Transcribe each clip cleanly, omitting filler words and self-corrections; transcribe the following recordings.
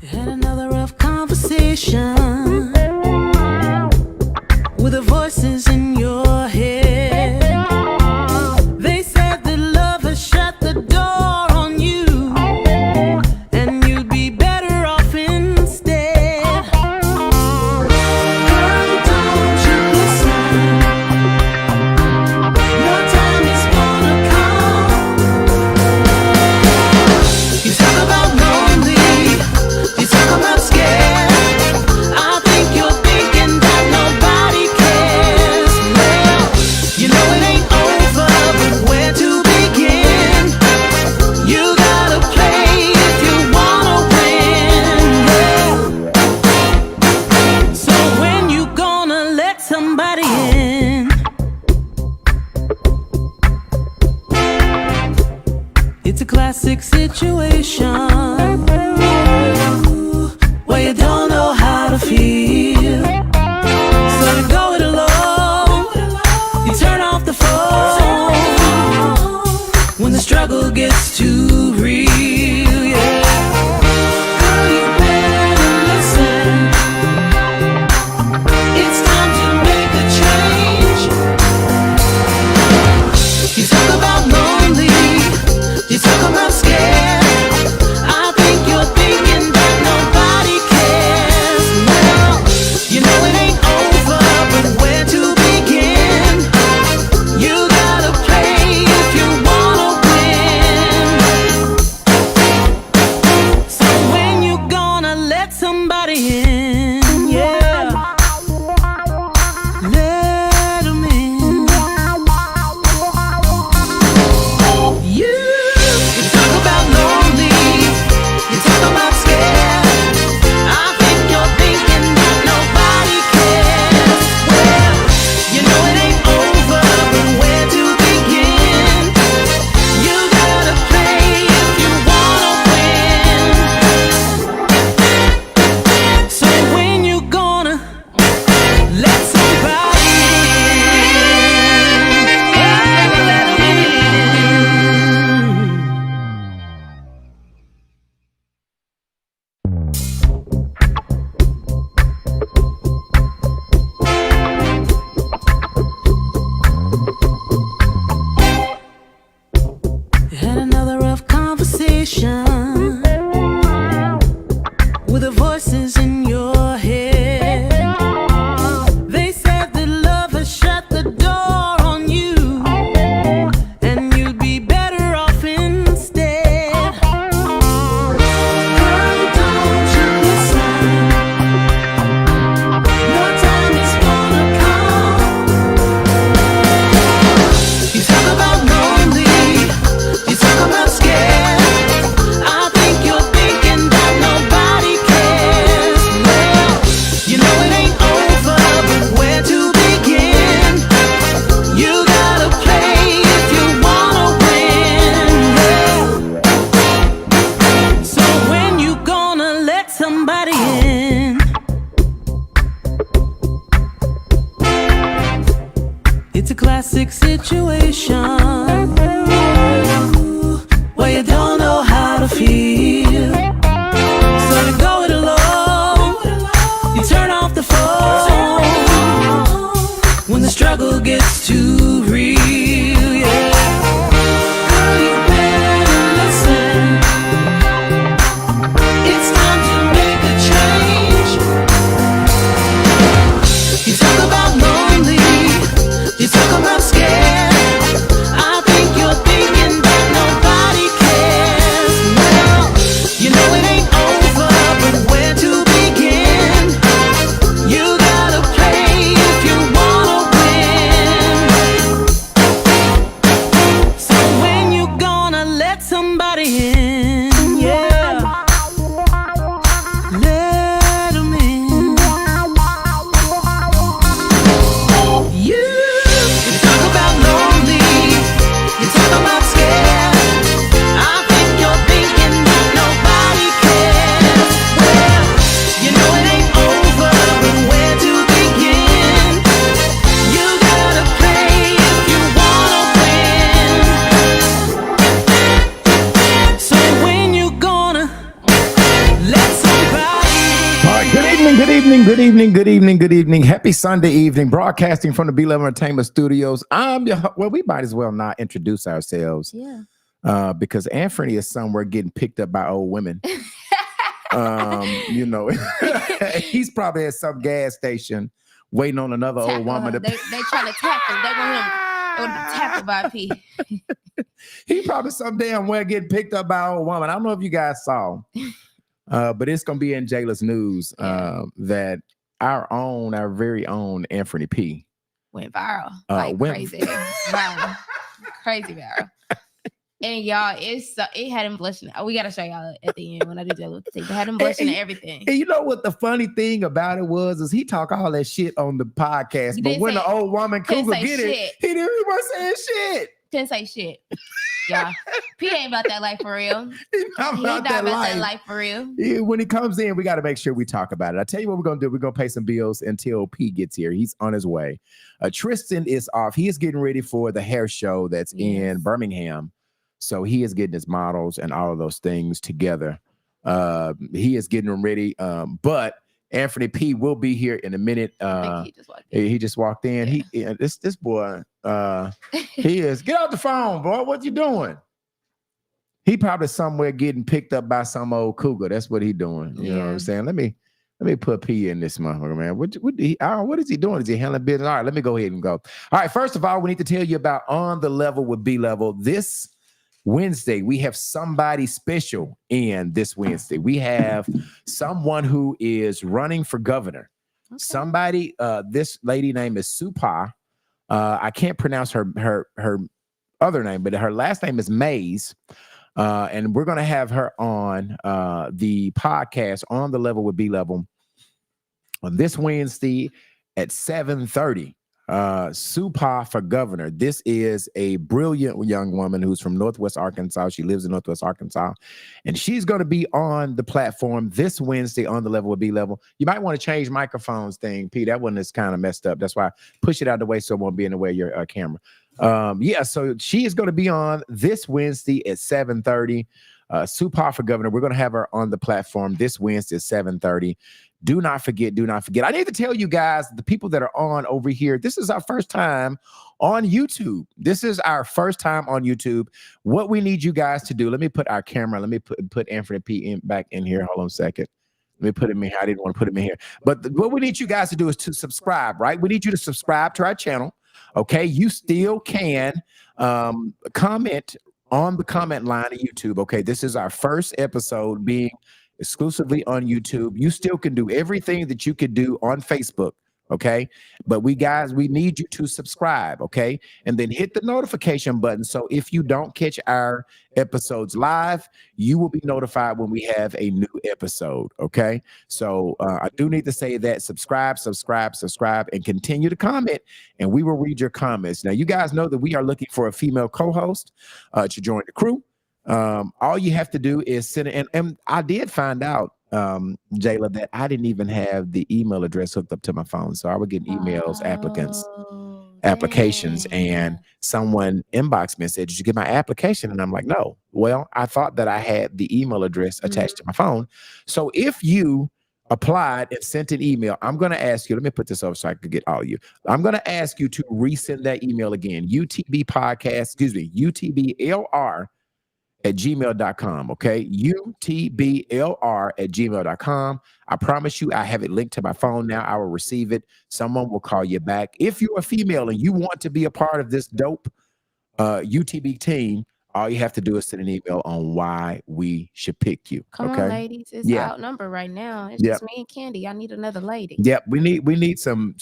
Had another rough conversation with the voices in your head. They said that love has shut the door on you, and you'd be better off instead. Girl, don't you listen? Your time is gonna come. You talk about lonely, you talk about scared. I think you're thinking that nobody cares. Well, you know it ain't over, but where to begin? You gotta play if you wanna win. Yeah. So when you gonna let somebody in? It's a classic situation where you don't know how to feel, so you go it alone. You turn off the phone when the struggle gets too real. Yeah. Girl, you better listen. It's time to make a change. You talk about lonely, you talk about scared. I think you're thinking that nobody cares. Well, you know it ain't over, but where to begin? You gotta play if you wanna win. So when you gonna let somebody in? Yeah, let 'em in. You talk about lonely, you talk about scared. I think you're thinking that nobody cares. Well, you know it ain't over, but where to begin? You gotta play if you wanna win. So when you gonna let somebody had another rough conversation with the voices in your head. They said that love has shut the door on you, and you'd be better off instead. Girl, don't you listen? Your time is gonna come. You talk about lonely, you talk about scared. I think you're thinking that nobody cares. Well, you know it ain't over, but where to begin? You gotta play if you wanna win. Yeah. So when you gonna let somebody in? It's a classic situation where you don't know how to feel, so you go it alone. You turn off the phone when the struggle gets too real. Yeah. Girl, you better listen. It's time to make a change. You talk about lonely, you talk about scared. I think All right, good evening, good evening, good evening, good evening, good evening. Happy Sunday evening, broadcasting from the B-Level Entertainment Studios. Well, we might as well not introduce ourselves. Because Anthony is somewhere getting picked up by old women. He's probably at some gas station waiting on another old woman. They trying to tap him. They want to tap him by P. He probably some damn well getting picked up by an old woman. I don't know if you guys saw. But it's gonna be in Jayla's news that our very own Anthony P went viral, crazy, viral, crazy viral. And y'all, it had him blushing. We gotta show y'all at the end when I do Jayla. It had him blushing and everything. And you know what the funny thing about it is he talk all that shit on the podcast, but when the old woman Cougar get it, he wasn't saying shit. Didn't say shit. Yeah, P ain't about that life for real. He's not about that life for real. Yeah, when he comes in, we got to make sure we talk about it. I tell you what we're gonna do. We're gonna pay some bills until P gets here. He's on his way. Tristan is off. He is getting ready for the hair show that's in Birmingham. So he is getting his models and all of those things together. He is getting them ready. But Anthony P will be here in a minute. He just walked in. Yeah. This boy. He is. Get off the phone, boy. What you doing? He probably somewhere getting picked up by some old cougar. That's what he doing. You know what I'm saying? Let me put P in this motherfucker, man. What is he doing? Is he handling business? All right, let me go ahead and go. All right, first of all, we need to tell you about On the Level with B-Level. This Wednesday, we have somebody special in this Wednesday. We have someone who is running for governor. Okay. Somebody, this lady name is Supa. I can't pronounce her other name, but her last name is Mays. And we're going to have her on the podcast On the Level with B-Level on this Wednesday at 7:30. Supa for governor. This is a brilliant young woman who's from Northwest Arkansas. She lives in Northwest Arkansas, and she's going to be on the platform this Wednesday on the Level with B-Level. You might want to change microphones thing, P. That one is kind of messed up. That's why I push it out of the way so it won't be in the way of your camera. So she is going to be on this Wednesday at 7:30. Supa for governor. We're going to have her on the platform this Wednesday at 7:30. Do not forget. I need to tell you guys, the people that are on over here, this is our first time on YouTube. What we need you guys to do, let me put our camera, let me put Anthony P back in here. Hold on a second. Let me put him in here. I didn't want to put him in here. But what we need you guys to do is to subscribe, right? We need you to subscribe to our channel. Okay. You still can comment on the comment line of YouTube. Okay. This is our first episode being exclusively on YouTube. You still can do everything that you could do on Facebook. Okay. But we need you to subscribe. Okay. And then hit the notification button. So if you don't catch our episodes live, you will be notified when we have a new episode. Okay. So I do need to say that subscribe, and continue to comment, and we will read your comments. Now, you guys know that we are looking for a female co-host to join the crew. All you have to do is send it. And I did find out, Jayla, that I didn't even have the email address hooked up to my phone. So I would get emails, applications, and someone inboxed me and said, "Did you get my application?" And I'm like, "No." Well, I thought that I had the email address attached to my phone. So if you applied and sent an email, I'm going to ask you, let me put this over so I can get all of you. I'm going to ask you to resend that email again, UTBLR@gmail.com. Okay. UTBLR@gmail.com. I promise you, I have it linked to my phone now. I will receive it. Someone will call you back. If you're a female and you want to be a part of this dope UTB team, all you have to do is send an email on why we should pick you. Come on, ladies. It's outnumbered right now. It's just me and Candy. I need another lady. Yep. We need some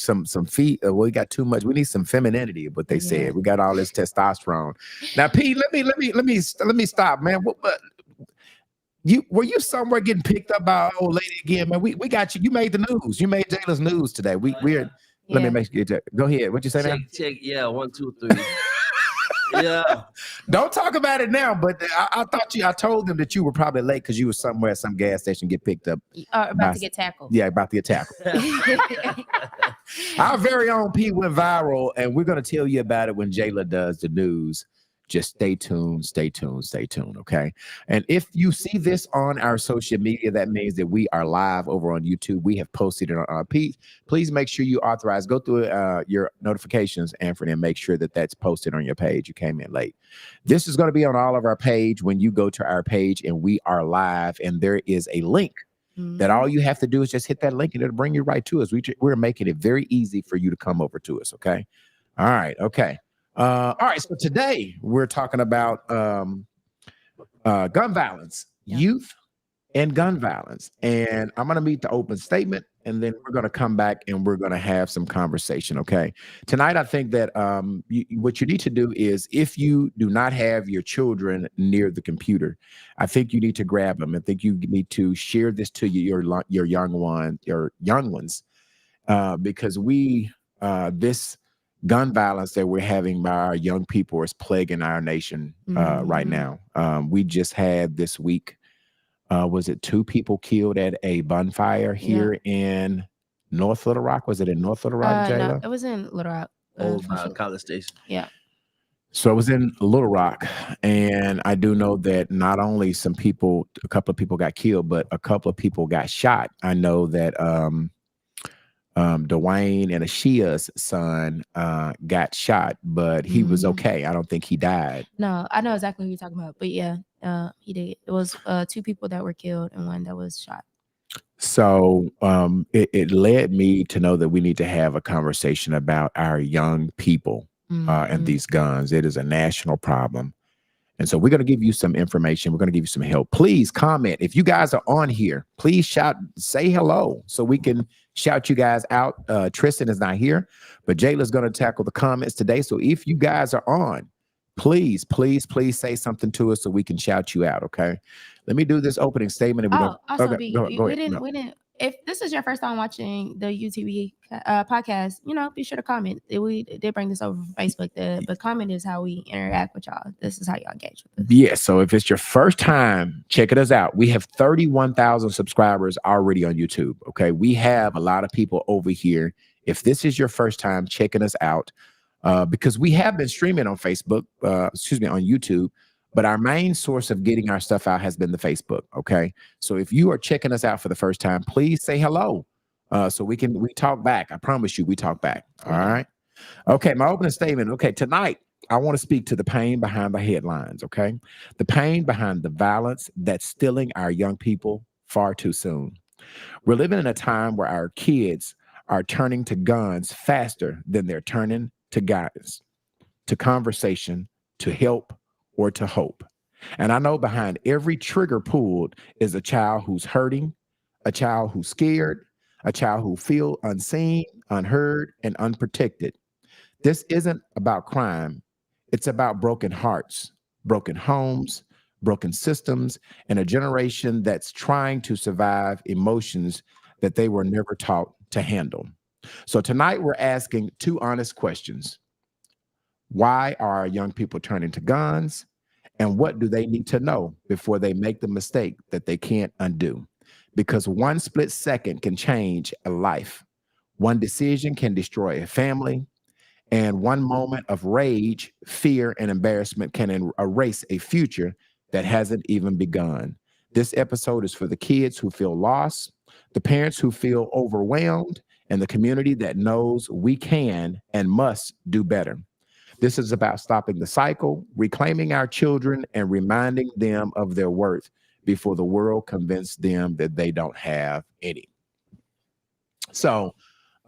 feet. We got too much. We need some femininity, what they said. We got all this testosterone. Now, P, let me stop, man. Were you somewhere getting picked up by an old lady again, man? We got you. You made the news. You made Jayla's news today. We're let me make sure you go ahead. What'd you say now? Check. Yeah, 1, 2, 3. Yeah. Don't talk about it now, but I told them that you were probably late because you were somewhere at some gas station get picked up. About to get tackled. Yeah, about to get tackled. Our very own P went viral, and we're going to tell you about it when Jayla does the news. Just stay tuned, stay tuned, stay tuned. Okay. And if you see this on our social media, that means that we are live over on YouTube. We have posted it on our page. Please make sure you authorize, go through your notifications, Anthony, and make sure that that's posted on your page. You came in late. This is going to be on all of our page when you go to our page and we are live, and there is a link that all you have to do is just hit that link and it'll bring you right to us. We're making it very easy for you to come over to us. Okay. All right. Okay. All right. So today we're talking about gun violence, youth and gun violence. And I'm going to meet the open statement, and then we're going to come back and we're going to have some conversation. Okay. Tonight, I think that what you need to do is, if you do not have your children near the computer, I think you need to grab them. I think you need to share this to your young ones, because this gun violence that we're having by our young people is plaguing our nation right now. We just had this week, was it 2 people killed at a bonfire here in North Little Rock? Was it in North Little Rock, Jayla? No, it was in Little Rock. Old College Station. Yeah. So it was in Little Rock, and I do know that not only a couple of people got killed, but a couple of people got shot. I know that Dwayne and Ashia's son got shot, but he was okay. I don't think he died. No, I know exactly who you're talking about, but yeah, he did. It was 2 people that were killed and 1 that was shot. So it led me to know that we need to have a conversation about our young people and these guns. It is a national problem. And so we're going to give you some information. We're going to give you some help. Please comment. If you guys are on here, please say hello so we can shout you guys out. Tristan is not here, but Jayla's going to tackle the comments today. So if you guys are on, please say something to us so we can shout you out. Okay. Let me do this opening statement. Also, we didn't. If this is your first time watching the UTB podcast, be sure to comment. We did bring this over from Facebook, but comment is how we interact with y'all. This is how y'all engage with us. Yeah, so if it's your first time checking us out, we have 31,000 subscribers already on YouTube. Okay, we have a lot of people over here. If this is your first time checking us out, because we have been streaming on Facebook, on YouTube, but our main source of getting our stuff out has been the Facebook. Okay. So if you are checking us out for the first time, please say hello. So we talk back. I promise you, we talk back. All right. Okay. My opening statement. Okay. Tonight, I want to speak to the pain behind the headlines. Okay. The pain behind the violence that's stealing our young people far too soon. We're living in a time where our kids are turning to guns faster than they're turning to guidance, to conversation, to help, or to hope. And I know behind every trigger pulled is a child who's hurting, a child who's scared, a child who feels unseen, unheard, and unprotected. This isn't about crime. It's about broken hearts, broken homes, broken systems, and a generation that's trying to survive emotions that they were never taught to handle. So tonight we're asking 2 honest questions. Why are our young people turning to guns? And what do they need to know before they make the mistake that they can't undo? Because 1 split second can change a life. 1 decision can destroy a family. And 1 moment of rage, fear, and embarrassment can erase a future that hasn't even begun. This episode is for the kids who feel lost, the parents who feel overwhelmed, and the community that knows we can and must do better. This is about stopping the cycle, reclaiming our children, and reminding them of their worth before the world convinces them that they don't have any. So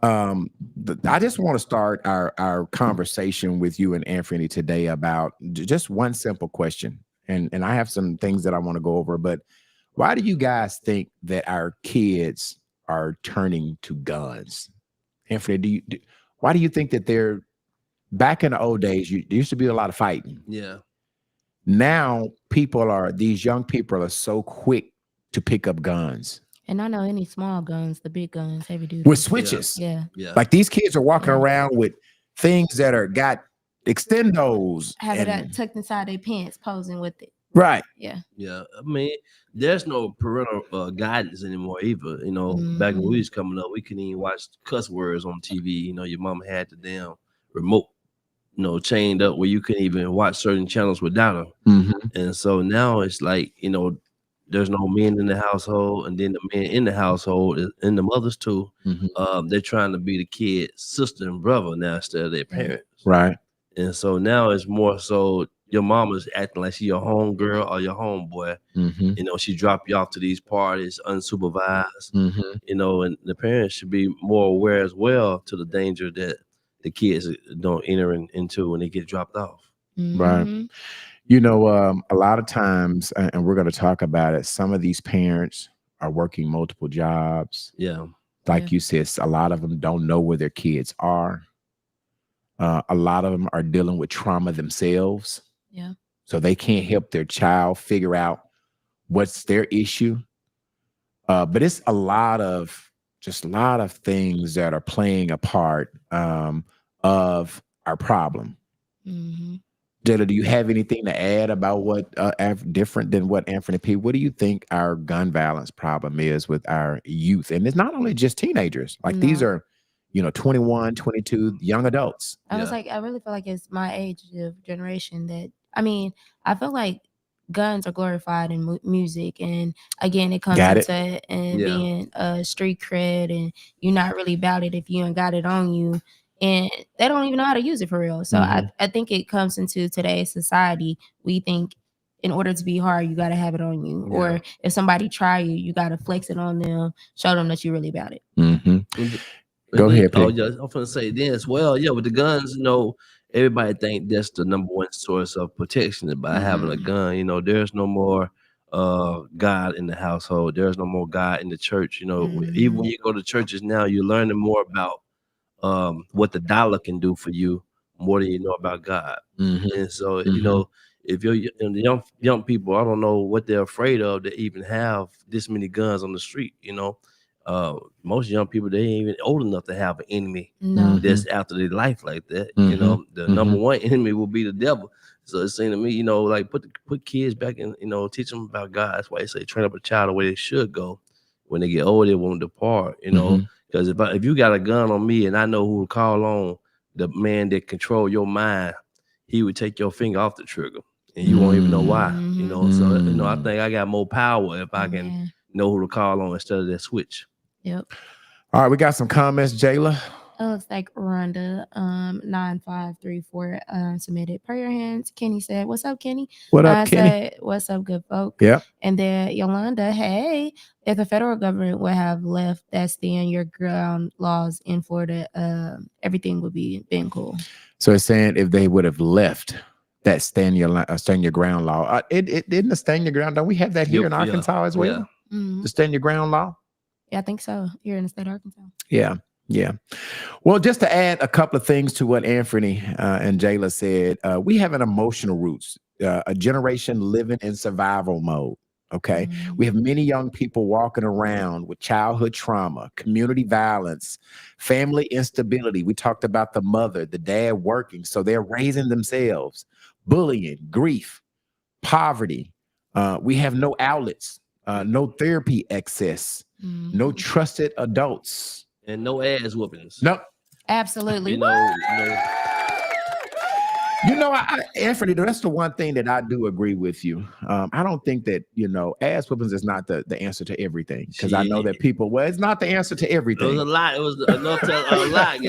I just want to start our conversation with you and Anthony today about just 1 simple question. And I have some things that I want to go over, but why do you guys think that our kids are turning to guns? Anthony, why do you think that they're back in the old days? There used to be a lot of fighting. Yeah. Now these young people are so quick to pick up guns. And I know any small guns, the big guns, heavy duty. With switches. Yeah. Like these kids are walking around with things that got extendos. Having that tucked inside their pants, posing with it. Right. Yeah. Yeah. I mean, there's no parental guidance anymore either. Back when we was coming up, we couldn't even watch cuss words on TV. Your mom had the damn remote. chained up where you couldn't even watch certain channels without them. Mm-hmm. And so now it's like, there's no men in the household, and then the men in the household and the mothers too. Mm-hmm. They're trying to be the kid's sister and brother now instead of their parents. Right. And so now it's more so your mama's acting like she your home girl or your homeboy. Mm-hmm. She drop you off to these parties unsupervised. Mm-hmm. And the parents should be more aware as well to the danger that the kids don't enter into when they get dropped off. Right. A lot of times, and we're going to talk about it, some of these parents are working multiple jobs. Yeah. Like you said, a lot of them don't know where their kids are. A lot of them are dealing with trauma themselves. Yeah. So they can't help their child figure out what's their issue. But it's a lot of things that are playing a part of our problem. Jada, do you have anything to add about what different than what Anthony P? What do you think our gun violence problem is with our youth? And it's not only just teenagers. Like these are, 21, 22 young adults. I really feel like it's my age of generation that, I feel like guns are glorified in music. And again, it comes into being street cred, and you're not really about it if you ain't got it on you. And they don't even know how to use it for real. So I think it comes into today's society. We think in order to be hard, you got to have it on you. Yeah. Or if somebody try you, you got to flex it on them, show them that you're really about it. Go ahead, Pete. I was going to say this. Well, with the guns, everybody think that's the number one source of protection by having a gun. There's no more God in the household. There's no more God in the church. Even when you go to churches now, you're learning more about what the dollar can do for you more than you know about God. And so, if you're young people, I don't know what they're afraid of to even have this many guns on the street. Most young people, they ain't even old enough to have an enemy that's after their life like that. The number one enemy will be the devil. So it seems to me, like put kids back in, teach them about God. That's why they say train up a child the way they should go. When they get older, they won't depart. Because if you got a gun on me and I know who to call on, the man that control your mind, he would take your finger off the trigger and you won't even know why. So I think I got more power if I can know who to call on instead of that switch. Yep. All right, we got some comments, Jayla. It looks like Rhonda 9534 submitted prayer hands. Kenny said, "What's up, Kenny?" What up, Kenny? Said, "What's up, good folk?" Yeah. And then Yolanda, "Hey, if the federal government would have left that stand your ground laws in Florida, everything would be been cool." So it's saying if they would have left that stand your ground law, it didn't the stand your ground. Don't we have that here in Arkansas as well? Yeah. The stand your ground law. Yeah, I think so. Here in the state of Arkansas. Yeah. Yeah. Well, just to add a couple of things to what Anthony and Jayla said, we have an emotional roots, a generation living in survival mode. Okay. We have many young people walking around with childhood trauma, community violence, family instability. We talked about the mother, the dad working. So they're raising themselves, bullying, grief, poverty. We have no outlets, no therapy access, no trusted adults. And no ass whoopings. Nope. Absolutely. Anthony, that's the one thing that I do agree with you. I don't think that, ass whoopings is not the answer to everything. Because I know that people, it's not the answer to everything. It was a lot. It was enough to a lot.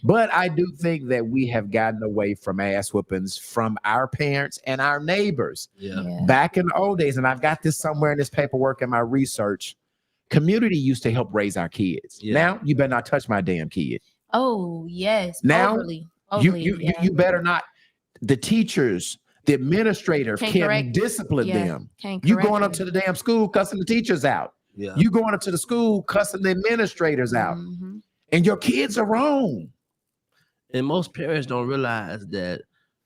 But I do think that we have gotten away from ass whoopings from our parents and our neighbors. Yeah. Back in the old days, and I've got this somewhere in this paperwork in my research, community used to help raise our kids. Yeah. Now you better not touch my damn kid. Oh, yes. Now overly, you better not. The teachers, the administrator can't discipline them. You going up to the damn school cussing the teachers out. Yeah. You going up to the school cussing the administrators out. And your kids are wrong. And most parents don't realize that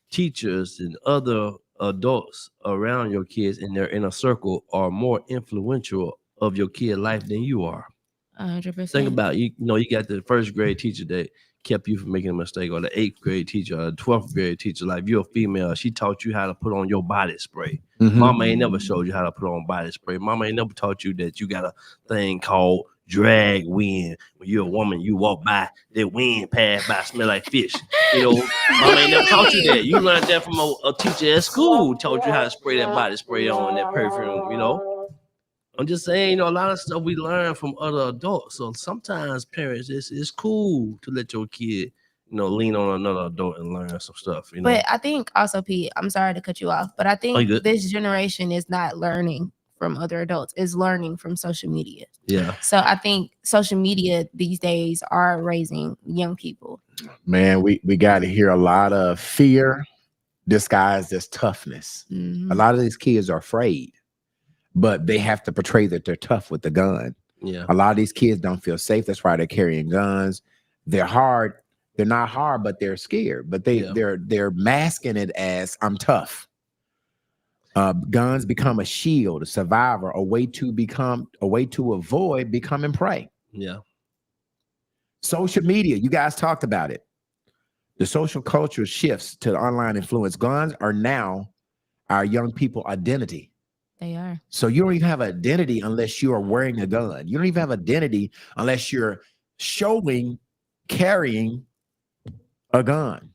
teachers and other adults around your kids in their inner circle are more influential of your kid life than you are. 100%. Think about you got the first grade teacher that kept you from making a mistake, or the 8th grade teacher, or the 12th grade teacher. Like, if you're a female, she taught you how to put on your body spray. Mama ain't never showed you how to put on body spray. Mama ain't never taught you that you got a thing called drag wind. When you're a woman, you walk by, that wind pass by, smell like fish. You know, mama ain't never taught you that. You learned that from a teacher at school, taught you how to spray that body spray on that perfume, you know. I'm just saying, you know, a lot of stuff we learn from other adults. So sometimes parents, it's cool to let your kid, you know, lean on another adult and learn some stuff, you know. But I think also, Pete, I'm sorry to cut you off, but I think this generation is not learning from other adults, is learning from social media. Yeah. So I think social media these days are raising young people. Man, we got to hear a lot of fear disguised as toughness. Mhm. A lot of these kids are afraid, but they have to portray that they're tough with the gun. Yeah. A lot of these kids don't feel safe. That's why they're carrying guns. They're hard. They're not hard, but they're scared. But they're masking it as I'm tough. Guns become a shield, a survivor, a way to avoid becoming prey. Yeah. Social media, you guys talked about it. The social culture shifts to the online influence. Guns are now our young people identity. They are. So you don't even have identity unless you are wearing a gun. You don't even have identity unless you're carrying a gun.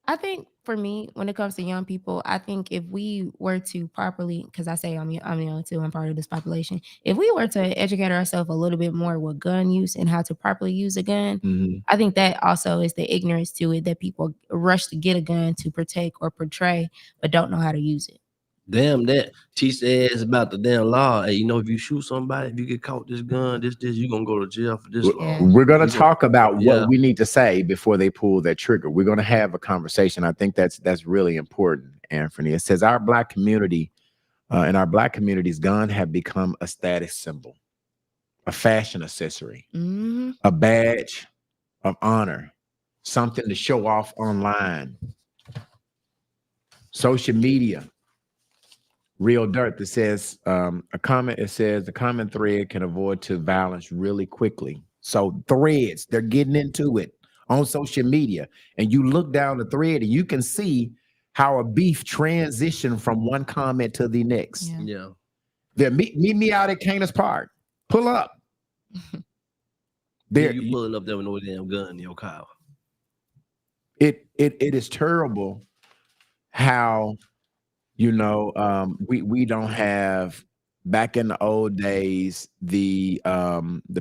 I think for me, when it comes to young people, I think if we were to properly, because I say I'm young too, I'm part of this population. If we were to educate ourselves a little bit more with gun use and how to properly use a gun, I think that also is the ignorance to it, that people rush to get a gun to protect or portray, but don't know how to use it. Damn that. She says about the damn law. Hey, you know, if you shoot somebody, if you get caught with this gun, this, you're gonna go to jail for this law. We're gonna talk about what we need to say before they pull that trigger. We're gonna have a conversation. I think that's really important, Anthony. It says our Black community, in our Black communities, guns have become a status symbol, a fashion accessory, a badge of honor, something to show off online. Social media. Real Dirt that says the common thread can avoid to violence really quickly. So threads, they're getting into it on social media. And you look down the thread and you can see how a beef transitioned from one comment to the next. Yeah. They're meet me out at Canis Park. Pull up. There you pulling up there with no damn gun in your car. It is terrible how we don't have, back in the old days, the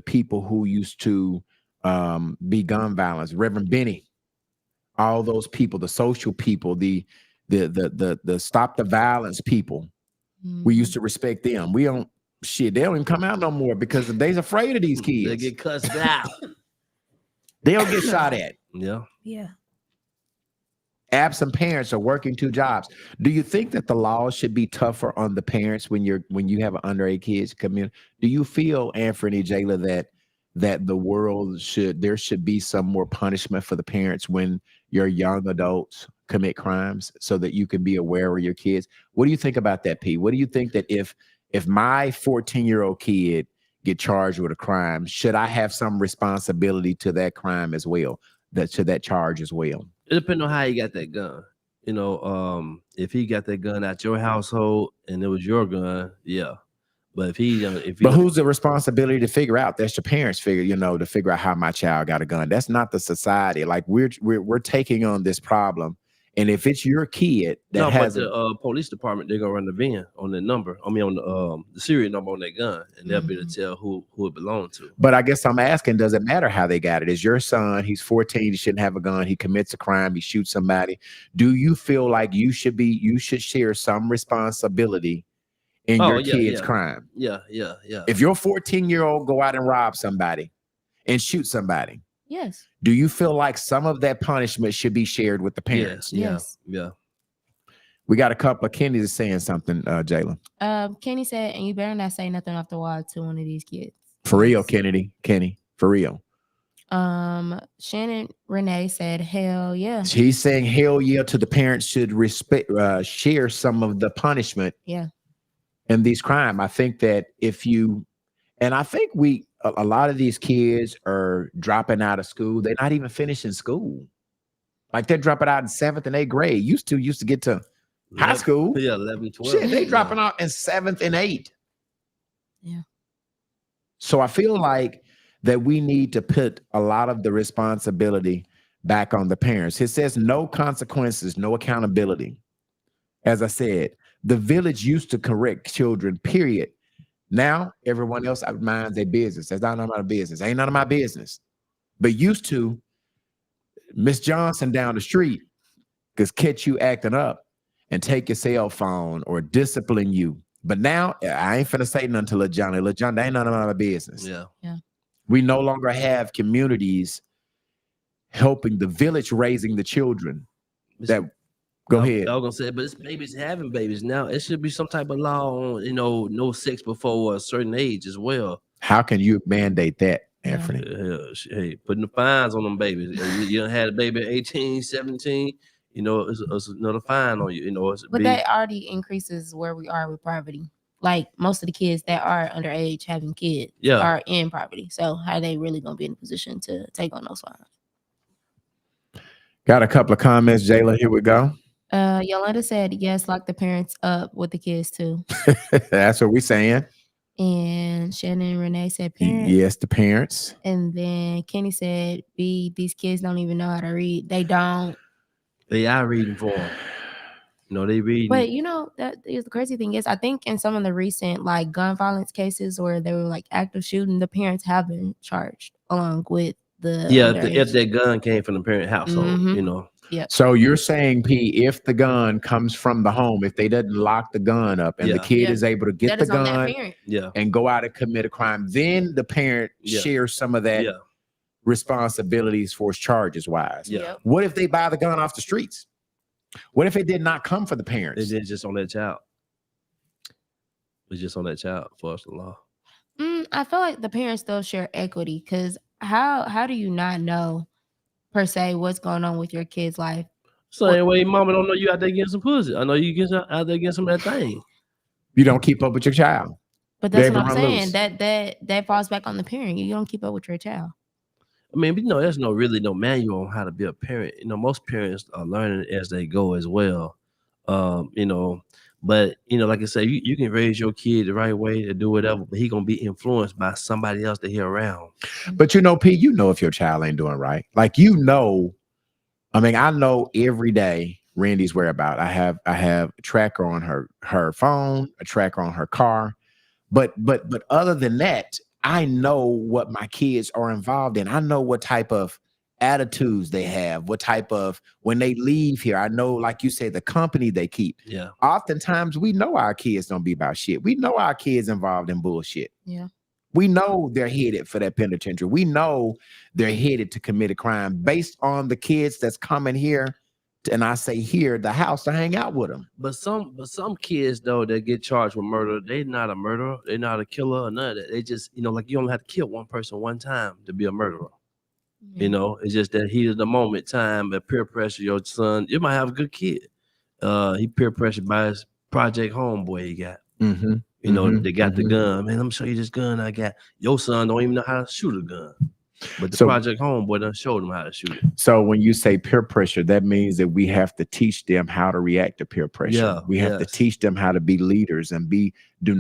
people who used to be gun violence, Reverend Benny, all those people, the social people, the stop the violence people. We used to respect them. We don't they don't even come out no more because they're afraid of these kids. They get cussed out. They'll get shot at. Yeah. Yeah. Absent parents are working 2 jobs. Do you think that the laws should be tougher on the parents when you have an underage kids community? Do you feel, Anthony, Jayla, that there should be some more punishment for the parents when your young adults commit crimes so that you can be aware of your kids? What do you think about that, P? What do you think that if my 14-year-old kid get charged with a crime, should I have some responsibility to that crime as well, to that charge as well? It depends on how he got that gun. You know, if he got that gun at your household and it was your gun, yeah. But but who's the responsibility to figure out? That's your parents' to figure out how my child got a gun. That's not the society. Like we're taking on this problem. And if it's your kid that has the police department, they're gonna run the VIN on the number. I mean, on the serial number on that gun, and they'll be able to tell who it belonged to. But I guess I'm asking, does it matter how they got it? Is your son? He's 14. He shouldn't have a gun. He commits a crime. He shoots somebody. Do you feel like you should share some responsibility in your kid's crime? Yeah. If your 14-year-old go out and rob somebody and shoot somebody. Yes. Do you feel like some of that punishment should be shared with the parents? Yes. Yeah. We got a couple of Kenny is saying something, Jayla. Kenny said, and you better not say nothing off the wall to one of these kids. For real, Kenny, for real. Shannon Renee said, hell yeah. He's saying hell yeah to the parents should share some of the punishment. Yeah. In these crimes. I think that I think a lot of these kids are dropping out of school. They're not even finishing school. Like they're dropping out in 7th and 8th grade. Used to get to high school. Yeah, 11, 12. Shit, they dropping out in 7th and 8th. Yeah. So I feel like that we need to put a lot of the responsibility back on the parents. It says no consequences, no accountability. As I said, the village used to correct children, period. Now everyone else minds their business. That's not none of my business. Ain't none of my business. But used to, Miss Johnson down the street could catch you acting up and take your cell phone or discipline you. But now I ain't finna say nothing to Lil Johnny. Lil Johnny, that ain't none of my business. Yeah. We no longer have communities helping the village raising the children. That go ahead. I was gonna say, but it's babies having babies now. It should be some type of law on, no sex before a certain age as well. How can you mandate that, Anthony? Hey, putting the fines on them babies. You done had a baby at 18, 17, it's another fine on you. But that already increases where we are with poverty. Like most of the kids that are underage having kids are in poverty. So how are they really gonna be in a position to take on those fines? Got a couple of comments, Jayla. Here we go. Yolanda said, yes, lock the parents up with the kids too. That's what we're saying. And Shannon Renee said parents. Yes, the parents. And then Kenny said, these kids don't even know how to read. They don't. They are reading for them. They read. But that is the crazy thing is, I think in some of the recent like gun violence cases where they were like active shooting, the parents have been charged along with the if that gun came from the parent household, Yeah. So you're saying, P, if the gun comes from the home, if they doesn't lock the gun up and the kid is able to get the gun and go out and commit a crime, then the parent shares some of that responsibilities for charges wise. Yeah. What if they buy the gun off the streets? What if it did not come from the parents? It's just on that child. It's just on that child for us, the law. I feel like the parents still share equity because how do you not know per se what's going on with your kid's life? Same way mama don't know you out there getting some pussy. I know you get out there getting some of that thing. You don't keep up with your child. But that's what I'm saying. That falls back on the parent. You don't keep up with your child. I mean, there's really no manual on how to be a parent. Most parents are learning as they go as well. But like I said, you can raise your kid the right way to do whatever, but he gonna be influenced by somebody else that he around. But P, if your child ain't doing right. Like I know every day Randy's whereabouts. I have a tracker on her phone, a tracker on her car. But other than that, I know what my kids are involved in. I know what type of attitudes they have, what type of when they leave here. I know, like you said, the company they keep. Yeah. Oftentimes we know our kids don't be about shit. We know our kids involved in bullshit. Yeah. We know they're headed for that penitentiary. We know they're headed to commit a crime based on the kids that's coming here. And I say here, the house to hang out with them. But some kids though that get charged with murder, they're not a murderer, they're not a killer or none of that. They just, like you only have to kill one person one time to be a murderer. Yeah. It's just that heat of the moment, time, and peer pressure. Your son, you might have a good kid. He peer pressured by his project homeboy he got. They got the gun. Man, let me show you this gun I got. Your son don't even know how to shoot a gun. But the project homeboy done showed him how to shoot it. So when you say peer pressure, that means that we have to teach them how to react to peer pressure. Yeah, we have to teach them how to be leaders and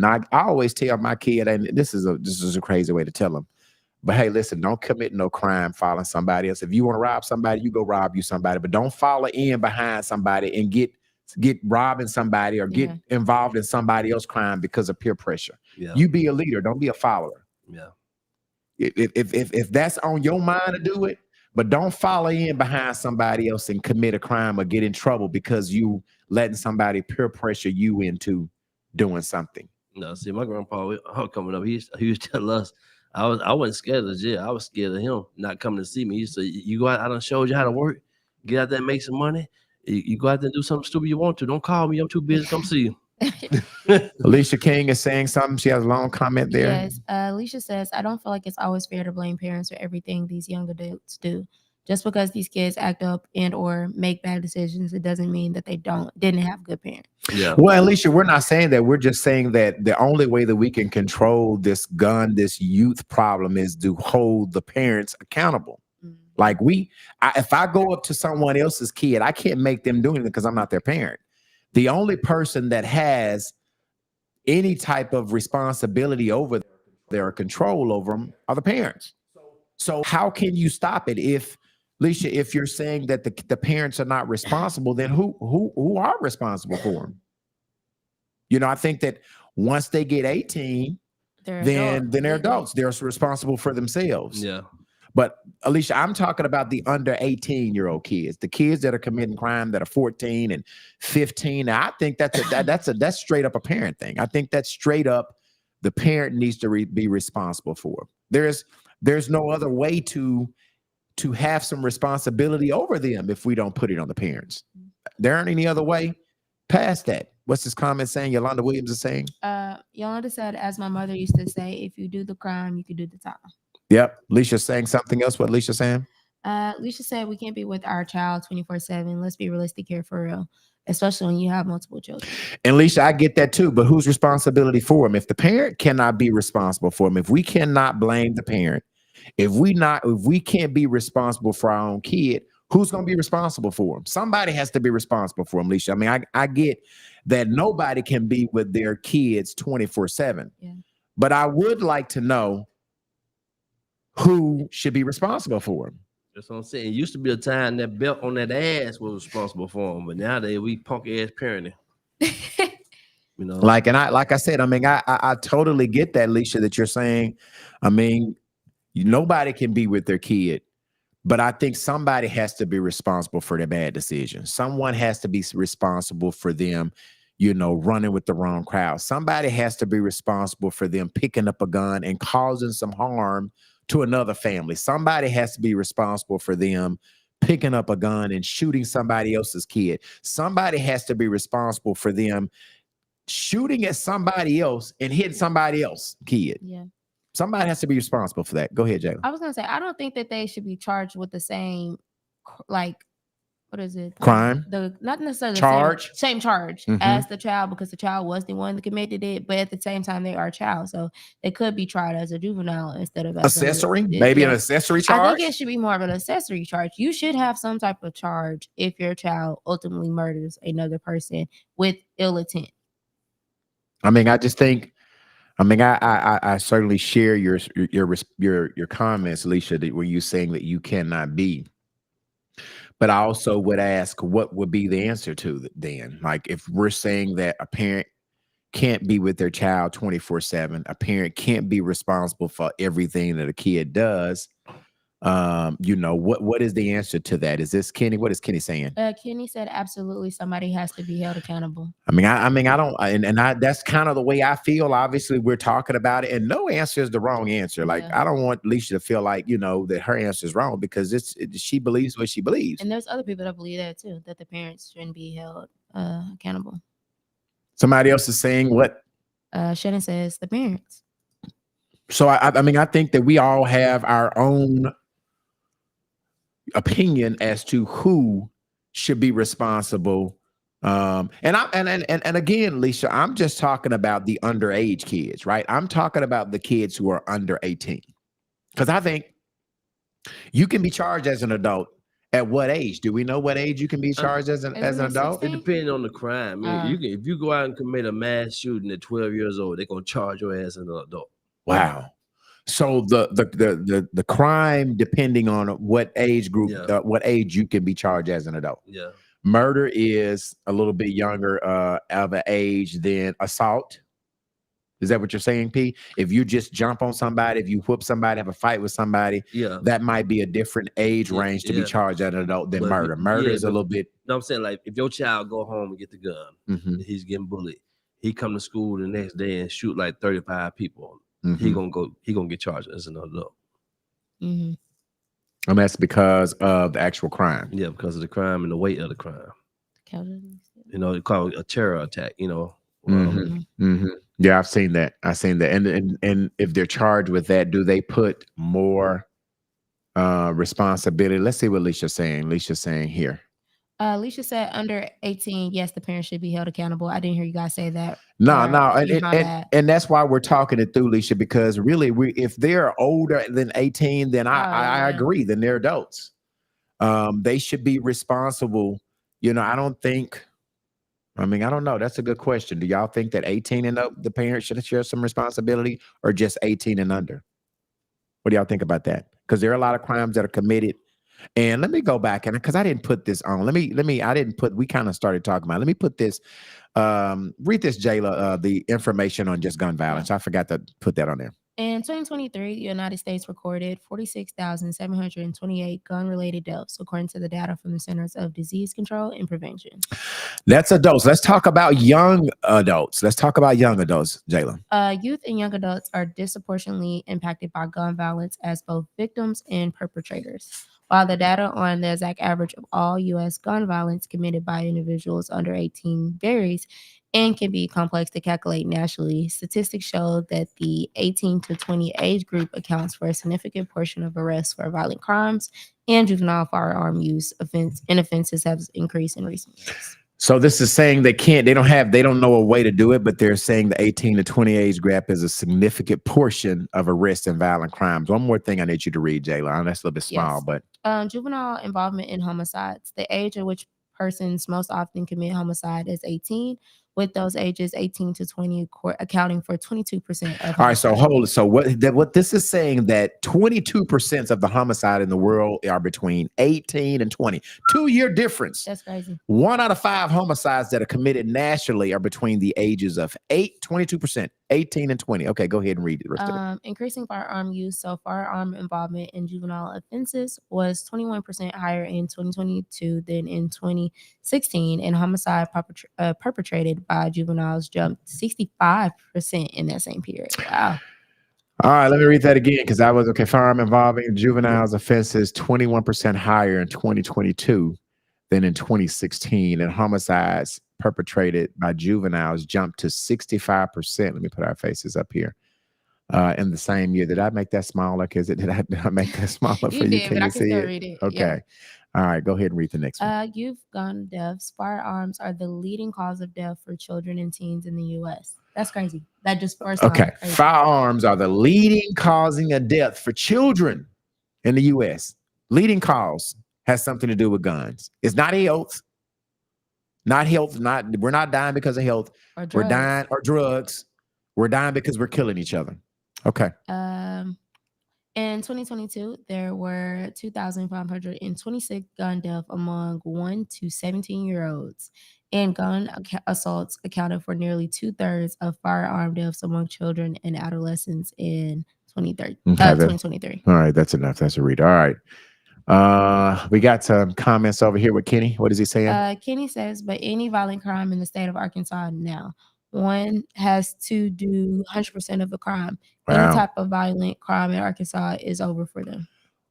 I always tell my kid, and this is a crazy way to tell them, but hey, listen, don't commit no crime following somebody else. If you want to rob somebody, you go rob you somebody, but don't follow in behind somebody and get robbing somebody or get involved in somebody else's crime because of peer pressure. Yeah. You be a leader, don't be a follower. Yeah. If that's on your mind to do it, but don't follow in behind somebody else and commit a crime or get in trouble because you letting somebody peer pressure you into doing something. No, see, my grandpa coming up, he used to tell us, I wasn't scared of jail. I was scared of him not coming to see me. He said, you go out, I done showed you how to work, get out there and make some money. You go out there and do something stupid you want to. Don't call me. I'm too busy to come see you. Alicia King is saying something. She has a long comment there. Yes. Alicia says, I don't feel like it's always fair to blame parents for everything these young adults do. Just because these kids act up and or make bad decisions, it doesn't mean that they didn't have good parents. Yeah. Well, Alicia, we're not saying that. We're just saying that the only way that we can control this youth problem is to hold the parents accountable. Like if I go up to someone else's kid, I can't make them do anything because I'm not their parent. The only person that has any type of responsibility over them their control over them are the parents. So how can you stop it if, Leisha, if you're saying that the parents are not responsible, then who are responsible for them? You know, I think that once they get 18, then they're adults. They're responsible for themselves. Yeah. But Alicia, I'm talking about the under 18-year-old kids, the kids that are committing crime that are 14 and 15. Now, I think that's straight up a parent thing. I think that's straight up the parent needs to be responsible for. There's no other way to have some responsibility over them if we don't put it on the parents. There aren't any other way past that. What's this comment saying? Yolanda Williams is saying? Yolanda said, as my mother used to say, if you do the crime, you can do the time. Yep. Leisha's saying something else. What Leisha saying? Leisha said, we can't be with our child 24/7. Let's be realistic here for real, especially when you have multiple children. And Leisha, I get that too, but whose responsibility for him? If the parent cannot be responsible for him, if we cannot blame the parent, if we can't be responsible for our own kid, who's going to be responsible for him? Somebody has to be responsible for him, Leisha. I mean, I get that nobody can be with their kids 24/7. Yeah. But I would like to know who should be responsible for him. That's what I'm saying. It used to be a time that belt on that ass was responsible for them, but nowadays we punk ass parenting. You know, Like I said, I mean, I totally get that, Leisha, that you're saying. I mean, nobody can be with their kid, but I think somebody has to be responsible for their bad decisions. Someone has to be responsible for them, you know, running with the wrong crowd. Somebody has to be responsible for them picking up a gun and causing some harm to another family. Somebody has to be responsible for them picking up a gun and shooting somebody else's kid. Somebody has to be responsible for them shooting at somebody else and hitting somebody else's kid. Yeah. Somebody has to be responsible for that. Go ahead, Jayla. I was gonna say, I don't think that they should be charged with the same, like, what is it? Crime? Not necessarily the Charge? same charge Mhm. as the child, because the child was the one that committed it, but at the same time they are a child, so they could be tried as a juvenile instead of as Accessory? Maybe an accessory I charge? think it should be more of an accessory charge. You should have some type of charge if your child ultimately murders another person with ill intent. I mean, I just think, I mean, I certainly share your comments, Alicia, that where you saying that you cannot be. But I also would ask, what would be the answer to that then? Like, if we're saying that a parent can't be with their child 24/7, a parent can't be responsible for everything that a kid does, you know, what is the answer to that? Is this Kenny? What is Kenny saying? Kenny said, absolutely, somebody has to be held accountable. I mean, I don't, that's kind of the way I feel. Obviously, we're talking about it, and no answer is the wrong answer. Like, Yeah. I don't want Leisha to feel like, you know, that her answer is wrong, because she believes what she believes. And there's other people that believe that too, that the parents shouldn't be held accountable. Somebody else is saying what? Shannon says the parents. So I mean, I think that we all have our own opinion as to who should be responsible. And again, Leisha, I'm just talking about the underage kids, right? I'm talking about the kids who are under 18. Because I think you can be charged as an adult. At what age? Do we know what age you can be charged as an adult? it depends on the crime. I mean, if you go out and commit a mass shooting at 12 years old, they're gonna charge your ass as an adult. Wow. So the crime, depending on what age group, what age you can be charged as an adult. Yeah. Murder is a little bit younger of an age than assault. Is that what you're saying, P? If you just jump on somebody, if you whoop somebody, have a fight with somebody, that might be a different age range to be charged as an adult than murder. Murder is a little bit. No, I'm saying, like, if your child go home and get the gun, and he's getting bullied, he come to school the next day and shoot like 35 people. He gonna get charged as an adult. Mm-hmm. And that's because of the actual crime. Yeah, because of the crime and the weight of the crime. You know, they call it a terror attack. You know. Yeah, I've seen that. And if they're charged with that, do they put more responsibility? Let's see what Leisha's saying. Leisha's saying here. Leisha said under 18, yes, the parents should be held accountable. I didn't hear you guys say that. No, and that's why we're talking it through, Leisha, because really, if they're older than 18, then I agree. Then they're adults. They should be responsible. You know, I don't think I mean, I don't know. That's a good question. Do y'all think that 18 and up, the parents should share some responsibility, or just 18 and under? What do y'all think about that? Because there are a lot of crimes that are committed. And let me go back, and because I didn't put this on. I didn't put, we kind of started talking about it. Let me put this, read this, Jayla, the information on just gun violence. I forgot to put that on there. In 2023, the United States recorded 46,728 gun-related deaths, according to the data from the Centers of Disease Control and Prevention. That's adults. Let's talk about young adults. Jayla. Youth and young adults are disproportionately impacted by gun violence as both victims and perpetrators. While the data on the exact average of all U.S. gun violence committed by individuals under 18 varies and can be complex to calculate nationally, statistics show that the 18 to 20 age group accounts for a significant portion of arrests for violent crimes, and juvenile firearm use offenses have increased in recent years. So this is saying they don't know a way to do it, but they're saying the 18 to 20 age gap is a significant portion of arrests and violent crimes. One more thing I need you to read, Jayla. That's a little bit small, Yes. but Juvenile involvement in homicides. The age at which persons most often commit homicide is 18, with those ages 18 to 20 accounting for 22% of. All right, so what this is saying, that 22% of the homicide in the world are between 18 and 20. 2-year difference. That's crazy. 1 out of 5 homicides that are committed nationally are between the ages of 22%, 18 and 20. Okay, go ahead and read the rest of it. Increasing firearm use. So firearm involvement in juvenile offenses was 21% higher in 2022 than in 2016, and homicide perpetrated by juveniles jumped 65% in that same period. Wow. All right, let me read that again, because firearm involving juveniles offenses 21% higher in 2022 than in 2016, and homicides perpetrated by juveniles jumped to 65%. Let me put our faces up here. In the same year. Did I make that smaller? Did I make that smaller for you? Did, Can but you I can see still it? read it. Okay. Yeah. All right, go ahead and read the next one. Youth gun deaths. Firearms are the leading cause of death for children and teens in the U.S. That's crazy. That just first. Okay. Firearms are the leading causing of death for children in the U.S. Leading cause has something to do with guns. It's not health. We're not dying because of health. We're dying or drugs. We're dying because we're killing each other. Okay. In 2022, there were 2,526 gun deaths among 1 to 17-year-olds, and gun assaults accounted for nearly 2/3 of firearm deaths among children and adolescents in 2023. All right, that's enough. That's a read. All right. We got some comments over here with Kenny. What is he saying? Kenny says, but any violent crime in the state of Arkansas now, one has to do 100% of the crime. Wow. Any type of violent crime in Arkansas is over for them.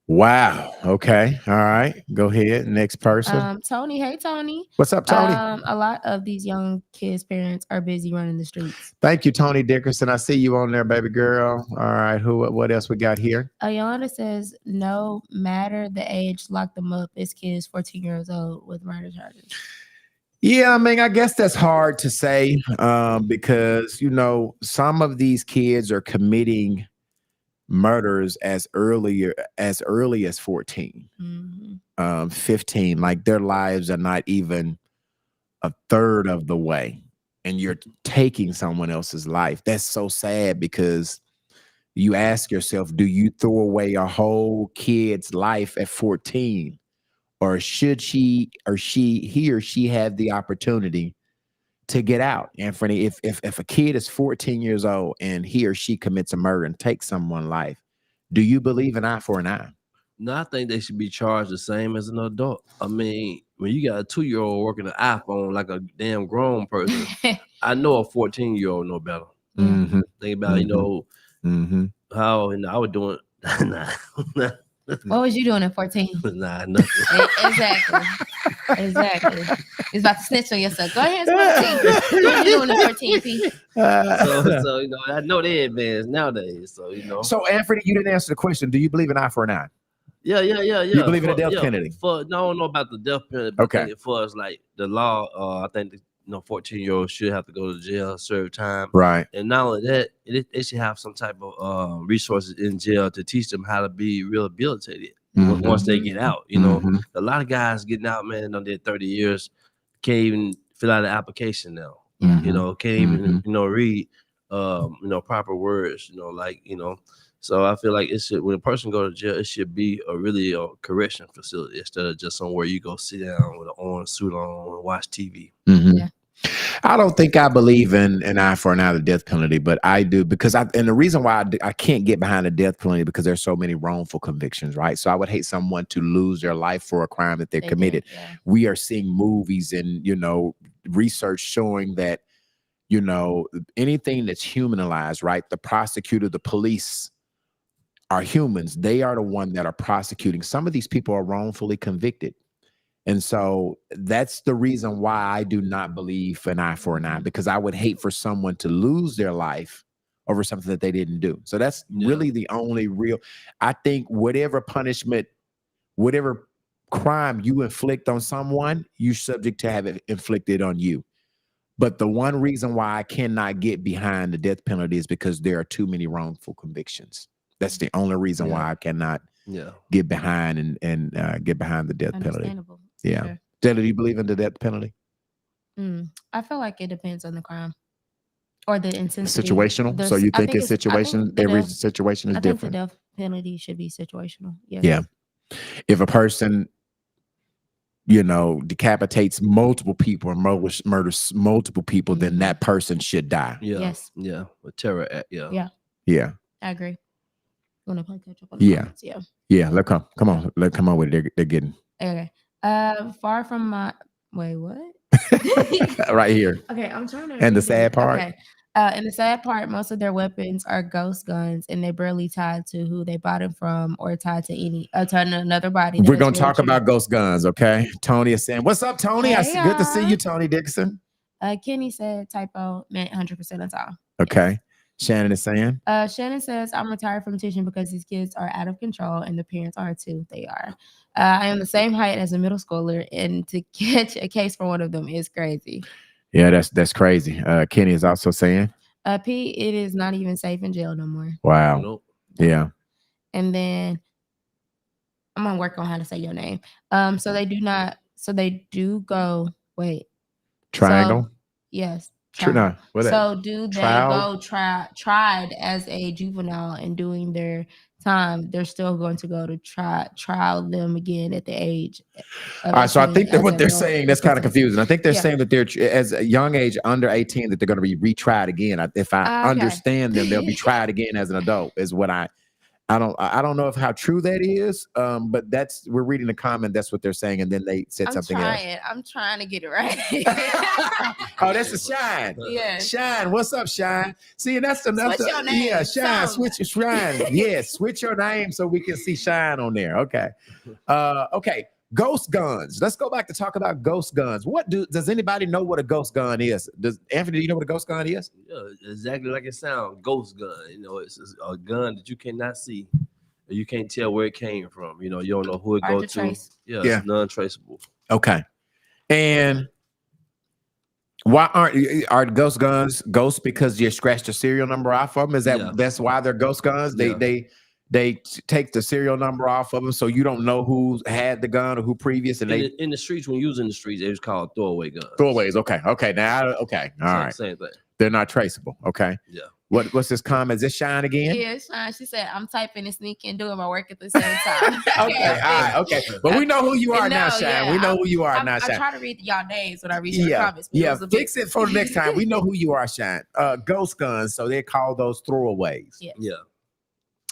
Wow. Okay. All right. Go ahead. Next person. Tony. Hey, Tony. What's up, Tony? A lot of these young kids' parents are busy running the streets. Thank you, Tony Dickerson. I see you on there, baby girl. All right. What else we got here? Yolanda says, no matter the age, lock them up. This kid is 14 years old with murder charges. Yeah, I mean, I guess that's hard to say because, some of these kids are committing murders as early as 14, 15. Like, their lives are not even a third of the way, and you're taking someone else's life. That's so sad, because you ask yourself, do you throw away a whole kid's life at 14? Or should he or she have the opportunity to get out? Anthony, if a kid is 14 years old and he or she commits a murder and takes someone's life, do you believe an eye for an eye? No, I think they should be charged the same as an adult. I mean, when you got a 2-year-old working an iPhone like a damn grown person, I know a 14-year-old know better. Mm-hmm. Think about, how I was doing. What was you doing at 14? Nah, nothing. Exactly. He's about to snitch on yourself. Go ahead, 14. What you doing at 14, P? So I know they advanced nowadays. So Anthony, you didn't answer the question. Do you believe an eye for an eye? Yeah. You believe in the death penalty? I don't know about the death penalty. But okay. I think for us, like the law, I think 14-year-olds should have to go to jail, serve time. Right. And not only that, they should have some type of resources in jail to teach them how to be rehabilitated once they get out. A lot of guys getting out, man, on their 30 years, can't even fill out an application now. Yeah. You know, can't even read proper words. Like So I feel like it should, when a person go to jail, it should be a correction facility instead of just somewhere you go sit down with an orange suit on and watch TV. Yeah. I don't think I believe in an eye for an eye, the death penalty, but I do because and the reason why I can't get behind the death penalty because there's so many wrongful convictions, right? So I would hate someone to lose their life for a crime that they committed. Yeah. We are seeing movies and research showing that anything that's humanized, right? The prosecutor, the police are humans. They are the one that are prosecuting. Some of these people are wrongfully convicted. And so that's the reason why I do not believe an eye for an eye, because I would hate for someone to lose their life over something that they didn't do. So that's really the only real, I think whatever punishment, whatever crime you inflict on someone, you're subject to have it inflicted on you. But the one reason why I cannot get behind the death penalty is because there are too many wrongful convictions. That's the only reason why I cannot get behind and get behind the death penalty. Yeah. Sure. Taylor, do you believe in the death penalty? I feel like it depends on the crime or the intensity. Situational. So you think it's situation? Every situation is different. I think the death penalty should be situational. Yes. Yeah. If a person, decapitates multiple people or murders multiple people, then that person should die. Yeah. Yes. Yeah. With terror act. Yeah. Yeah. Yeah. I agree. Want to play catch up on the comments? Yeah. Yeah. Come on with it. They're getting. Okay. Far from my wait, what? Right here. Okay, I'm trying to. And the sad part. Okay. And the sad part, most of their weapons are ghost guns, and they're barely tied to who they bought them from or tied to another body. We're gonna talk about ghost guns, okay? Tony is saying, "What's up, Tony? Hey, Good to see you, Tony Dixon." Kenny said typo meant 100% of time. Okay. Shannon is saying. Shannon says, I'm retired from teaching because these kids are out of control and the parents are too. They are. I am the same height as a middle schooler, and to catch a case for one of them is crazy. Yeah, that's crazy. Kenny is also saying. P, it is not even safe in jail no more. Wow. Nope. Yeah. And then I'm gonna work on how to say your name. So they do go. Wait. Triangle. So, yes. No, so do they go tried as a juvenile and doing their time? They're still going to go to trial them again at the age. All right, so I think that what they're saying, that's kind of confusing. I think they're saying that they're as a young age, under 18, that they're going to be retried again. If I understand them, they'll be tried again as an adult. Is what I don't know how true that is, but we're reading the comment. That's what they're saying, and then they said something else. I'm trying to get it right. Oh, that's a Shine. Yeah, Shine. What's up, Shine? See, that's enough. Switch your name. Yeah, Shine. Switch your Shine. Yes, switch your name so we can see Shine on there. Okay. Okay. Ghost guns. Let's go back to talk about ghost guns. Does anybody know what a ghost gun is? Anthony, do you know what a ghost gun is? Yeah, exactly like it sounds. Ghost gun. It's a gun that you cannot see. You can't tell where it came from. You don't know who it goes to. Yeah, it's non-traceable. Okay. And why are ghost guns ghosts because you scratched the serial number off of them? That's why they're ghost guns? They take the serial number off of them, so you don't know who had the gun or who previous. And in the streets, when using the streets, it was called throwaway guns. Throwaways, okay. Now, okay, all right. Same thing. They're not traceable. Okay. Yeah. What's this comment? Is this Shine again? Yeah, Shine. She said, "I'm typing and sneaking, doing my work at the same time." Okay, all right, okay. But we know who you are now, Shine. Yeah, we know who you are now, Shine. I try to read y'all names when I read your comments. Yeah, fix it for the next time. We know who you are, Shine. Ghost guns, so they call those throwaways. Yeah.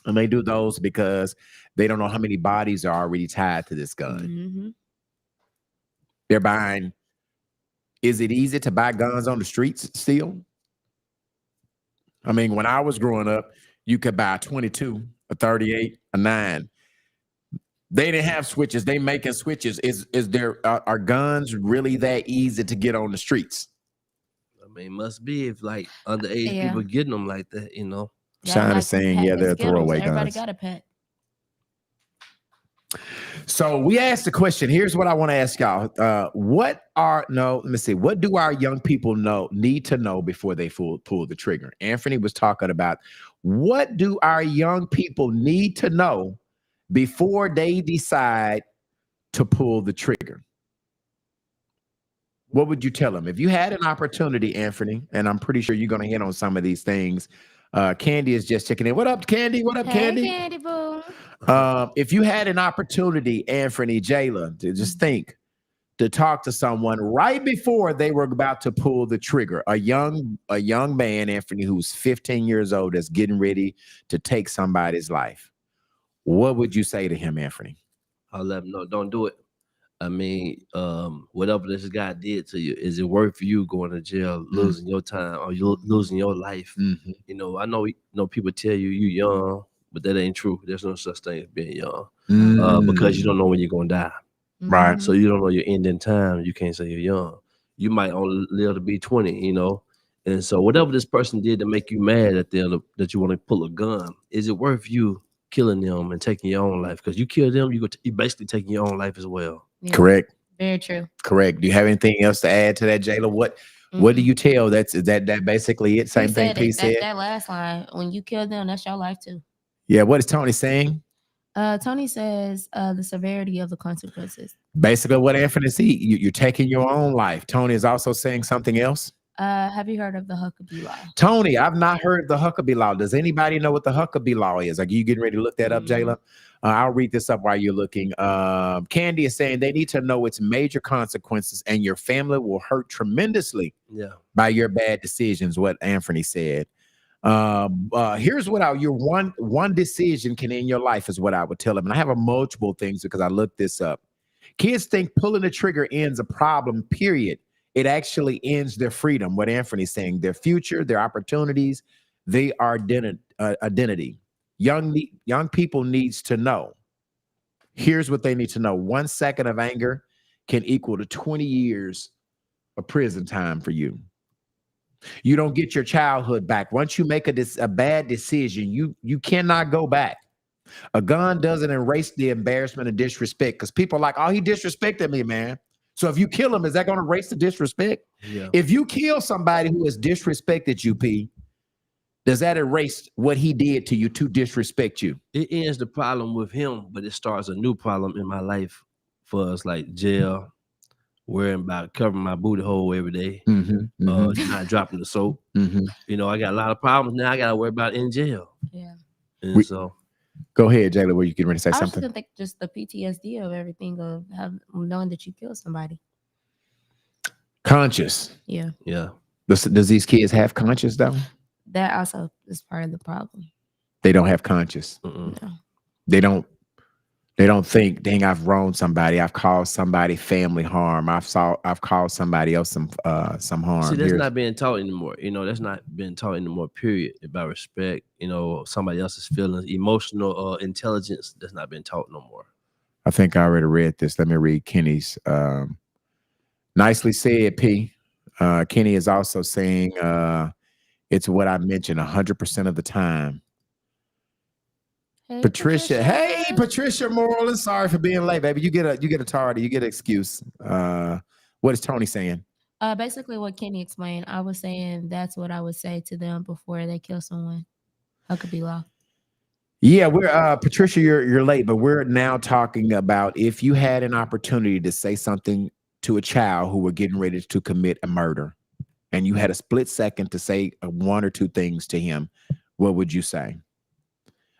And they do those because they don't know how many bodies are already tied to this gun. Mm-hmm. They're buying. Is it easy to buy guns on the streets still? I mean, when I was growing up, you could buy a 22, a 38, a 9. They didn't have switches. They making switches. Are guns really that easy to get on the streets? I mean, must be if like underage people getting them like that, Shine is saying, they're throwaway guns. Everybody got a pet. So we asked the question. Here's what I want to ask y'all. What do our young people need to know before they pull the trigger? Anthony was talking about what do our young people need to know before they decide to pull the trigger? what would you tell him if you had an opportunity, Anthony? And I'm pretty sure you're going to hit on some of these things. Candy is just checking in. What up, Candy? What up, Hey, Candy? Candy Boo. If you had an opportunity, Anthony, Jayla, to just think to talk to someone right before they were about to pull the trigger, a young man, Anthony, who's 15 years old, that's getting ready to take somebody's life, what would you say to him, Anthony? I'll let him know. Don't do it. I mean, whatever this guy did to you, is it worth you going to jail, losing your time, or you losing your life? Mm-hmm. You know, I know people tell you young, but that ain't true. There's no such thing as being young, because you don't know when you're gonna die. Right. So you don't know your ending time. You can't say you're young. You might only live to be 20. You know, and so whatever this person did to make you mad at them, that you want to pull a gun, is it worth you killing them and taking your own life? Because you kill them, you basically taking your own life as well. Yeah. Correct. Very true. Correct. Do you have anything else to add to that, Jayla? What do you tell? That basically it. Same thing P said. That last line, when you kill them, that's your life too. Yeah. What is Tony saying? Tony says the severity of the consequences. Basically, what Anthony said, you're taking your own life. Tony is also saying something else. Have you heard of the Huckabee Law? Tony, I've not heard the Huckabee Law. Does anybody know what the Huckabee Law is? Like, you getting ready to look that up, Jayla? I'll read this up while you're looking. Candy is saying they need to know its major consequences, and your family will hurt tremendously by your bad decisions, what Anthony said. Here's what your one decision can end your life is what I would tell them. And I have a multiple things because I looked this up. Kids think pulling the trigger ends a problem, period. It actually ends their freedom, what Anthony's saying, their future, their opportunities, their identity. Young people needs to know. Here's what they need to know. 1 second of anger can equal to 20 years of prison time for you. You don't get your childhood back. Once you make a bad decision, you cannot go back. A gun doesn't erase the embarrassment and disrespect, because people are like, oh, he disrespected me, man. So if you kill him, is that going to erase the disrespect? Yeah. If you kill somebody who has disrespected you, P, does that erase what he did to you to disrespect you? It ends the problem with him, but it starts a new problem in my life for us, like jail, worrying about covering my booty hole every day, not dropping the soap. You know, I got a lot of problems now I got to worry about in jail. Yeah. And so. Go ahead, Jayla. Were you getting ready to say I was something? just gonna think just the PTSD of everything of knowing that you killed somebody. Conscious. Yeah. Yeah. Does these kids have conscious though? That also is part of the problem. They don't have conscious. No. They don't think, dang, I've wronged somebody. I've caused somebody family harm. I've caused somebody else some harm. See, that's not being taught anymore. You know, that's not being taught anymore, period. About respect, you know, somebody else's feelings, emotional intelligence, that's not being taught no more. I think I already read this. Let me read Kenny's. Nicely said, P. Kenny is also saying it's what I mentioned 100% of the time. Hey, Patricia. Hey, Patricia Moreland. Sorry for being late, baby. You get a tardy. You get an excuse. What is Tony saying? Basically what Kenny explained. I was saying that's what I would say to them before they kill someone. Huckabee Law. Yeah, we're Patricia, you're late, but we're now talking about if you had an opportunity to say something to a child who were getting ready to commit a murder, and you had a split second to say one or two things to him, what would you say?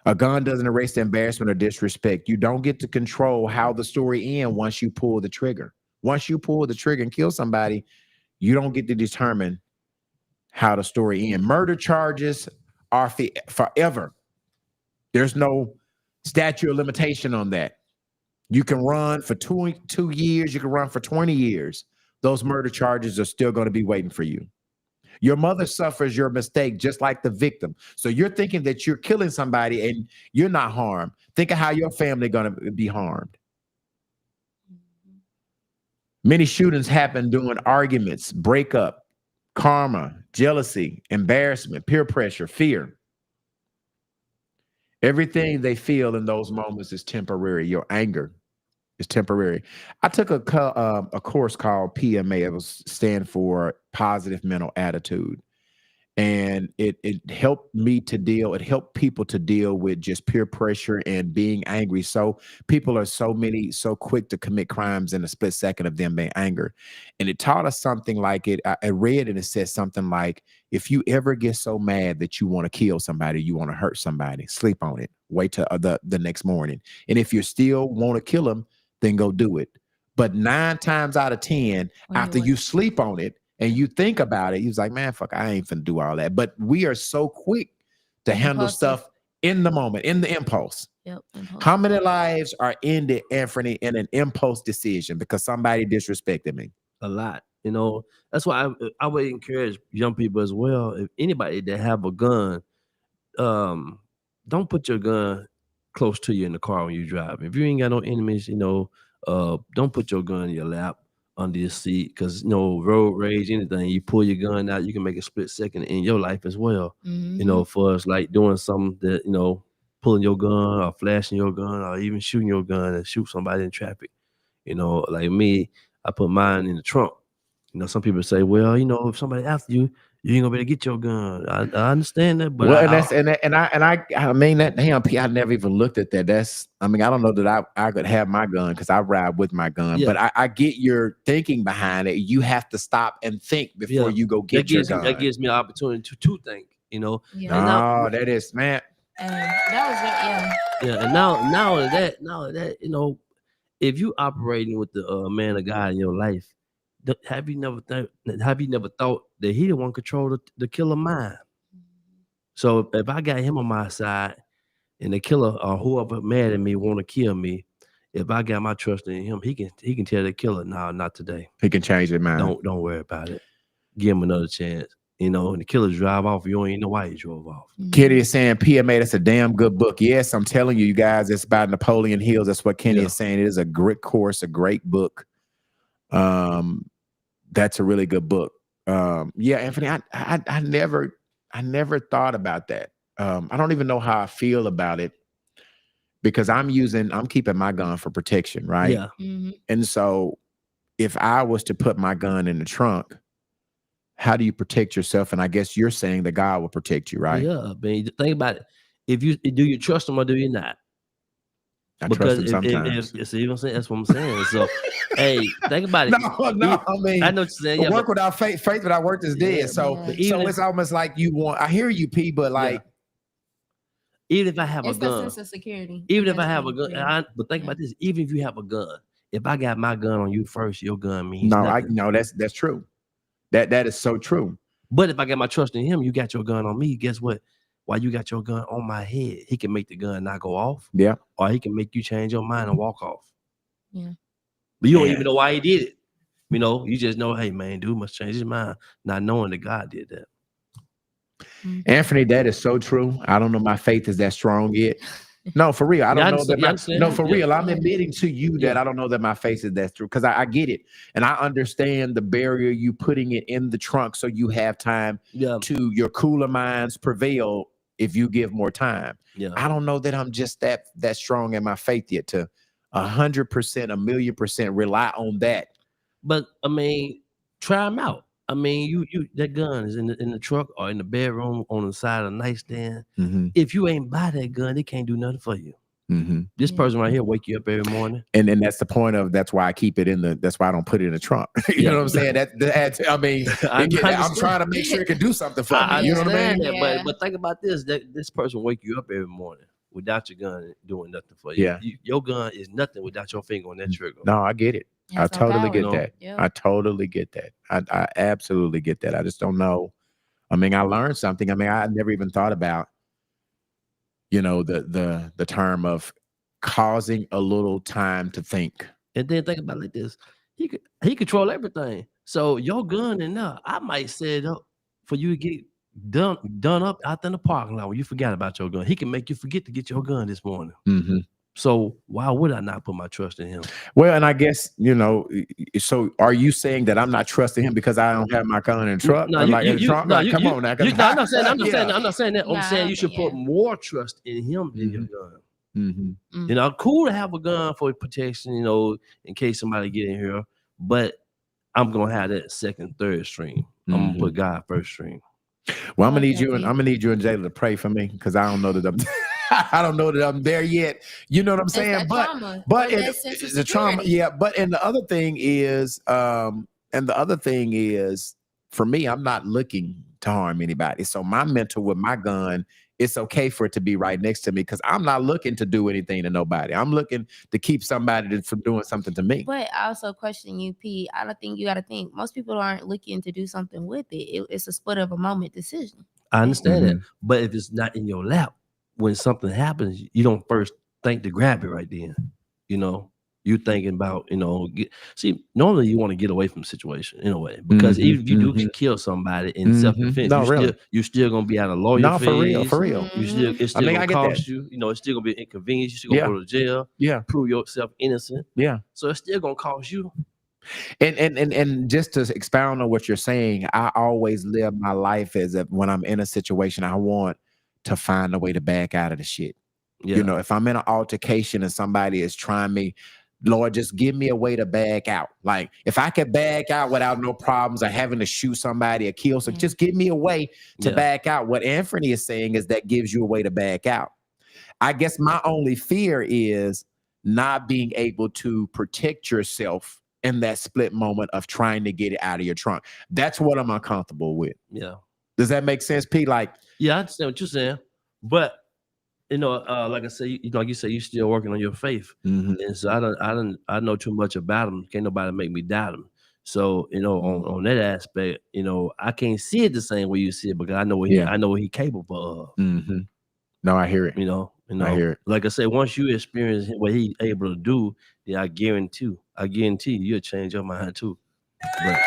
A gun doesn't erase the embarrassment or disrespect. You don't get to control how the story ends once you pull the trigger. Once you pull the trigger and kill somebody, you don't get to determine how the story ends. Murder charges are forever. There's no statute of limitation on that. You can run for 2 years. You can run for 20 years. Those murder charges are still going to be waiting for you. Your mother suffers your mistake just like the victim. So you're thinking that you're killing somebody and you're not harmed. Think of how your family going to be harmed. Many shootings happen during arguments, breakup, karma, jealousy, embarrassment, peer pressure, fear. Everything they feel in those moments is temporary. Your anger is temporary. I took a course called PMA. It was stand for Positive Mental Attitude. and it helped people to deal with just peer pressure and being angry. So people are so quick to commit crimes in a split second of them being angry. And it taught us something like I read and it says something like, if you ever get so mad that you want to kill somebody, you want to hurt somebody, sleep on it, wait till the next morning. And if you still want to kill them, then go do it. But 9 times out of 10, after you sleep on it and you think about it, you're like, man, fuck, I ain't finna do all that. But we are so quick to handle stuff in the moment, in the impulse. Yep. How many lives are ended, Anthony, in an impulse decision because somebody disrespected me? A lot. You know, that's why I would encourage young people as well. If anybody that have a gun, don't put your gun close to you in the car when you drive. If you ain't got no enemies, you know, don't put your gun in your lap under your seat, because you know, road rage, anything, you pull your gun out, you can make a split second in your life as well. You know, for us, like doing something that, you know, pulling your gun or flashing your gun or even shooting your gun and shoot somebody in traffic. You know, like me, I put mine in the trunk. You know, some people say, well, you know, if somebody after you, you ain't gonna be able to get your gun. I understand that, but I mean that. Damn, I never even looked at that. I don't know that I could have my gun because I ride with my gun. Yeah. But I get your thinking behind it. You have to stop and think before you go get your gun. That gives me an opportunity to think. You know, yeah. That is, man. That was yeah. And now that, you know, if you operating with the man of God in your life, have you never thought that he the one control the killer mind? So if I got him on my side and the killer or whoever mad at me want to kill me, if I got my trust in him, he can tell the killer, no, not today. He can change his mind. Don't worry about it. Give him another chance. You know, and the killer drive off. You don't even know why he drove off. Kenny is saying PMA, that's a damn good book. Yes, I'm telling you guys, it's about Napoleon Hills. That's what Kenny is saying. It is a great course, a great book. That's a really good book. Yeah, Anthony, I never thought about that. I don't even know how I feel about it because I'm keeping my gun for protection, right? Yeah. And so if I was to put my gun in the trunk, how do you protect yourself? And I guess you're saying that God will protect you, right? Yeah, man. Think about it. Do you trust him or do you not? I trust him sometimes. See what I'm saying? That's what I'm saying. So, hey, think about it. No, I mean, I know what you're saying. Yeah, work without faith without work is dead. So it's almost like you want. I hear you, P, but like, even if I have a gun, the sense of security. Even if I have a gun, but think about this. Even if you have a gun, if I got my gun on you first, your gun means nothing. That's true. That is so true. But if I got my trust in him, you got your gun on me. Guess what? While you got your gun on my head, he can make the gun not go off. Yeah. Or he can make you change your mind and walk off. Yeah. But you don't even know why he did it. You know, you just know, hey man, dude must change his mind, not knowing that God did that. Anthony, that is so true. I don't know my faith is that strong yet. No, for real. I don't know that real. I'm admitting to you that I don't know that my faith is that true because I get it. And I understand the barrier you putting it in the trunk so you have time to your cooler minds prevail if you give more time. Yeah. I don't know that I'm just that strong in my faith yet to 100%, 1,000,000% rely on that. But I mean, try them out. I mean, you that gun is in the truck or in the bedroom on the side of the nightstand. If you ain't buy that gun, they can't do nothing for you. This person right here wake you up every morning. And that's the point of that's why I keep it that's why I don't put it in the trunk. You know what I'm saying? I mean, I'm trying to make sure it can do something for me. You know what I mean? That, but think about this: this person wake you up every morning without your gun doing nothing for you. Yeah. Your gun is nothing without your finger on that trigger. No, I get it. I totally get that. Yeah. I totally get that. I absolutely get that. I just don't know. I mean, I learned something. I mean, I never even thought about, you know, the term of causing a little time to think. And then think about it like this: he control everything. So your gun in there, I might set it up for you to get done up out in the parking lot when you forgot about your gun. He can make you forget to get your gun this morning. So why would I not put my trust in him? Well, and I guess, you know, so are you saying that I'm not trusting him because I don't have my gun in the truck? No, come on now. I'm not saying that. I'm saying you should put more trust in him than your gun. You know, cool to have a gun for protection, you know, in case somebody get in here, but I'm gonna have that second, third string. I'm gonna put God first string. Well, I'm gonna Okay, need you and Pete. I'm gonna need you and Jayla to pray for me because I don't know that I'm I don't know that I'm there yet. You know what I'm It's saying? that But trauma, but or in, that sense of the trauma, security. yeah. But and the other thing is, for me, I'm not looking to harm anybody. So my mentor with my gun, it's okay for it to be right next to me because I'm not looking to do anything to nobody. I'm looking to keep somebody from doing something to me. But I also question you, P. I don't think you got to think. Most people aren't looking to do something with it. It's a split of a moment decision. I understand that. Mhm. But if it's not in your lap, when something happens, you don't first think to grab it right then. You know, you thinking about, normally you want to get away from the situation in a way. Because even if you do kill somebody in self-defense, No, really. you're still gonna be out of lawyer No, fees. for real, for real. You still it's I still mean, I gonna get that. cost you, it's still gonna be an inconvenience. You're still gonna go to jail, Yeah, prove yourself innocent. yeah. So it's still gonna cost you. And just to expound on what you're saying, I always live my life as if when I'm in a situation, I want to find a way to back out of the shit. Yeah. You know, if I'm in an altercation and somebody is trying me, Lord, just give me a way to back out. Like if I could back out without no problems or having to shoot somebody or kill somebody, just give me a way to back out. What Anthony is saying is that gives you a way to back out. I guess my only fear is not being able to protect yourself in that split moment of trying to get it out of your trunk. That's what I'm uncomfortable with. Yeah. Does that make sense, Pete? Like, yeah, I understand what you're saying, but like I said, like you said, you're still working on your faith, and so I know too much about him. Can't nobody make me doubt him. So on that aspect, I can't see it the same way you see it because I know what he capable of. No, I hear it. I hear it. Like I said, once you experience what he able to do, then I guarantee you'll change your mind too. But,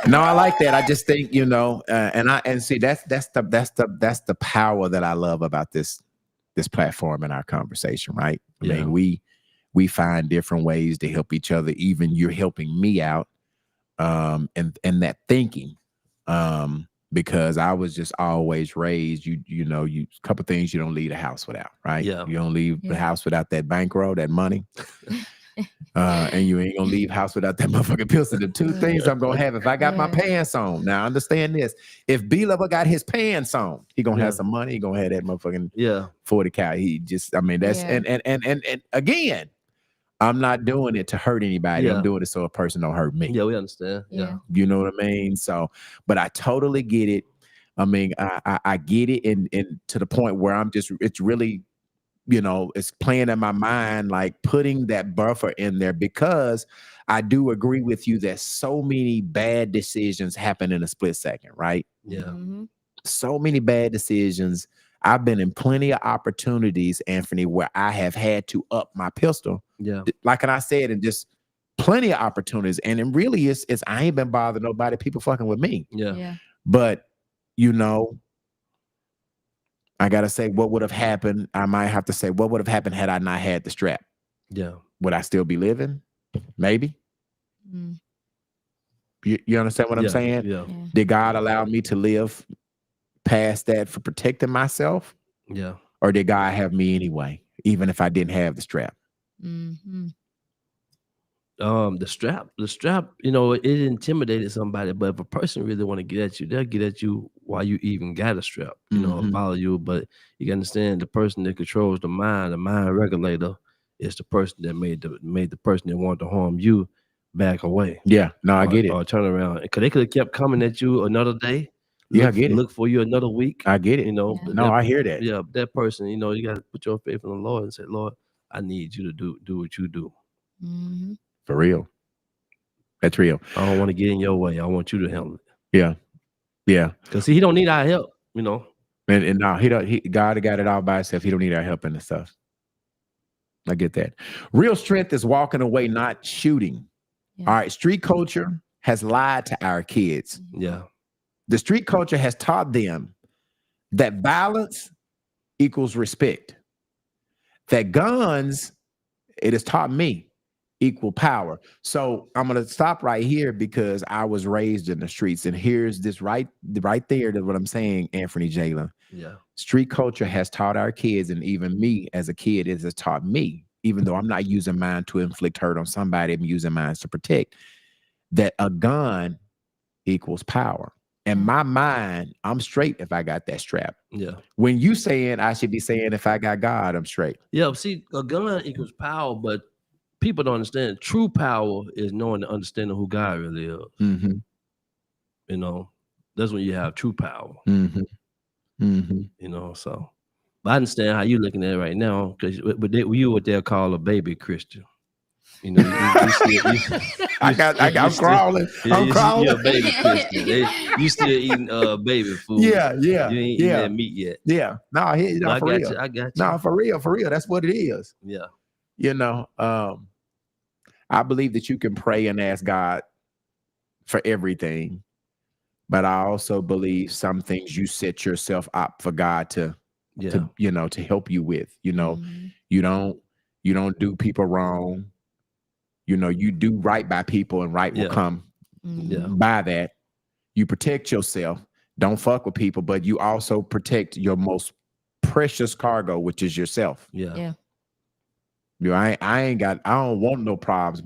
no, I like that. I just think, and see that's the power that I love about this platform and our conversation, right? I mean, we find different ways to help each other. Even you're helping me out, and that thinking, because I was just always raised, you a couple things you don't leave the house without, right? Yeah. You don't leave the house without that bankroll, that money. And you ain't gonna leave house without that motherfucking pistol. The two things I'm gonna have if I got my pants on. Now understand this: if B-Lover got his pants on, he gonna have some money. He gonna have that motherfucking 40 cal. He just, I mean, that's and again, I'm not doing it to hurt anybody. I'm doing it so a person don't hurt me. Yeah, we understand. Yeah, you know what I mean. So, but I totally get it. I mean, I get it, and to the point where it's really. It's playing in my mind, like putting that buffer in there because I do agree with you that so many bad decisions happen in a split second, right? Yeah. So many bad decisions. I've been in plenty of opportunities, Anthony, where I have had to up my pistol. Yeah. Like I said, and just plenty of opportunities. And it really is I ain't been bothering nobody, people fucking with me. Yeah. But I gotta say, what would have happened? I might have to say, what would have happened had I not had the strap? Yeah. Would I still be living? Maybe. You understand what I'm saying? Yeah. Did God allow me to live past that for protecting myself? Yeah. Or did God have me anyway, even if I didn't have the strap? The strap, it intimidated somebody, but if a person really want to get at you, they'll get at you while you even got a strap, follow you. But you can understand the person that controls the mind regulator is the person that made the person that wanted to harm you back away. Yeah, no, I get it. Or turn around. Because they could have kept coming at you another day. I get it. Look for you another week. I get it. No, I hear that. Yeah, that person, you got to put your faith in the Lord and say, Lord, I need you to do what you do. For real. That's real. I don't want to get in your way. I want you to handle it. Yeah. Yeah. Because he don't need our help, And no, God got it all by himself. He don't need our help in the stuff. I get that. Real strength is walking away, not shooting. Yeah. All right. Street culture has lied to our kids. Yeah. The street culture has taught them that violence equals respect. That guns, it has taught me, equal power. So I'm going to stop right here because I was raised in the streets. And here's this right there, that's what I'm saying, Anthony Jalen. Yeah. Street culture has taught our kids, and even me as a kid, it has taught me, even though I'm not using mine to inflict hurt on somebody, I'm using mine to protect, that a gun equals power. In my mind, I'm straight if I got that strap. Yeah. When you saying I should be saying if I got God, I'm straight. Yeah. See, a gun equals power, but people don't understand. True power is knowing and understanding who God really is. Mm-hmm. You know, that's when you have true power. Mm-hmm. Mm-hmm. You know, so. But I understand how you're looking at it right now, because you what they'll call a baby Christian. You know, I'm crawling. I'm crawling. You're a baby Christian. You still eating baby food. Yeah. You ain't eating that meat yet. Yeah. No, I for got real. you. I got you. No, for real. That's what it is. Yeah. You know, I believe that you can pray and ask God for everything, but I also believe some things you set yourself up for God to help you with. You know, you don't do people wrong. You know, you do right by people and right will come by that. You protect yourself. Don't fuck with people, but you also protect your most precious cargo, which is yourself. Yeah. You know, I don't want no problems,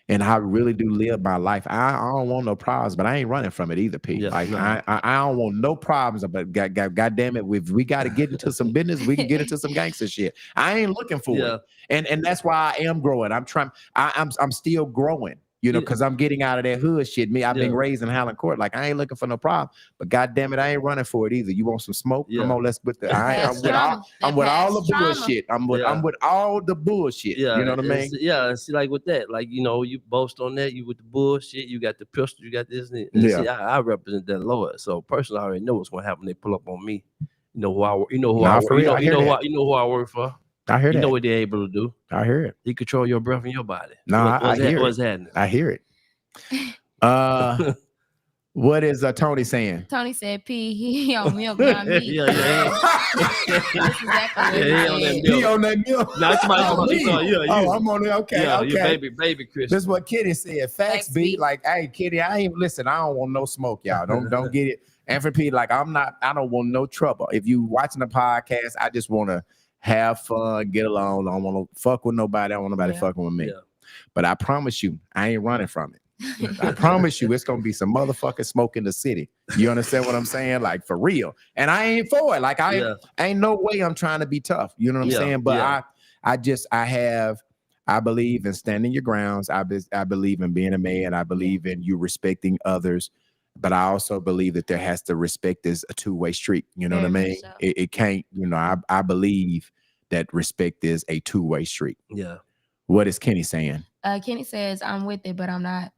and I really do live my life. I don't want no problems, but I ain't running from it either, Pete. Yeah, like no. I don't want no problems, but God damn it, if we got to get into some business, we can get into some gangster shit. I ain't looking for it, and that's why I am growing. I'm trying. I'm still growing. You know, because I'm getting out of that hood shit. I've been raised in Highland Court. Like, I ain't looking for no problem. But God damn it, I ain't running for it either. You want some smoke? Come on, let's with the. I'm with all the bullshit. I'm with all the bullshit. Yeah, you know what I mean? Yeah, see, like with that, like, you know, you boast on that. You with the bullshit. You got the pistol. You got this. And see, I represent that Lord. So personally, I already know what's gonna happen. They pull up on me. You know who I work. You know who I work. You know who I work for. I hear that. You know what they're able to do. I hear it. He control your breath in your body. No, I hear it. What's happening? I hear it. What is Tony saying? Tony said, "P, he on milk, not me." Yeah. That's exactly what He on that milk. No, I'm on it. Okay, yeah, okay. You baby Christian. This is what Kitty said. Facts be like, hey, Kitty, I ain't listen. I don't want no smoke, y'all. Don't get it. And for P, like, I don't want no trouble. If you watching the podcast, I just want to have fun, get along. I don't want to fuck with nobody. I don't want nobody fucking with me. Yeah. But I promise you, I ain't running from it. I promise you, it's gonna be some motherfucking smoke in the city. You understand what I'm saying? Like, for real. And I ain't for it. Like, ain't no way I'm trying to be tough. You know what I'm saying? But I believe in standing your grounds. I believe in being a man. I believe in you respecting others. But I also believe that there has to respect is a two-way street. You know what I mean? So. It can't, you know, I believe that respect is a two-way street. Yeah. What is Kenny saying? Kenny says, I'm with it, but I'm not.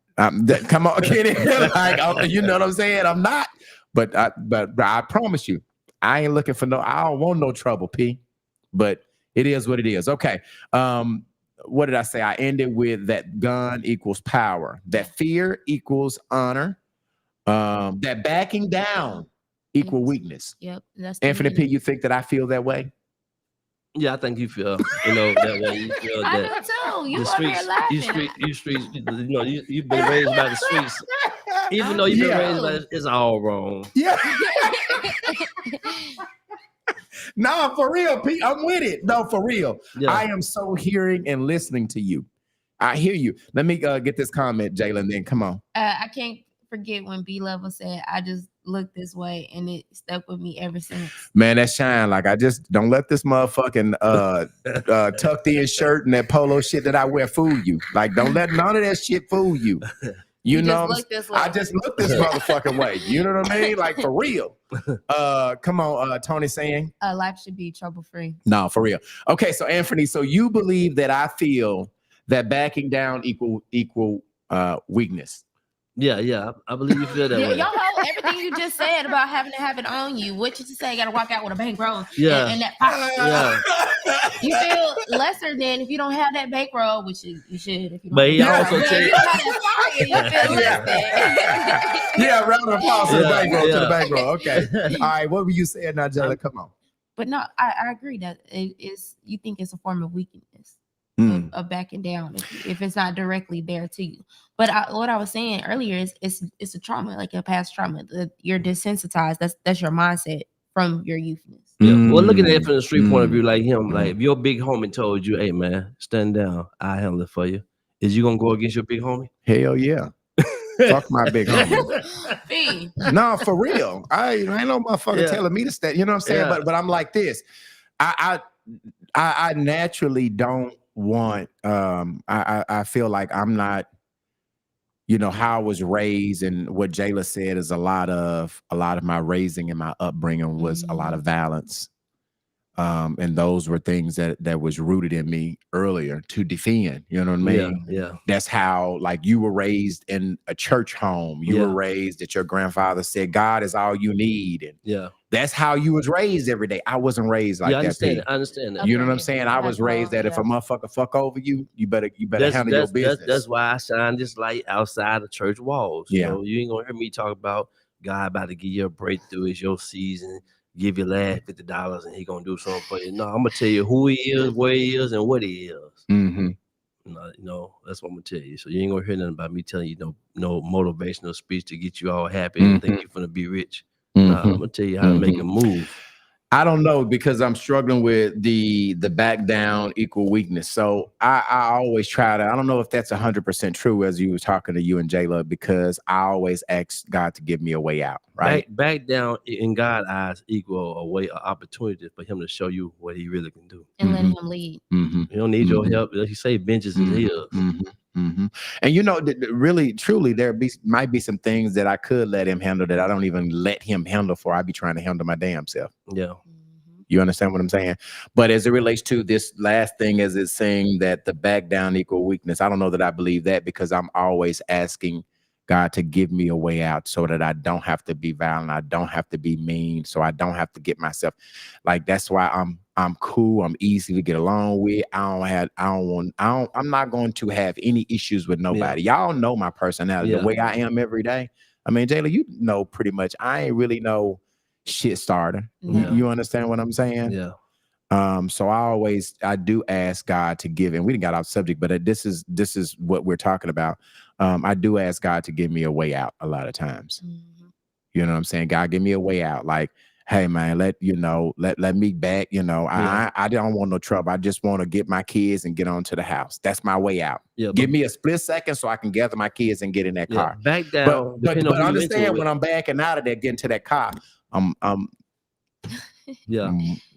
Come on, Kenny. Like, you know what I'm saying? I'm not. But I promise you, I ain't looking for I don't want no trouble, P. But it is what it is. Okay. What did I say? I ended with that gun equals power. That fear equals honor. That backing down equal weakness. Yep. That's Anthony P, you think that I feel that way? Yeah, I think you feel, that way. You feel I that. do too. You the over streets, here laughing. you streets, you've been raised by the streets. Even though you've been raised by it's all wrong. Yeah. No, for real, Pete. I'm with it. No, for real. Yeah. I am so hearing and listening to you. I hear you. Let me get this comment, Jalen, then come on. I can't forget when B-Level said, I just look this way, and it stuck with me ever since. Man, that shine. Like, I just don't let this motherfucking tucked in shirt and that polo shit that I wear fool you. Like, don't let none of that shit fool you. You know, I just look this motherfucking way. You know what I mean? Like, for real. Come on, Tony saying? Life should be trouble-free. No, for real. Okay, so Anthony, so you believe that I feel that backing down equal weakness. Yeah, I believe you feel that way. Y'all know everything you just said about having to have it on you. What you just say, you got to walk out with a bankroll. Yeah. And that you feel lesser than if you don't have that bankroll, which you should. If you but he also said, you feel less than. Yeah, round of applause to the bankroll. To the bankroll. Okay. All right. What were you saying now, Jella? Come on. But no, I agree that it is. You think it's a form of weakness. Of backing down if it's not directly there to you. But what I was saying earlier is it's a trauma, like a past trauma. You're desensitized. That's your mindset from your youthness. Yeah. Well, looking at it from the street point of view, like him, like if your big homie told you, "Hey man, stand down, I'll handle it for you," is you gonna go against your big homie? Hell yeah. Fuck my big homie. Fee. No, for real. I ain't no motherfucker Yeah. telling me to stay. You know what I'm saying? Yeah. But I'm like this. I naturally don't want. I feel like I'm not. You know how I was raised, and what Jayla said is a lot of my raising and my upbringing was a lot of violence. And those were things that was rooted in me earlier to defend. You know what I mean? Yeah. That's how, like, you were raised in a church home. You were raised that your grandfather said God is all you need, and Yeah. that's how you was raised every day. I wasn't raised like Yeah, I that. understand P. it. I understand that. You know what I'm Okay. saying? I was That's raised that if a motherfucker fuck over you, you better handle your business. That's why I shine this light outside the church walls. Yeah. You know, you ain't gonna hear me talk about God about to give you a breakthrough. It's your season. Give your last $50 and he gonna do something for you. No, I'm gonna tell you who he is, where he is, and what he is. Mm-hmm. No, you know, that's what I'm gonna tell you. So you ain't gonna hear nothing about me telling you no motivational speech to get you all happy and think you're gonna be rich. Nah, I'm gonna tell you how to make a move. I don't know, because I'm struggling with the back down equal weakness. So I always try to, I don't know if that's 100% true as you were talking to you and Jayla, because I always ask God to give me a way out, right? Back down in God's eyes equal a way, an opportunity for him to show you what he really can do. And letting him lead. Mm-hmm. You don't need your help. Like you say, vengeance is his. Mm-hmm. And you know, really, truly, might be some things that I could let him handle that I don't even let him handle for. I be trying to handle my damn self. Yeah. You understand what I'm saying? But as it relates to this last thing, as it's saying that the back down equal weakness, I don't know that I believe that, because I'm always asking God to give me a way out so that I don't have to be violent. I don't have to be mean. So I don't have to get myself like, that's why I'm cool. I'm easy to get along with. I'm not going to have any issues with nobody. Y'all know my personality, the way I am every day. I mean, Jayla, you know, pretty much I ain't really no shit starter. You understand what I'm saying? Yeah. So I do ask God to give, and we didn't got off subject, but this is what we're talking about. I do ask God to give me a way out a lot of times. You know what I'm saying? God, give me a way out. Like, hey man, let me back. You know, I don't want no trouble. I just want to get my kids and get on to the house. That's my way out. Yeah, give me a split second so I can gather my kids and get in that car. Back down. But understand, when I'm backing out of there, getting to that car,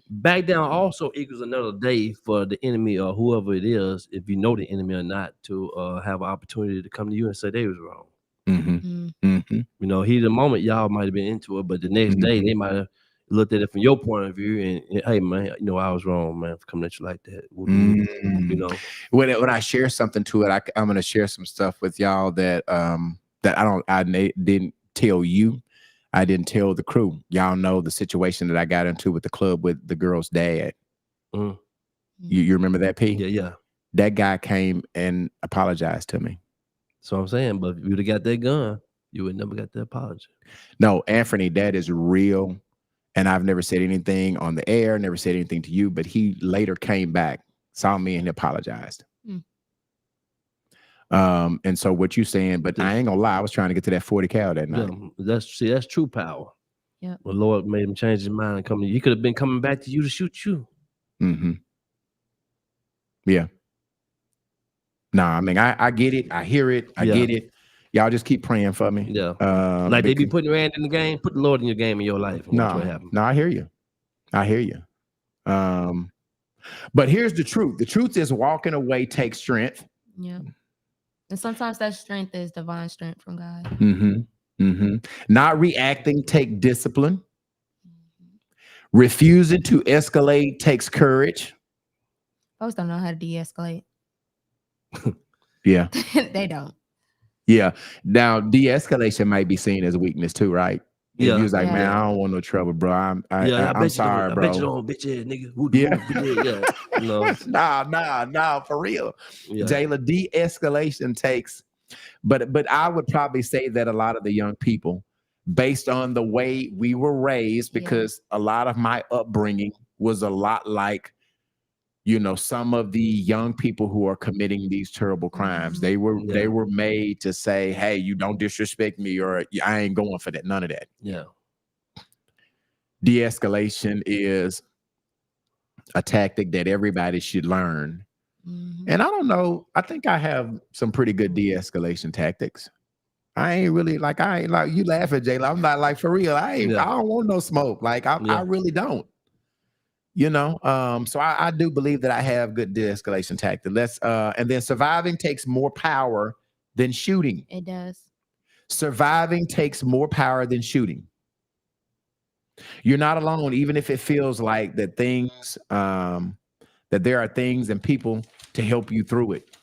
back down also equals another day for the enemy or whoever it is, if you know the enemy or not, to have an opportunity to come to you and say they was wrong. You know, heat of the moment, y'all might have been into it, but the next day they might have looked at it from your point of view and hey man, you know, I was wrong, man, for coming at you like that. You know, when I share something to it, I'm gonna share some stuff with y'all that I didn't tell you. I didn't tell the crew. Y'all know the situation that I got into with the club with the girl's dad. You remember that, P? Yeah. That guy came and apologized to me. So I'm saying, but if you would have got that gun, you would never got the apology. No, Anthony, that is real. And I've never said anything on the air, never said anything to you, but he later came back, saw me, and apologized. And so what you saying, but I ain't gonna lie, I was trying to get to that 40 cal that night. Yeah, that's true power. Yeah. Well, Lord made him change his mind and come to you. He could have been coming back to you to shoot you. Yeah. Nah, I mean, I get it. I hear it. I get it. Y'all just keep praying for me. Yeah. Like they be putting Rand in the game, put the Lord in your game in your life. No, I hear you. I hear you. But here's the truth. The truth is walking away takes strength. Yeah. And sometimes that strength is divine strength from God. Not reacting take discipline. Refusing to escalate takes courage. Folks don't know how to de-escalate. Yeah. They don't. Yeah. Now, de-escalation might be seen as weakness too, right? If he was like, man, I don't want no trouble, bro. I'm sorry, bro. I bet you don't, bitch ass nigga. Nah, for real. Yeah. Jayla, de-escalation takes, but I would probably say that a lot of the young people, based on the way we were raised, because a lot of my upbringing was a lot like, you know, some of the young people who are committing these terrible crimes. They were made to say, hey, you don't disrespect me, or I ain't going for that. None of that. Yeah. De-escalation is a tactic that everybody should learn. And I don't know, I think I have some pretty good de-escalation tactics. I ain't really like, I ain't like, you laughing, Jayla. I'm not like, for real. I don't want no smoke. Like, I really don't. You know, so I do believe that I have good de-escalation tactics. And then surviving takes more power than shooting. It does. Surviving takes more power than shooting. You're not alone, even if it feels like that things, that there are things and people to help you through it.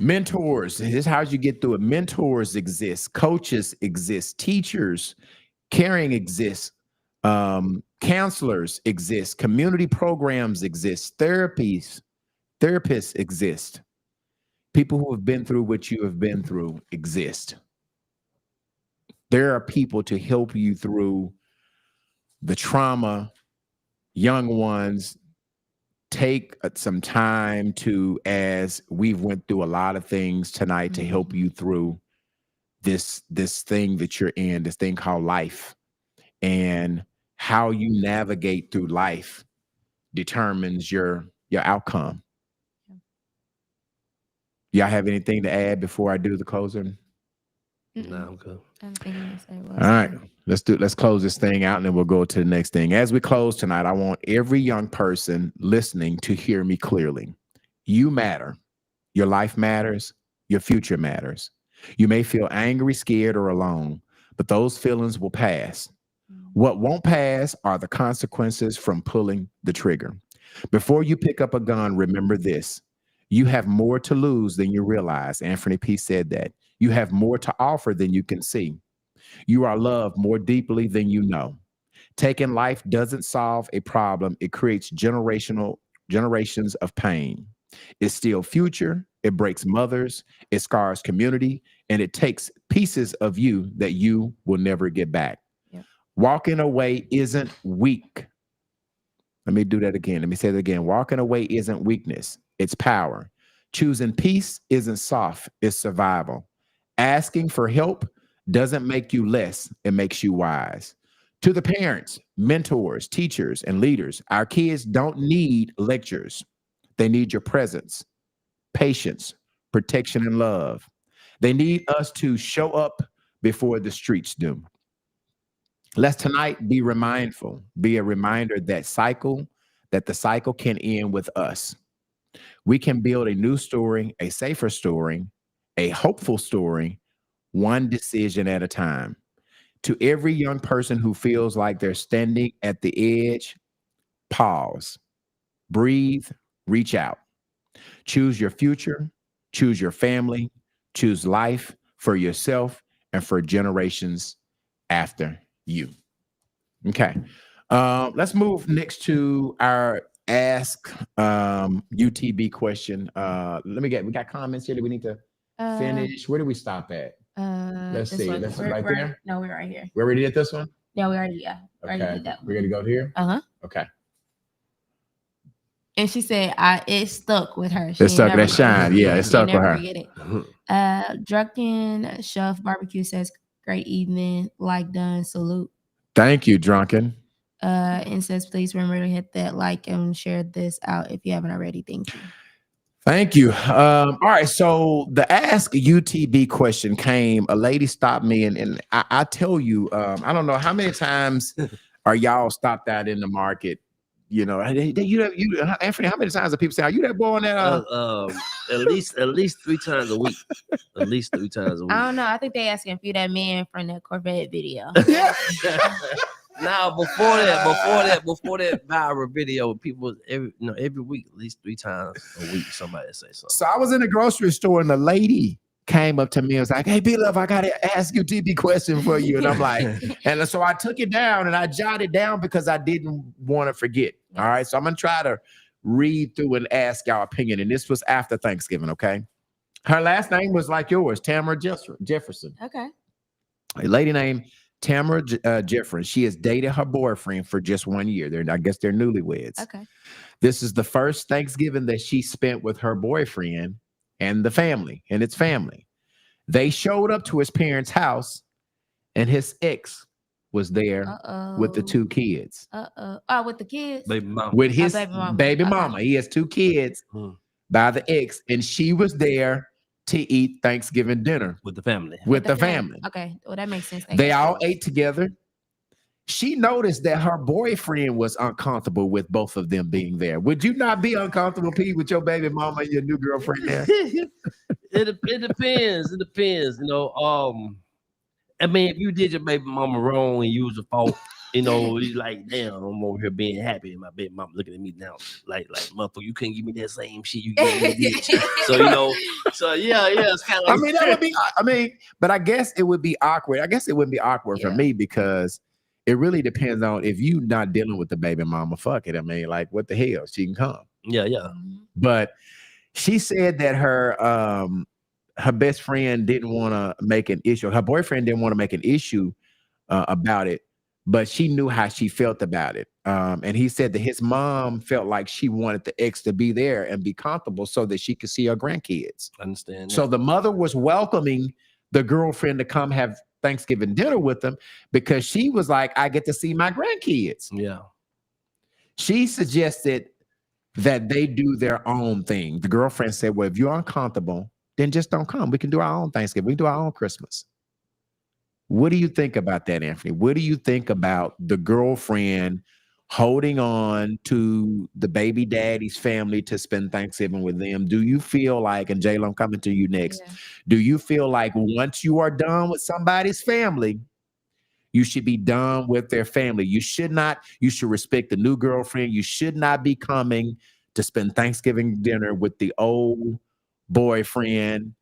Mentors, this is how you get through it. Mentors exist, coaches exist, teachers, caring exists, counselors exist, community programs exist, therapists exist. People who have been through what you have been through exist. There are people to help you through the trauma. Young ones, take some time to, as we've went through a lot of things tonight, to help you through this thing that you're in, this thing called life. And how you navigate through life determines your outcome. Y'all have anything to add before I do the closing? No, I'm good. All right, let's close this thing out, and then we'll go to the next thing. As we close tonight, I want every young person listening to hear me clearly. You matter. Your life matters. Your future matters. You may feel angry, scared, or alone, but those feelings will pass. What won't pass are the consequences from pulling the trigger. Before you pick up a gun, remember this. You have more to lose than you realize. Anthony P. said that. You have more to offer than you can see. You are loved more deeply than you know. Taking life doesn't solve a problem. It creates generations of pain. It steals future. It breaks mothers. It scars community. And it takes pieces of you that you will never get back. Yep. Walking away isn't weak. Let me do that again. Let me say that again. Walking away isn't weakness. It's power. Choosing peace isn't soft. It's survival. Asking for help doesn't make you less. It makes you wise. To the parents, mentors, teachers, and leaders, our kids don't need lectures. They need your presence, patience, protection, and love. They need us to show up before the streets do. Let's tonight be mindful, be a reminder that the cycle can end with us. We can build a new story, a safer story, a hopeful story, one decision at a time. To every young person who feels like they're standing at the edge, pause, breathe, reach out. Choose your future, choose your family, choose life for yourself and for generations after you. Okay. Let's move next to our Ask UTB question. We got comments here that we need to finish. Where do we stop at? Let's see. Let's right there. No, we're right here. We already did this one? No, we already Okay. did that one. We're gonna go here? Uh-huh. Okay. And she said it stuck with her. It stuck, that shine. Yeah, it stuck with her. Drunken Chef Barbecue says, great evening, like done, salute. Thank you, Drunken. And says, please remember to hit that like and share this out if you haven't already. Thank you. Thank you. All right. So the Ask UTB question came. A lady stopped me, and I tell you, I don't know how many times are y'all stopped out in the market. You know, you Anthony, how many times are people saying, "Are you that boy on that?" At least 3 times a week. At least 3 times a week. I don't know. I think they asking if you that man from that Corvette video. Yeah. Now before that viral video, people every week, at least 3 times a week, somebody say something. So I was in the grocery store and the lady came up to me and was like, "Hey, B-Love, I gotta ask you a TB question for you." And I'm like, and so I took it down and I jotted down because I didn't want to forget. All right. So I'm gonna try to read through and ask y'all opinion. And this was after Thanksgiving, okay? Her last name was like yours, Tamara Jefferson. Okay. A lady named Tamara Jefferson. She has dated her boyfriend for just 1 year. I guess they're newlyweds. Okay. This is the first Thanksgiving that she spent with her boyfriend and the family, and its family. They showed up to his parents' house, and his ex was there with the 2 kids. With the kids? Baby mama. With his baby mama. baby mama. He has 2 kids by the ex, and she was there to eat Thanksgiving dinner with the family. with the family. Okay, well that makes sense. They all ate together. She noticed that her boyfriend was uncomfortable with both of them being there. Would you not be uncomfortable, Pete, with your baby mama and your new girlfriend there? It depends. It depends. I mean, if you did your baby mama wrong and you was the fault, you like, damn, I'm over here being happy, and my baby mama looking at me now, like, motherfucker, you couldn't give me that same shit you gave me. So yeah, it's kind of. I mean, that would be. I mean, but I guess it would be awkward. I guess it wouldn't be awkward for me because it really depends on if you not dealing with the baby mama. Fuck it. I mean, like, what the hell? She can come. Yeah. But she said that her best friend didn't want to make an issue. Her boyfriend didn't want to make an issue about it, but she knew how she felt about it. And he said that his mom felt like she wanted the ex to be there and be comfortable so that she could see her grandkids. I understand. So the mother was welcoming the girlfriend to come have Thanksgiving dinner with them because she was like, I get to see my grandkids. Yeah. She suggested that they do their own thing. The girlfriend said, well, if you're uncomfortable, then just don't come. We can do our own Thanksgiving. We can do our own Christmas. What do you think about that, Anthony? What do you think about the girlfriend holding on to the baby daddy's family to spend Thanksgiving with them? Do you feel like, and Jayla, I'm coming to you next, do you feel like once you are done with somebody's family, you should be done with their family? You should respect the new girlfriend. You should not be coming to spend Thanksgiving dinner with the old boyfriend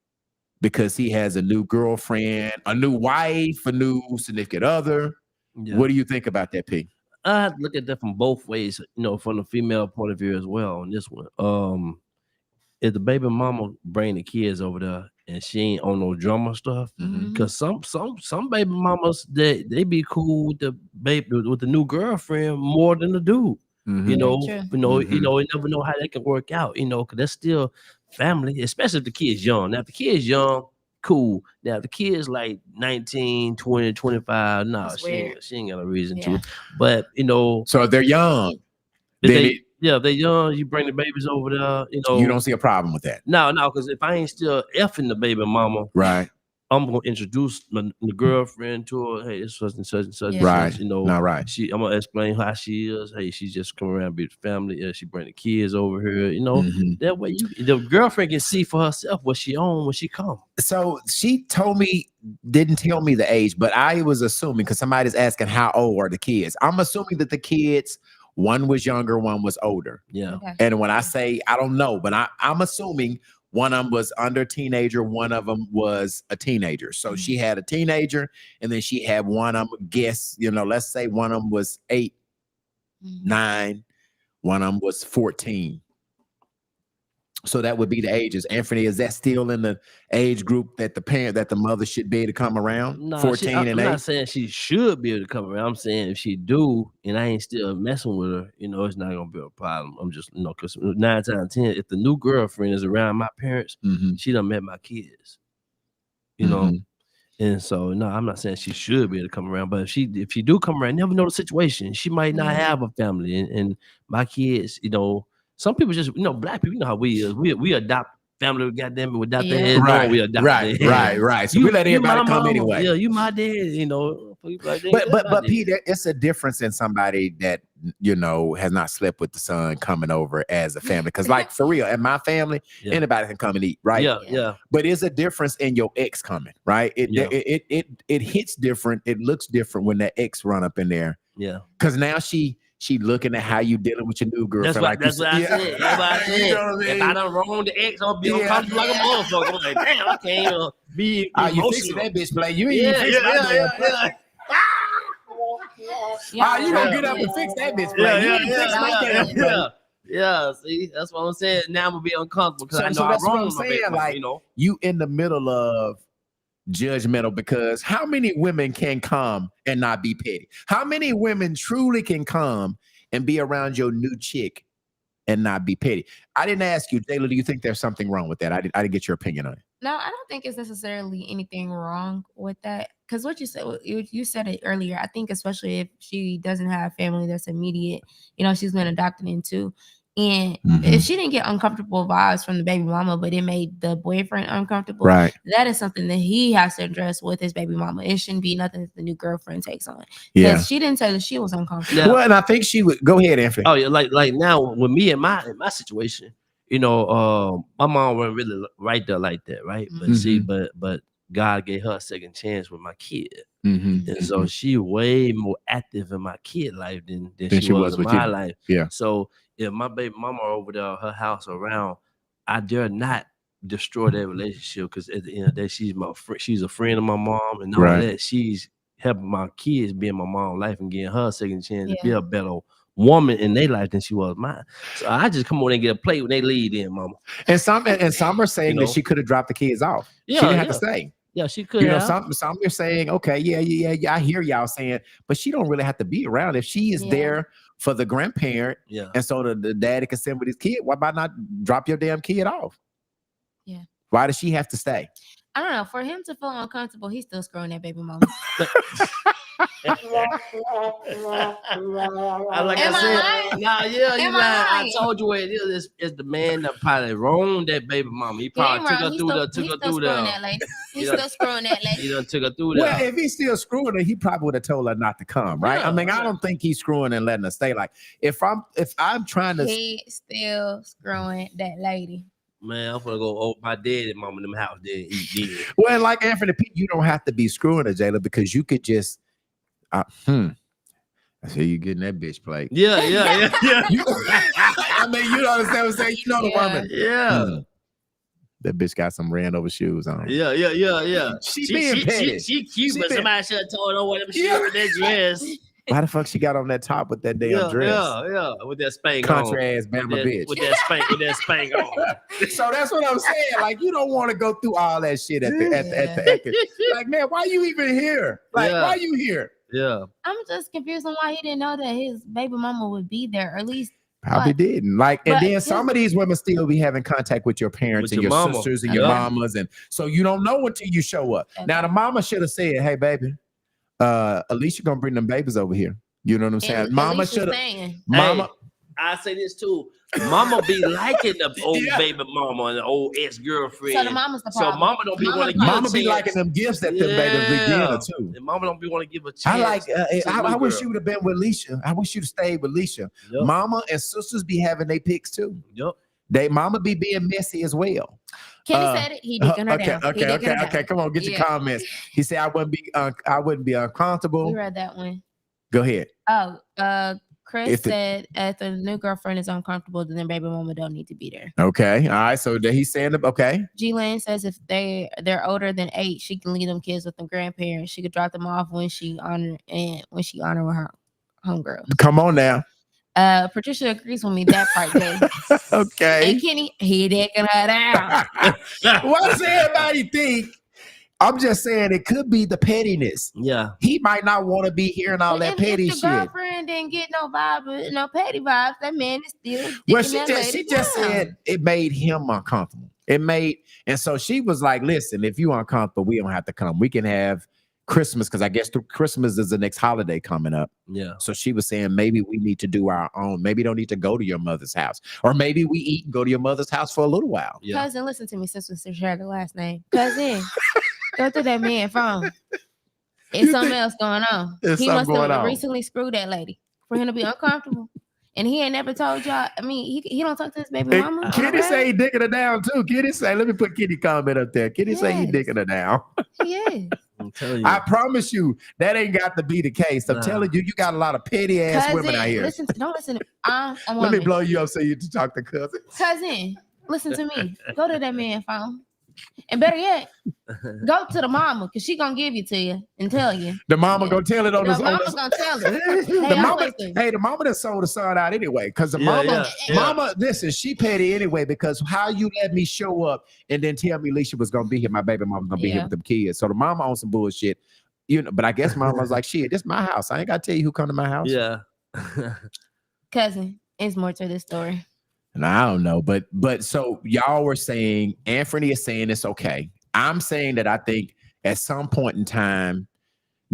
because he has a new girlfriend, a new wife, a new significant other. Yeah. What do you think about that, P? I look at that from both ways, from the female point of view as well on this one. If the baby mama bring the kids over there and she ain't on no drama stuff, because some baby mamas they be cool with the new girlfriend more than the dude. You never know how that can work out, because that's still family, especially if the kid's young. Now, if the kid's young, cool. Now, if the kid's like 19, 20, 25, no, she ain't got a reason to. But, so if they're young, if they're young, you bring the babies over there, You don't see a problem with that? No, because if I ain't still effing the baby mama, right, I'm gonna introduce the girlfriend to her. Hey, it's such and such and such. Right. Not right. I'm gonna explain how she is. Hey, she's just coming around with the family. She bring the kids over here. That way the girlfriend can see for herself what she on when she come. So she didn't tell me the age, but I was assuming because somebody's asking how old are the kids. I'm assuming that the kids, one was younger, one was older. Yeah. Okay. And when I say I don't know, but I'm assuming one of them was under teenager, one of them was a teenager. So she had a teenager, and then she had one of them, let's say one of them was 8, 9, one of them was 14. So that would be the ages. Anthony, is that still in the age group that the mother should be able to come around? No, 14 and 8? I'm not saying she should be able to come around. I'm saying if she do, and I ain't still messing with her, it's not gonna be a problem. I'm just, because 9 times out of 10, if the new girlfriend is around my parents, she done met my kids. And so no, I'm not saying she should be able to come around, but if she do come around, never know the situation. She might not have a family, and my kids, some people just, black people, how we is. We adopt family, goddamn it, without their heads on, we adopt right. So we let everybody come anyway. Yeah, you my dad, But Peter, it's a difference in somebody that has not slept with the son coming over as a family. Because, like, for real, in my family, anybody can come and eat, right? Yeah. But it's a difference in your ex coming, right? It hits different. It looks different when that ex run up in there. Yeah. Because now she looking at how you dealing with your new girlfriend. That's what I said. You know what I mean? If I done wrong the ex, I'll be uncomfortable like a motherfucker. I'm like, damn, I can't be you fixing that bitch play. You ain't even fixing that. You gonna get up and fix that bitch play. Yeah, see, that's what I'm saying. Now I'm gonna be uncomfortable because I know I'm wrong. What I'm saying, like, you in the middle of judgmental, because how many women can come and not be petty? How many women truly can come and be around your new chick and not be petty? I didn't ask you, Taylor, do you think there's something wrong with that? I didn't get your opinion on it. No, I don't think it's necessarily anything wrong with that. Because what you said it earlier. I think especially if she doesn't have family that's immediate, she's been adopted into. And if she didn't get uncomfortable vibes from the baby mama, but it made the boyfriend uncomfortable, Right. that is something that he has to address with his baby mama. It shouldn't be nothing that the new girlfriend takes on. Yeah. Because she didn't say that she was uncomfortable. Yeah. Well, and I think she would go ahead, Anthony. Oh yeah, like now with me in my situation, you know, my mom wasn't really right there like that, right? But see, but God gave her a second chance with my kid. And so she way more active in my kid life than she was in my life. Yeah. So if my baby mama over there, her house around, I dare not destroy that relationship, because at the end of the day, she's my friend. She's a friend of my mom, and all that. She's helping my kids be in my mom's life and getting her a second chance to be a better woman in their life than she was mine. So I just come on and get a plate when they leave in, mama. And some are saying that she could have dropped the kids off. Yeah, she didn't have to stay. Yeah, she could. You know, some are saying, okay, yeah. I hear y'all saying, but she don't really have to be around if she is there for the grandparent. Yeah. And so the daddy can send with his kid. Why about not drop your damn kid off? Yeah. Why does she have to stay? I don't know. For him to feel uncomfortable, he's still screwing that baby mama. Like I said, nah, yeah, you lying. I told you what it is. It's the man that probably wronged that baby mama. He probably took her through the. He's still screwing that lady. He done took her through there. Well, if he's still screwing her, he probably would have told her not to come, right? Yeah, I mean, I don't think he's screwing and letting her stay. Like, if I'm trying to, he still screwing that lady. Man, I'm gonna go over my dad and mama in them house there and eat dinner. Well, like Anthony P, you don't have to be screwing her, Jayla, because you could just I see you getting that bitch plate. Yeah. I mean, you know what I'm saying? You know the woman. Yeah. That bitch got some ran over shoes on. Yeah. She being petty. She cute, but somebody should have told her what them shoes with that dress. Why the fuck she got on that top with that damn dress? Yeah, with that spank country ass Bama bitch. With that spank on. So that's what I'm saying. Like, you don't want to go through all that shit at the like, man, why you even here? Like, why you here? Yeah. I'm just confused on why he didn't know that his baby mama would be there, or at least probably didn't. Like, and then some of these women still be having contact with your parents and your sisters and your mamas, and so you don't know until you show up. Okay. Now the mama should have said, "Hey, baby, Alicia gonna bring them babies over here." You know what I'm saying? And mama should have. Mama, I say this too. Mama be liking the old baby mama and the old ex-girlfriend. So the mama's the problem. So mama don't be want to give mama be liking them gifts that the babies be giving too. And mama don't be want to give a chance. I like. I wish you would have been with Alicia. I wish you'd have stayed with Alicia. Yep. Mama and sisters be having their picks too. Yep. They mama be being messy as well. Kenny said it. He digging her down. Okay. Come on, get your comments. He said I wouldn't be uncomfortable. We read that one. Go ahead. Oh, Chris said if the new girlfriend is uncomfortable, then baby mama don't need to be there. Okay. All right. So he's saying, okay. G-Lane says if they're older than 8, she can leave them kids with them grandparents. She could drop them off when she honor with her homegirl. Come on now. Patricia agrees with me that part, Jay. Okay. And Kenny, he digging her down. Why does everybody think? I'm just saying it could be the pettiness. Yeah. He might not want to be hearing all that petty shit. If the girlfriend didn't get no vibe, no petty vibes, that man is still. Well, she just said it made him uncomfortable. And so she was like, listen, if you uncomfortable, we don't have to come. We can have Christmas, because I guess Christmas is the next holiday coming up. Yeah. So she was saying maybe we need to do our own. Maybe don't need to go to your mother's house, or maybe we eat and go to your mother's house for a little while. Yeah. Cousin, listen to me since we shared the last name. Cousin, go through that man phone. It's something else going on. He must have recently screwed that lady for him to be uncomfortable. And he ain't never told y'all. I mean, he don't talk to his baby mama. Kitty say he digging her down too. Kitty say, let me put Kitty comment up there. Kitty say he digging her down. He is. I'm telling you. I promise you that ain't got to be the case. I'm telling you, you got a lot of petty ass women out here. Don't listen. I'm a woman. Let me blow you up so you to talk to cousin. Cousin, listen to me. Go to that man phone. And better yet, go to the mama, because she gonna give it to you and tell you. The mama gonna tell it on the mama's gonna tell it. The mama that sold the son out anyway. Because the mama, listen, she petty anyway, because how you let me show up and then tell me Alicia was gonna be here, my baby mama's gonna be here with them kids. So the mama on some bullshit, but I guess mama's like, shit, this is my house. I ain't gotta tell you who come to my house. Yeah. Cousin, there's more to this story. And I don't know, but so y'all were saying, Anthony is saying it's okay. I'm saying that I think at some point in time,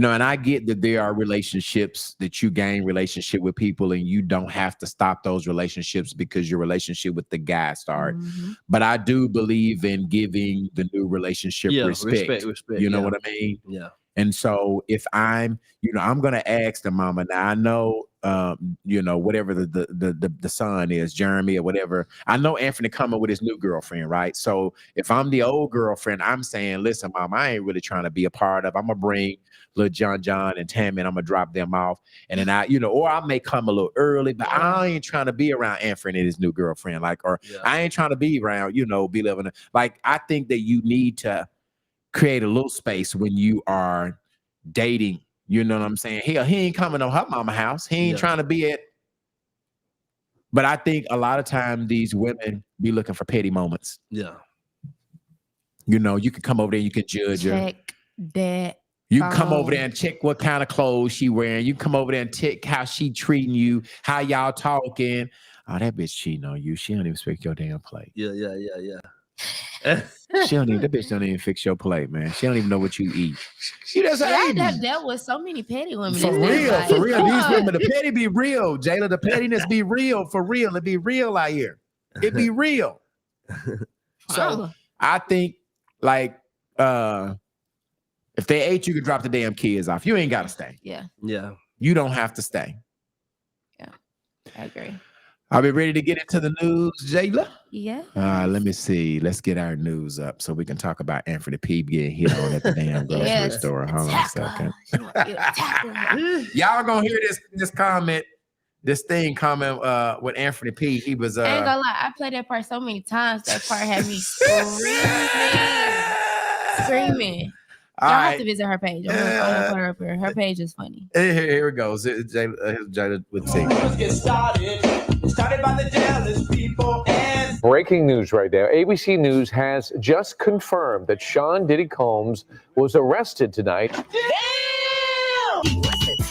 No, and I get that there are relationships that you gain relationship with people, and you don't have to stop those relationships because your relationship with the guy start. Mhm. But I do believe in giving the new relationship Yeah, respect. respect. You know Yeah. what I mean? Yeah. And so if I'm, I'm gonna ask the mama. Now I know, whatever the son is, Jeremy or whatever. I know Anthony coming with his new girlfriend, right? So if I'm the old girlfriend, I'm saying, listen, mom, I ain't really trying to be a part of. I'm gonna bring little John and Tammy, and I'm gonna drop them off, and then or I may come a little early, but I ain't trying to be around Anthony and his new girlfriend, or I ain't trying to be around, be living. Like I think that you need to create a little space when you are dating. You know what I'm saying? Hell, he ain't coming to her mama house. He ain't trying to be at. But I think a lot of time these women be looking for petty moments. Yeah. You can come over there, you can judge her. Check that. You can come over there and check what kind of clothes she wearing. You can come over there and check how she treating you, how y'all talking. Oh, that bitch cheating on you. She don't even speak your damn plate. Yeah. That bitch don't even fix your plate, man. She don't even know what you eat. She doesn't. I've dealt with so many petty women. For real. These women, the petty be real, Jayla. The pettiness be real, for real. It be real out here. It be real. So I think, if they ate, you could drop the damn kids off. You ain't got to stay. Yeah. You don't have to stay. Yeah, I agree. Are we ready to get into the news, Jayla? Yeah. Let me see. Let's get our news up so we can talk about Anthony P getting hit on at the damn grocery store. Hold on a second. Y'all gonna hear this comment, this thing comment with Anthony P. He was I ain't gonna lie, I played that part so many times. That part had me screaming. Y'all have to visit her page. I'm gonna put her up here. Her page is funny. Here it goes. Jayla with T. Let's get started. Started by the jealous people and Breaking news right there. ABC News has just confirmed that Sean Diddy Combs was arrested tonight.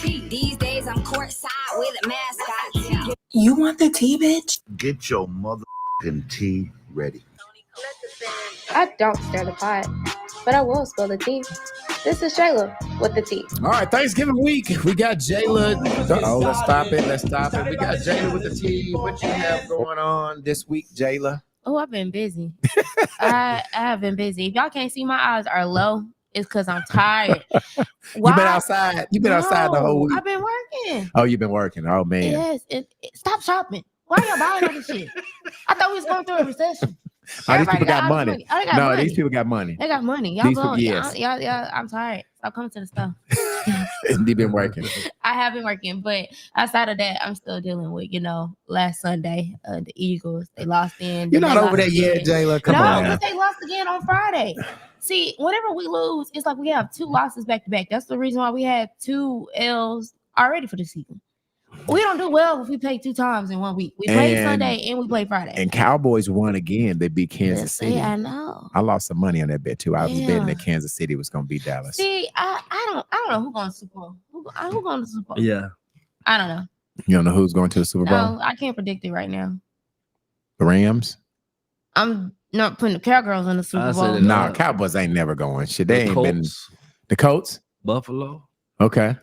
These days I'm courtside with a mascot. You want the tea, bitch? Get your motherfucking tea ready. I don't stir the pot, but I will spill the tea. This is Shayla with the tea. All right, Thanksgiving week. We got Jayla. Let's stop it. We got Jayla with the tea. What you have going on this week, Jayla? Oh, I've been busy. I have been busy. If y'all can't see, my eyes are low. It's because I'm tired. You been outside. You've been outside the whole week. I've been working. Oh, you've been working. Oh man. Yes. Stop shopping. Why y'all buying all this shit? I thought we was going through a recession. Oh, these people got money. Money. These people got money. They got money. Y'all These going? people, yes. Y'all. I'm tired. Stop coming to the stuff. They've been working. I have been working, but outside of that, I'm still dealing with, last Sunday, the Eagles. They lost in. You're not over there yet, Jayla. Come on. No, because they lost again on Friday. See, whenever we lose, it's like we have 2 losses back to back. That's the reason why we had 2 L's already for the season. We don't do well if we play 2 times in 1 week. We play Sunday and we play Friday. And Cowboys won again. They beat Kansas City. Yeah, I know. I lost some money on that bet too. I was betting that Kansas City was going to beat Dallas. See, I don't know who going to Super Bowl. Who going to Super Bowl? Yeah. I don't know. You don't know who's going to the Super Bowl? No, I can't predict it right now. The Rams? I'm not putting the Cowgirls in the Super Bowl. No, Cowboys ain't never going. Shit, they ain't been. The Colts? Buffalo. Okay.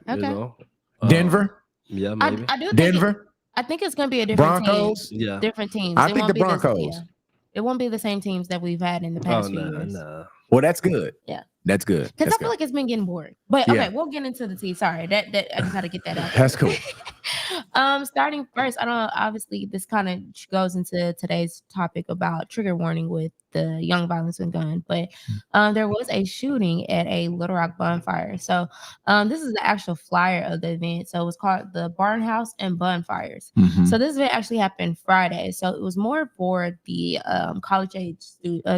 Denver? Yeah, maybe. I do think Denver? I think it's going to be a different Broncos? team. Yeah. Different teams. I think the Broncos. It won't be the same teams that we've had in the past few years. Nah. Well, that's good. Yeah. That's good. Because I feel like it's been getting boring. But okay, we'll get into the tea. Sorry, that I just had to get that out. That's cool. Starting first, I don't know. Obviously, this kind of goes into today's topic about trigger warning with the young violence and gun. But there was a shooting at a Little Rock bonfire. So this is the actual flyer of the event. So it was called the Barnhouse and Bonfires. Mhm. So this event actually happened Friday. So it was more for the college age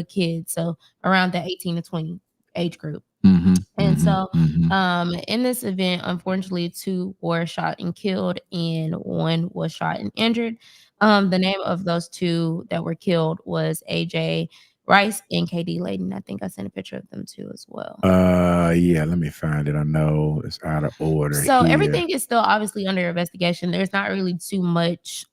kids. So around the 18 to 20 age group. And so in this event, unfortunately, 2 were shot and killed and 1 was shot and injured. The name of those 2 that were killed was AJ Rice and KD Layden. I think I sent a picture of them too as well. Yeah, let me find it. I know it's out of order. So here. everything is still obviously under investigation. There's not really too much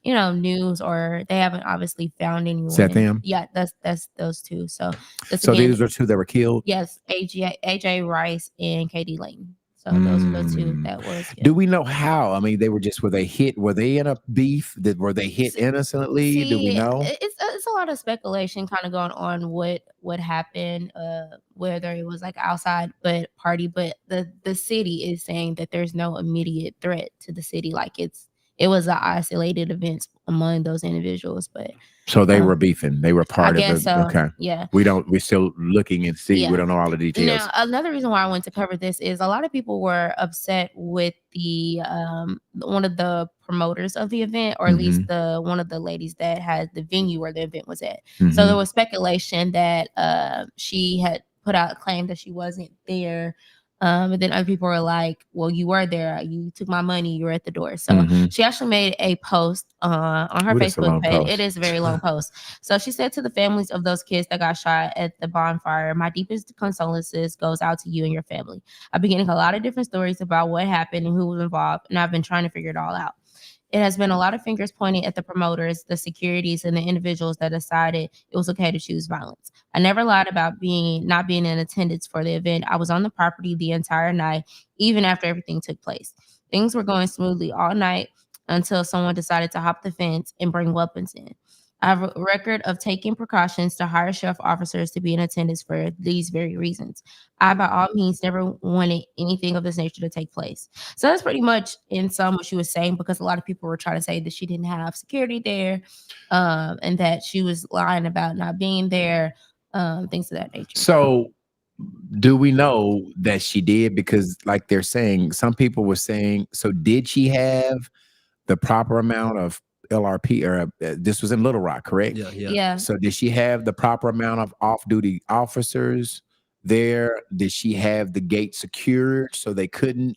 news, or they haven't obviously found anyone. Is that them? Yeah, that's those two. So these are two that were killed. Yes, AJ Rice and KD Layton. So those were the two that was. Do we know how? I mean, were they hit? Were they in a beef? Were they hit innocently? Do we know? It's a lot of speculation kind of going on what happened, whether it was like outside party, but the city is saying that there's no immediate threat to the city, like it was an isolated event among those individuals, but so they were beefing. They were part of it. So. Okay. Yeah. We're still looking and see. Yeah. We don't know all the details. Now, another reason why I wanted to cover this is a lot of people were upset with the one of the promoters of the event, or at least one of the ladies that had the venue where the event was at. So there was speculation that she had put out a claim that she wasn't there. And then other people were like, well, you were there. You took my money. You were at the door. So she actually made a post on her Facebook page. Post. It is a very long post. So she said to the families of those kids that got shot at the bonfire, my deepest condolences goes out to you and your family. I've been getting a lot of different stories about what happened and who was involved, and I've been trying to figure it all out. It has been a lot of fingers pointing at the promoters, the securities, and the individuals that decided it was okay to choose violence. I never lied about not being in attendance for the event. I was on the property the entire night, even after everything took place. Things were going smoothly all night until someone decided to hop the fence and bring weapons in. I have a record of taking precautions to hire sheriff officers to be in attendance for these very reasons. I, by all means, never wanted anything of this nature to take place. So that's pretty much in sum what she was saying, because a lot of people were trying to say that she didn't have security there, and that she was lying about not being there, things of that nature. So do we know that she did? Because like they're saying, some people were saying, so did she have the proper amount of LRP, or this was in Little Rock, correct? Yeah. So did she have the proper amount of off-duty officers there? Did she have the gate secured so they couldn't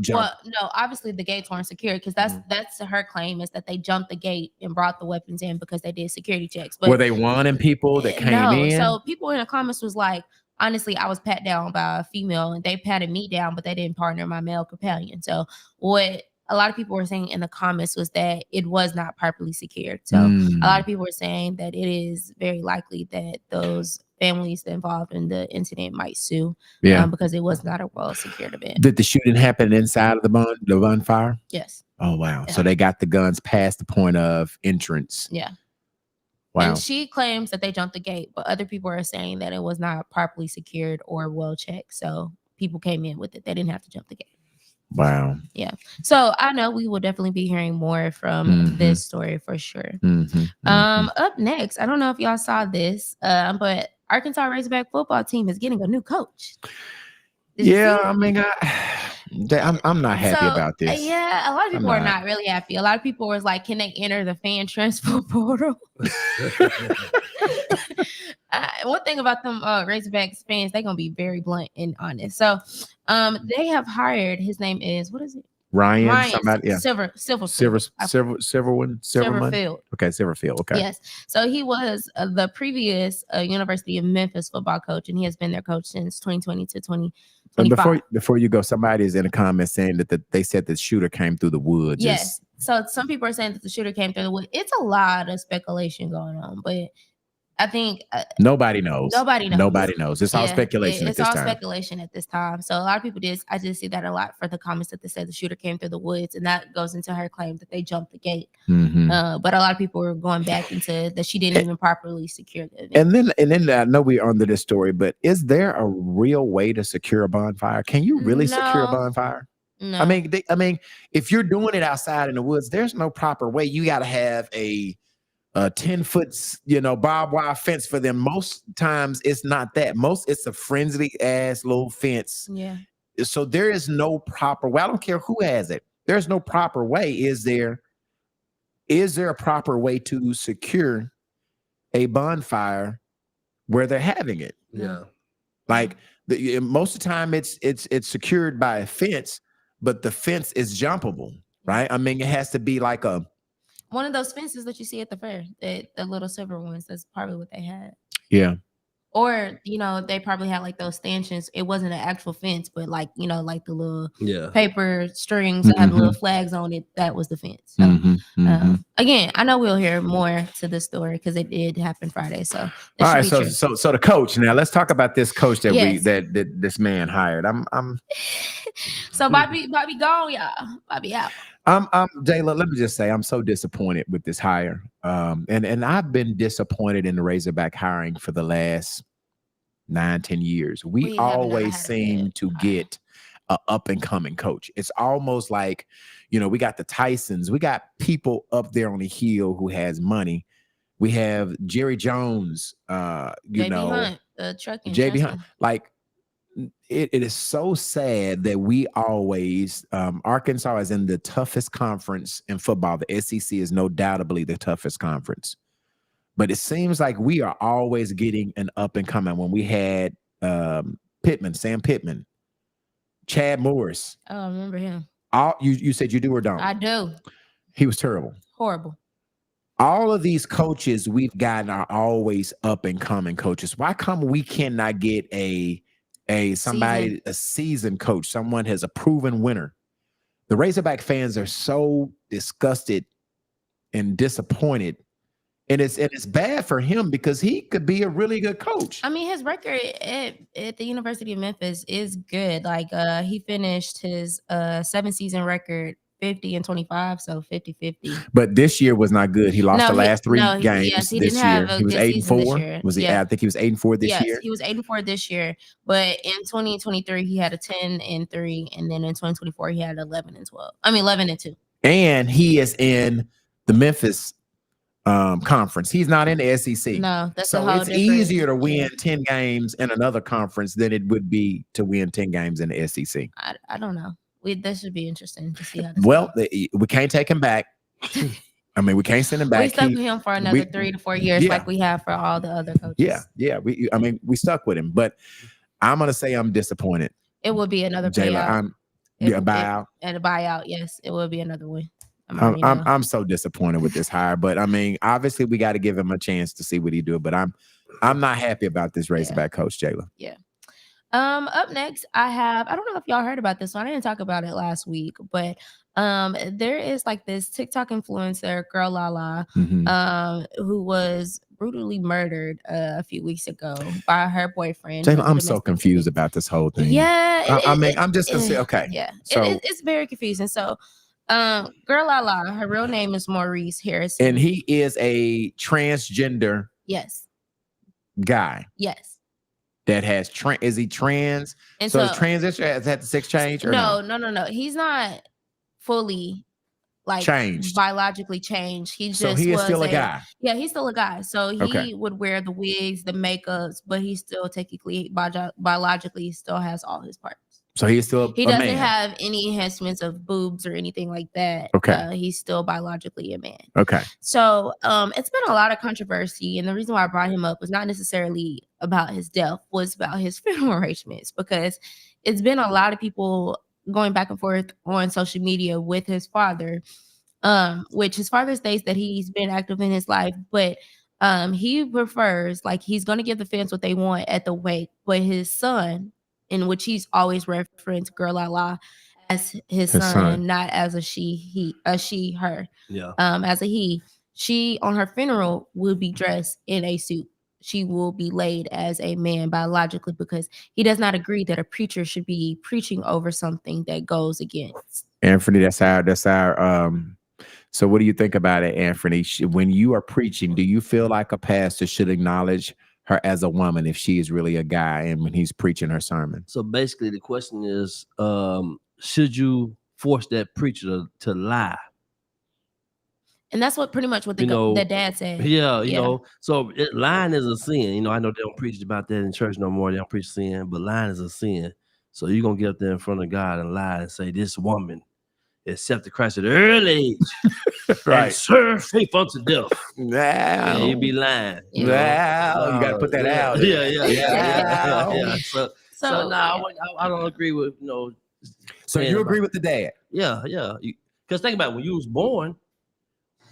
jump? Well, no, obviously the gates weren't secured, because that's her claim, is that they jumped the gate and brought the weapons in because they did security checks. But were they wanting people that came in? So people in the comments was like, honestly, I was pat down by a female, and they patted me down, but they didn't partner my male companion. So what a lot of people were saying in the comments was that it was not properly secured. So a lot of people were saying that it is very likely that those families involved in the incident might sue, because it was not a well secured event. Did the shooting happen inside of the bonfire? Yes. Oh wow! Yeah. So they got the guns past the point of entrance. Yeah. Wow. And she claims that they jumped the gate, but other people are saying that it was not properly secured or well checked. So people came in with it. They didn't have to jump the gate. Wow. Yeah. So I know we will definitely be hearing more from this story for sure. Up next, I don't know if y'all saw this, but Arkansas Razorback football team is getting a new coach. I mean, I'm not happy about this. Yeah, a lot of people are not really happy. A lot of people was like, can they enter the fan transfer portal? One thing about them Razorbacks fans, they're gonna be very blunt and honest. So they have hired, his name is, what is it? Ryan somebody, yeah. Silverfield. Okay, Silverfield. Okay. Yes. So he was the previous University of Memphis football coach, and he has been their coach since 2020 to 2025. Before you go, somebody is in a comment saying that they said the shooter came through the woods. Yes. So some people are saying that the shooter came through the woods. It's a lot of speculation going on, but I think nobody knows. Nobody knows. It's all speculation at this time. It's all speculation at this time. So a lot of people I just see that a lot for the comments that they said the shooter came through the woods, and that goes into her claim that they jumped the gate. But a lot of people were going back into that she didn't even properly secure the event. And then I know we're under this story, but is there a real way to secure a bonfire? Can you really secure a bonfire? No. I mean, if you're doing it outside in the woods, there's no proper way. You got to have a 10-foot, barbed wire fence for them. Most times it's not that. It's a friendly ass little fence. Yeah. So there is no proper way. I don't care who has it. There's no proper way. Is there a proper way to secure a bonfire where they're having it? Yeah. Like most of the time it's secured by a fence, but the fence is jumpable, right? I mean, it has to be like one of those fences that you see at the fair, the little silver ones. That's probably what they had. Yeah. Or, they probably had like those stanchions. It wasn't an actual fence, but like, like the little Yeah. paper strings that have little flags on it. That was the fence. So, again, I know we'll hear more to this story because it did happen Friday. So, All right. So the coach. Now let's talk about this coach that that this man hired. So Bobby gone, y'all. Bobby out. Jayla, let me just say I'm so disappointed with this hire. And I've been disappointed in the Razorback hiring for the last 9-10 years. We always seem to get a up and coming coach. It's almost like, we got the Tysons, we got people up there on the hill who has money. We have Jerry Jones, JB Hunt, trucking. JB Hunt. Like, it is so sad that we always Arkansas is in the toughest conference in football. The SEC is no doubtably the toughest conference, but it seems like we are always getting an up and coming. When we had Sam Pittman, Chad Morris. Oh, I remember him. You said you do or don't? I do. He was terrible. Horrible. All of these coaches we've gotten are always up and coming coaches. Why come we cannot get a seasoned coach, someone has a proven winner? The Razorback fans are so disgusted and disappointed, and it's bad for him because he could be a really good coach. I mean, his record at the University of Memphis is good. Like he finished his 7-season record 50-25, so 50-50. But this year was not good. He lost the last 3 games. Yes, he this didn't year. have a He was good 8-4. Was he? Yeah. I think he was 8-4 this year. He was 8-4 this year. But in 2023, he had a 10-3, and then in 2024, he had 11-12. I mean 11-2. And he is in the Memphis conference. He's not in the SEC. No, that's so it's easier to win 10 games in another conference than it would be to win 10 games in the SEC. I don't know. That should be interesting to see how. We can't take him back. I mean, we can't send him back. We stuck with him for another 3 to 4 years, like we have for all the other coaches. Yeah. We stuck with him, but I'm gonna say I'm disappointed. It will be another Jayla, buyout. And a buyout, yes, it will be another one. I'm so disappointed with this hire, but I mean, obviously we got to give him a chance to see what he do. But I'm not happy about this Razorback coach, Jayla. Yeah. Up next, I don't know if y'all heard about this one. I didn't talk about it last week, but there is like this TikTok influencer, Girl Lala, who was brutally murdered a few weeks ago by her boyfriend. Jayla, I'm so confused about this whole thing. Yeah. I'm just gonna say, okay. Yeah. So it's very confusing. So Girl Lala, her real name is Maurice Harrison. And he is a transgender guy. Yes. That has is he trans? And so is transition has had the sex change or no? He's not fully changed, biologically changed. He is still a guy. Yeah, he's still a guy. So he would wear the wigs, the makeups, but he still technically biologically still has all his parts. So he is still he doesn't have any enhancements of boobs or anything like that. Okay. He's still biologically a man. Okay. So it's been a lot of controversy. And the reason why I brought him up was not necessarily about his death, was about his funeral arrangements, because it's been a lot of people going back and forth on social media with his father, which his father states that he's been active in his life, but he prefers, like, he's going to give the fans what they want at the wake, but his son, in which he's always referenced Girl Lala as his son, not as a she, her. Yeah. As a he, she on her funeral will be dressed in a suit. She will be laid as a man biologically, because he does not agree that a preacher should be preaching over something that goes against. Anthony, that's our so what do you think about it, Anthony? When you are preaching, do you feel like a pastor should acknowledge her as a woman if she is really a guy and when he's preaching her sermon? So basically the question is, should you force that preacher to lie? And that's what pretty much what the dad said. Yeah, you know, so lying is a sin. You know, I know they don't preach about that in church no more. They don't preach sin, but lying is a sin. So you're going to get up there in front of God and lie and say, this woman accepted Christ at an early age, right? And serve faith unto death. Wow. You be lying. Wow. You got to put that out. Yeah. So no, I don't agree with, So you agree with the dad? Yeah. Because think about it, when you was born,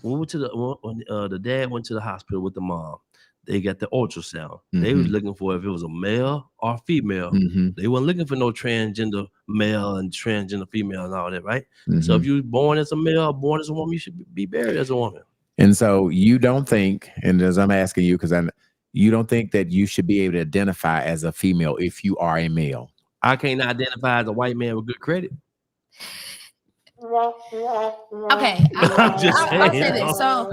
when we went to the dad went to the hospital with the mom, they got the ultrasound. They was looking for if it was a male or female. They weren't looking for no transgender male and transgender female and all that, right? So if you was born as a male or born as a woman, you should be buried as a woman. And so you don't think, and as I'm asking you, because you don't think that you should be able to identify as a female if you are a male? I can't identify as a white man with good credit. Okay, I'll say this. So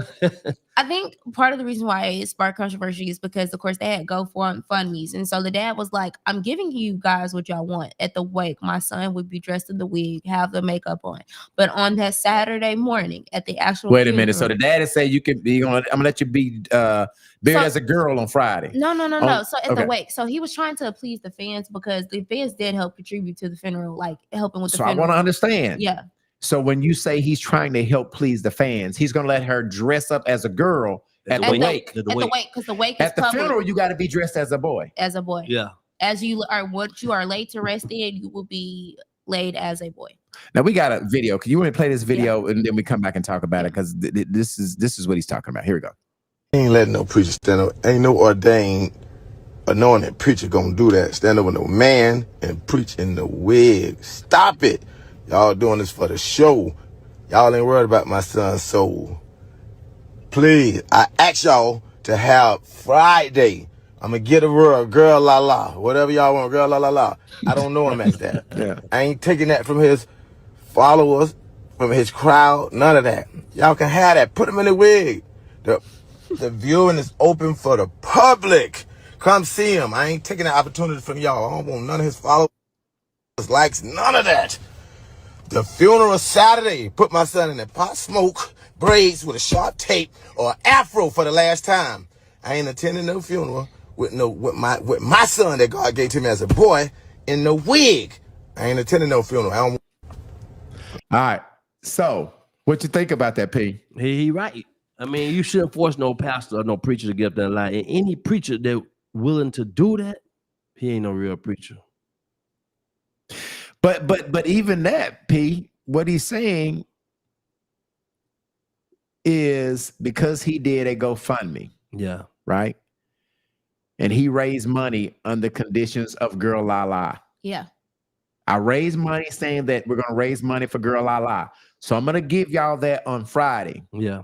I think part of the reason why it sparked controversy is because, of course, they had GoFundMe's, and so the dad was like, "I'm giving you guys what y'all want." At the wake, my son would be dressed in the wig, have the makeup on, but on that Saturday morning at the actual Wait a minute. So the dad is saying I'm gonna let you be buried as a girl on Friday. No. So at the wake, so he was trying to please the fans because the fans did help contribute to the funeral, like helping with the funeral. I want to understand. Yeah. So when you say he's trying to help please the fans, he's gonna let her dress up as a girl at the wake. At the wake, because the wake is at the public. funeral, you got to be dressed as a boy. As a boy. Yeah. As you are what you are laid to rest in, you will be laid as a boy. Now we got a video. Can you want to play this video and then we come back and talk about it? Because this is what he's talking about. Here we go. Ain't letting no preacher stand up. Ain't no ordained anointed preacher gonna do that. Stand up with no man and preach in the wig. Stop it. Y'all doing this for the show. Y'all ain't worried about my son's soul. Please, I ask y'all to have Friday. I'm going to get a girl la la. Whatever y'all want, girl la la la. I don't know him as that. Yeah. I ain't taking that from his followers, from his crowd, none of that. Y'all can have that. Put him in the wig. The viewing is open for the public. Come see him. I ain't taking that opportunity from y'all. I don't want none of his followers, likes, none of that. The funeral Saturday, put my son in a pot smoke, braids with a sharp tape, or afro for the last time. I ain't attending no funeral with my son that God gave to me as a boy in no wig. I ain't attending no funeral. All right. So what you think about that, P? He right. I mean, you shouldn't force no pastor or no preacher to get up there and lie. And any preacher that willing to do that, he ain't no real preacher. But even that, P, what he's saying is because he did a GoFundMe. Yeah. Right? And he raised money under conditions of Girl La La. Yeah. I raised money saying that we're going to raise money for Girl La La. So I'm going to give y'all that on Friday. Yeah.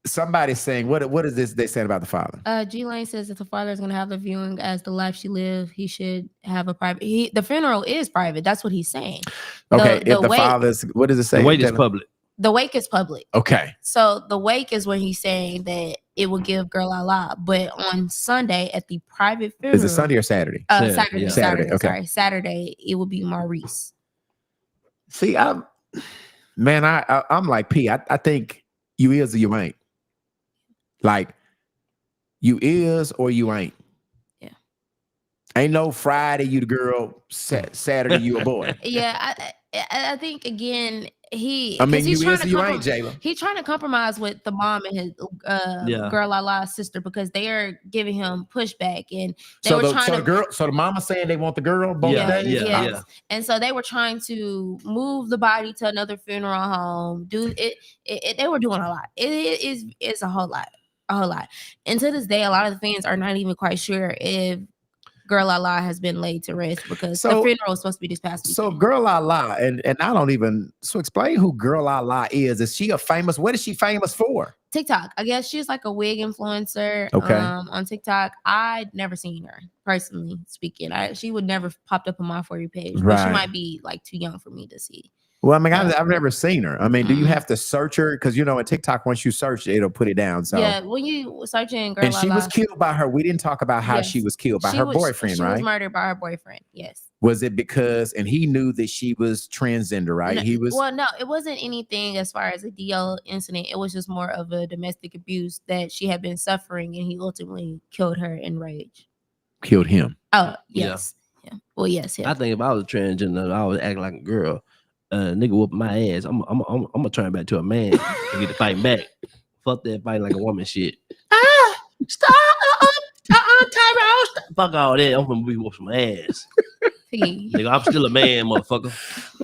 Somebody's saying, what is this they said about the father? G Lane says if the father is going to have the viewing as the life she lived, he should have a private. The funeral is private. That's what he's saying. Okay, if the father's, what does it say? The wake is public. The wake is public. Okay. So the wake is when he's saying that it will give Girl La La, but on Sunday at the private funeral. Is it Sunday or Saturday? Saturday. Yeah. Saturday. Okay. Sorry, Saturday. It will be Maurice. See, I'm like P. I think you is or you ain't. Like, you is or you ain't. Yeah. Ain't no Friday you the girl, Saturday you a boy. Yeah, I think again you is or you ain't, Jayla. He's trying to compromise with the mom and his Girl La La's sister because they are giving him pushback and they were trying to. So the mama saying they want the girl both days. Yeah. And so they were trying to move the body to another funeral home. They were doing a lot. It's a whole lot. A whole lot. And to this day, a lot of the fans are not even quite sure if Girl La La has been laid to rest because the funeral was supposed to be this past weekend. So Girl La La, and I don't even, so explain who Girl La La is. Is she what is she famous for? TikTok. I guess she's like a wig influencer. Okay. On TikTok. I'd never seen her, personally speaking. She would never popped up on my For You page. But she might be like too young for me to see. Well, I mean, I've never seen her. I mean, do you have to search her? Because at TikTok, once you search, it'll put it down. So yeah, when you search in Girl La La, she was killed by her. We didn't talk about how she was killed by her boyfriend, right? She was murdered by her boyfriend. Yes. Was it because, and he knew that she was transgender, right? No, well, no, it wasn't anything as far as a DL incident. It was just more of a domestic abuse that she had been suffering, and he ultimately killed her in rage. Killed him. Oh yes. Yeah. Well, yes. I think if I was transgender, I would act like a girl. Nigga whoop my ass. I'm gonna turn back to a man and get to fighting back. Fuck that fighting like a woman shit. Stop! Tyrone! Fuck all that. I'm gonna be whoop some ass. P. Nigga, I'm still a man, motherfucker.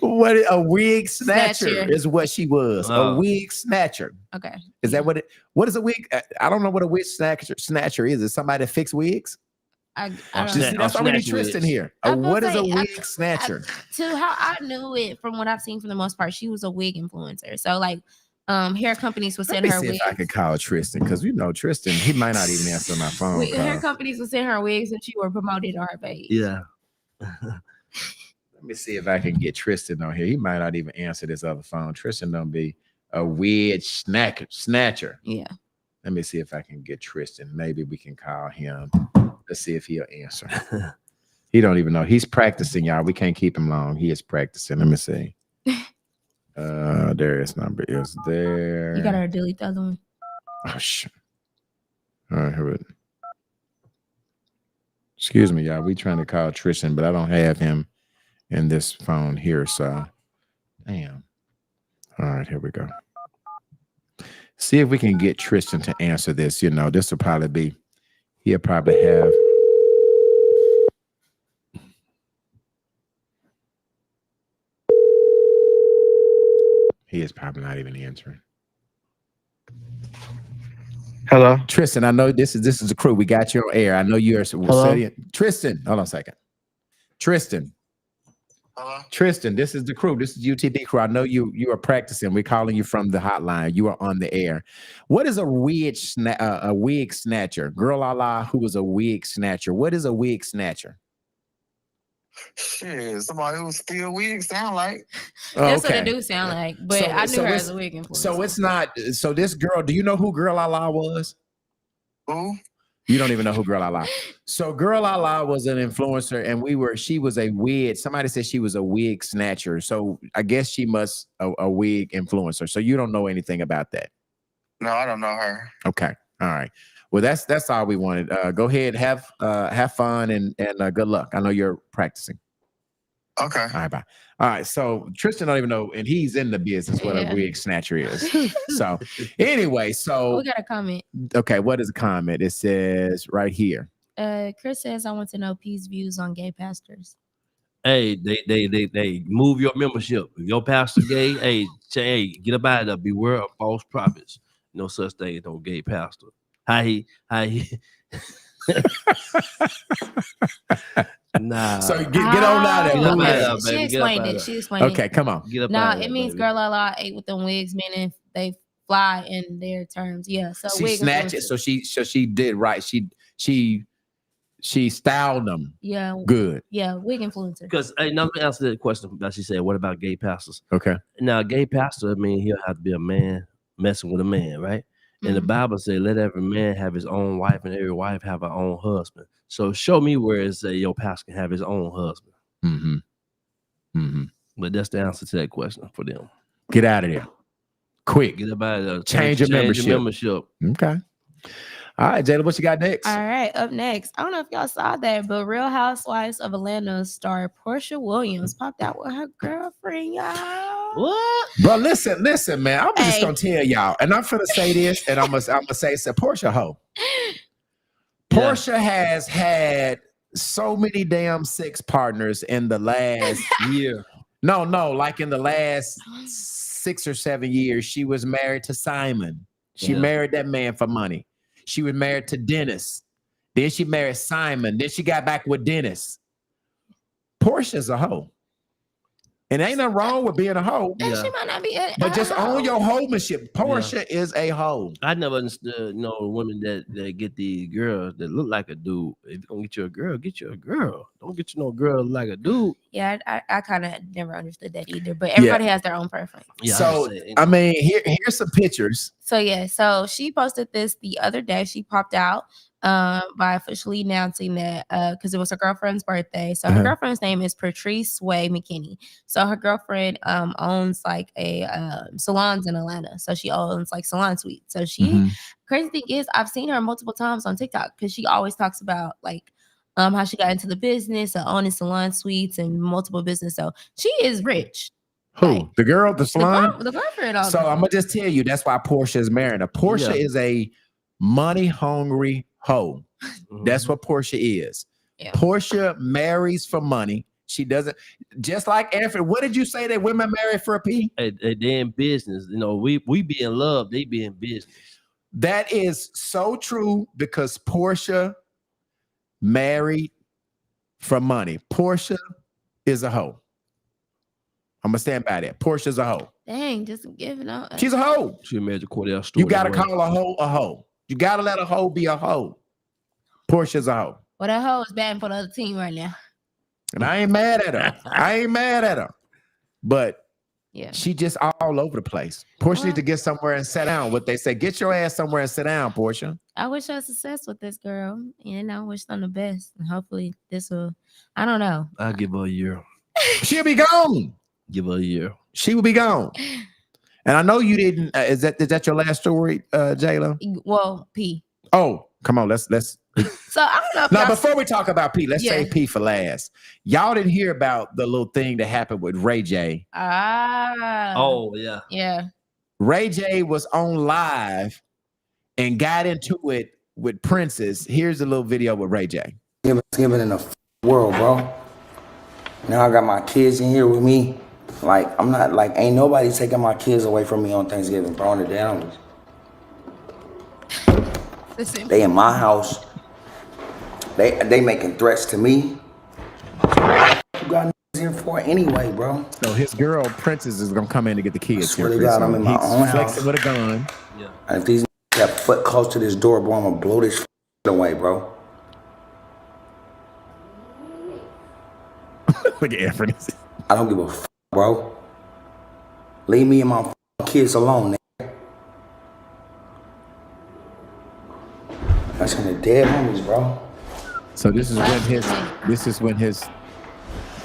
What a wig snatcher, Snatcher. is what she was. A Oh. wig snatcher. Okay. Is that what is a wig? I don't know what a wig snatcher is. Is somebody that fix wigs? I You don't see, know. that's why we need snatch Tristan wigs. here. I was What is gonna a say, wig snatcher? To how I knew it from what I've seen for the most part, she was a wig influencer. So like hair companies would Let send me her see wigs. if I could call Tristan, because you know Tristan, he might not even answer my phone Hair call. companies would send her wigs and she would promote it on her page. Yeah. Let me see if I can get Tristan on here. He might not even answer this other phone. Tristan don't be a wig snatcher. Yeah. Let me see if I can get Tristan. Maybe we can call him. Let's see if he'll answer. He don't even know. He's practicing, y'all. We can't keep him long. He is practicing. Let me see. There his number is there. You gotta delete the other one. Oh shit. All right, here it. Excuse me, y'all. We trying to call Tristan, but I don't have him in this phone here. So damn. All right, here we go. See if we can get Tristan to answer this. You know, this will probably be, he'll probably have. He is probably not even answering. Hello. Tristan, I know this is the crew. We got you on air. I know you're Tristan. Hold on a second. Tristan. Hello. Tristan, this is the crew. This is UTD crew. I know you are practicing. We're calling you from the hotline. You are on the air. What is a wig snatcher? Girl la la, who is a wig snatcher? What is a wig snatcher? Shit, somebody who steal wigs sound like. That's what it do sound like. But So- I knew so her it's- as a wig influencer. So it's not. So this girl, do you know who Girl la la was? Who? You don't even know who Girl la la. So Girl la la was an influencer, and she was a wig. Somebody said she was a wig snatcher. So I guess she must a wig influencer. So you don't know anything about that. No, I don't know her. Okay. All right. Well, that's all we wanted. Go ahead, have fun and good luck. I know you're practicing. Okay. All right, bye. All right. So Tristan don't even know, and he's in the business what Yeah. a wig snatcher is. So anyway, We got a comment. okay, what is the comment? It says right here. Chris says, I want to know P's views on gay pastors. Hey, they move your membership. If your pastor gay, hey, get up out of there. Beware of false prophets. No such thing as no gay pastor. How he nah. So get on out of there. Get up Move out it. of there, baby. She Get up explained out it. of She there. explained Okay, it. come on. Get up No, out of it there, means baby. girl la la ate with them wigs, meaning they fly in their terms. Yeah. So She wig snatched it. influencers. So she did right. She styled them Yeah. good. Yeah. Wig influencer. Because hey, now let me answer that question that she said. What about gay pastors? Okay. Now, a gay pastor, I mean, he'll have to be a man messing with a man, right? And the Mhm. Bible says, let every man have his own wife and every wife have her own husband. So show me where it says your pastor can have his own husband. Mm-hmm. Mm-hmm. But that's the answer to that question for them. Get out of there. Quick. Get up out of there. Change your membership. Okay. All right, Jayla, what you got next? All right, up next. I don't know if y'all saw that, but Real Housewives of Atlanta star Portia Williams popped out with her girlfriend, y'all. What? Bro, listen, man. I'm just Hey. gonna tell y'all, and I'm gonna say this, and I'm gonna say it's a Portia hoe. Portia has had so many damn sex partners in the last year. No, like in the last 6 or 7 years. She was married to Simon. She Yeah. married that man for money. She was married to Dennis. Then she married Simon. Then she got back with Dennis. Portia's a hoe. And ain't nothing wrong with being a hoe. And Yeah. she might not be But just own your hoemanship. Portia is a hoe. I never understood, women that get these girls that look like a dude. If you're gonna get you a girl, get you a girl. Don't get you no girl like a dude. Yeah, I kind of never understood that either. But everybody has their own preference. Yeah, So, I mean, here's some pictures. So yeah, so she posted this the other day. She popped out by officially announcing that because it was her girlfriend's birthday. So her Uh-huh. girlfriend's name is Patrice Sway McKinney. So her girlfriend owns like a salons in Atlanta. So she owns like salon suites. So she Mhm. crazy thing is I've seen her multiple times on TikTok because she always talks about like how she got into the business of owning salon suites and multiple business. So she is rich. Who? The girl, the salon? The girlfriend. So I'm gonna just tell you that's why Portia is marrying her. Portia Yeah. is a money hungry hoe. That's what Portia is. Yeah. Portia marries for money. She doesn't. Just like Anthony, what did you say that women marry for a P? They in business. You know, we be in love. They be in business. That is so true because Portia married for money. Portia is a hoe. I'm gonna stand by that. Portia's a hoe. Dang, just give it up. She's a hoe. She married to Cordell Stewart. You gotta as well. call a hoe a hoe. You gotta let a hoe be a hoe. Portia's a hoe. Well, that hoe is batting for the other team right now. And I ain't mad at her. I ain't mad at her. But Yeah. she just all over the place. Portia needs to get somewhere and sit down. What they say, get your ass somewhere and sit down, Portia. I wish her success with this girl. And I wish them the best. And hopefully this will, I don't know. I'll give her a year. She'll be gone. Give her a year. She will be gone. And I know you didn't. Is that your last story, Jayla? Well, P. Oh, come on. Let's. So I don't know if Now, y'all- before we talk about P, let's Yeah. say P for last. Y'all didn't hear about the little thing that happened with Ray J. Oh, yeah. Yeah. Ray J was on live and got into it with Princess. Here's a little video with Ray J. Thanksgiving in the world, bro. Now I got my kids in here with me. Like, I'm not, like, ain't nobody taking my kids away from me on Thanksgiving, bro. On the down. They in my house. They making threats to me. You got here for anyway, bro. So his girl Princess is gonna come in to get the kids. Swear to God, I'm in my own flexing house. with a gun. Yeah. And if these got foot close to this door, bro, I'm gonna blow this away, bro. Look at Anthony. I don't give a bro. Leave me and my kids alone, nigga. That's when the dead homies, bro. So this is when his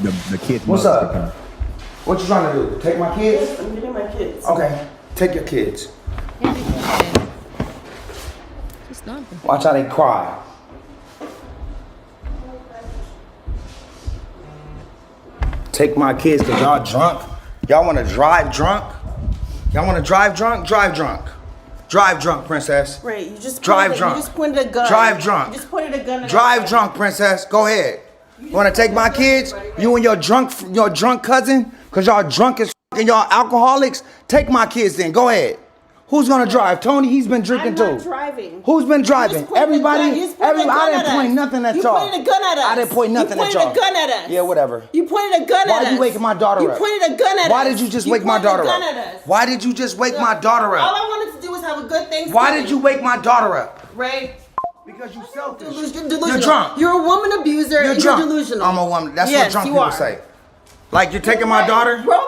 the kid. What's mother up? come. What you trying to do? Take my kids? Yes, I'm getting my kids. Okay, take your kids. Just nothing. Watch how they cry. Take my kids because y'all drunk. Y'all want to drive drunk? Y'all want to drive drunk? Drive drunk. Drive drunk, princess. Right, you just Drive pointed, drunk. You just pointed a gun. Drive drunk. You just pointed a gun. At Drive drunk, princess. Go ahead. You want to take my kids? You and your drunk cousin? Because y'all drunk as and y'all alcoholics? Take my kids then. Go ahead. Who's going to drive? Tony, he's been drinking I'm not too. driving. Who's been You driving? just pointed a gun. Everybody? You just pointed a gun I didn't at point us. nothing at You y'all. pointed a gun at us. I didn't point nothing at You y'all. pointed a gun at us. Yeah, whatever. You pointed a gun at us. Why you waking my daughter You up? pointed a gun at us. Why did you just wake my pointed a daughter gun up? at us. Why did you just wake my daughter All up? I wanted to do was have a good Thanksgiving. Why did you wake my daughter up? Ray? Because you selfish. You're delusional. You're drunk. You're a woman abuser. You're and drunk. You're delusional. I'm a woman. That's Yes, what drunk you people are. say. Like you're taking my daughter? Grow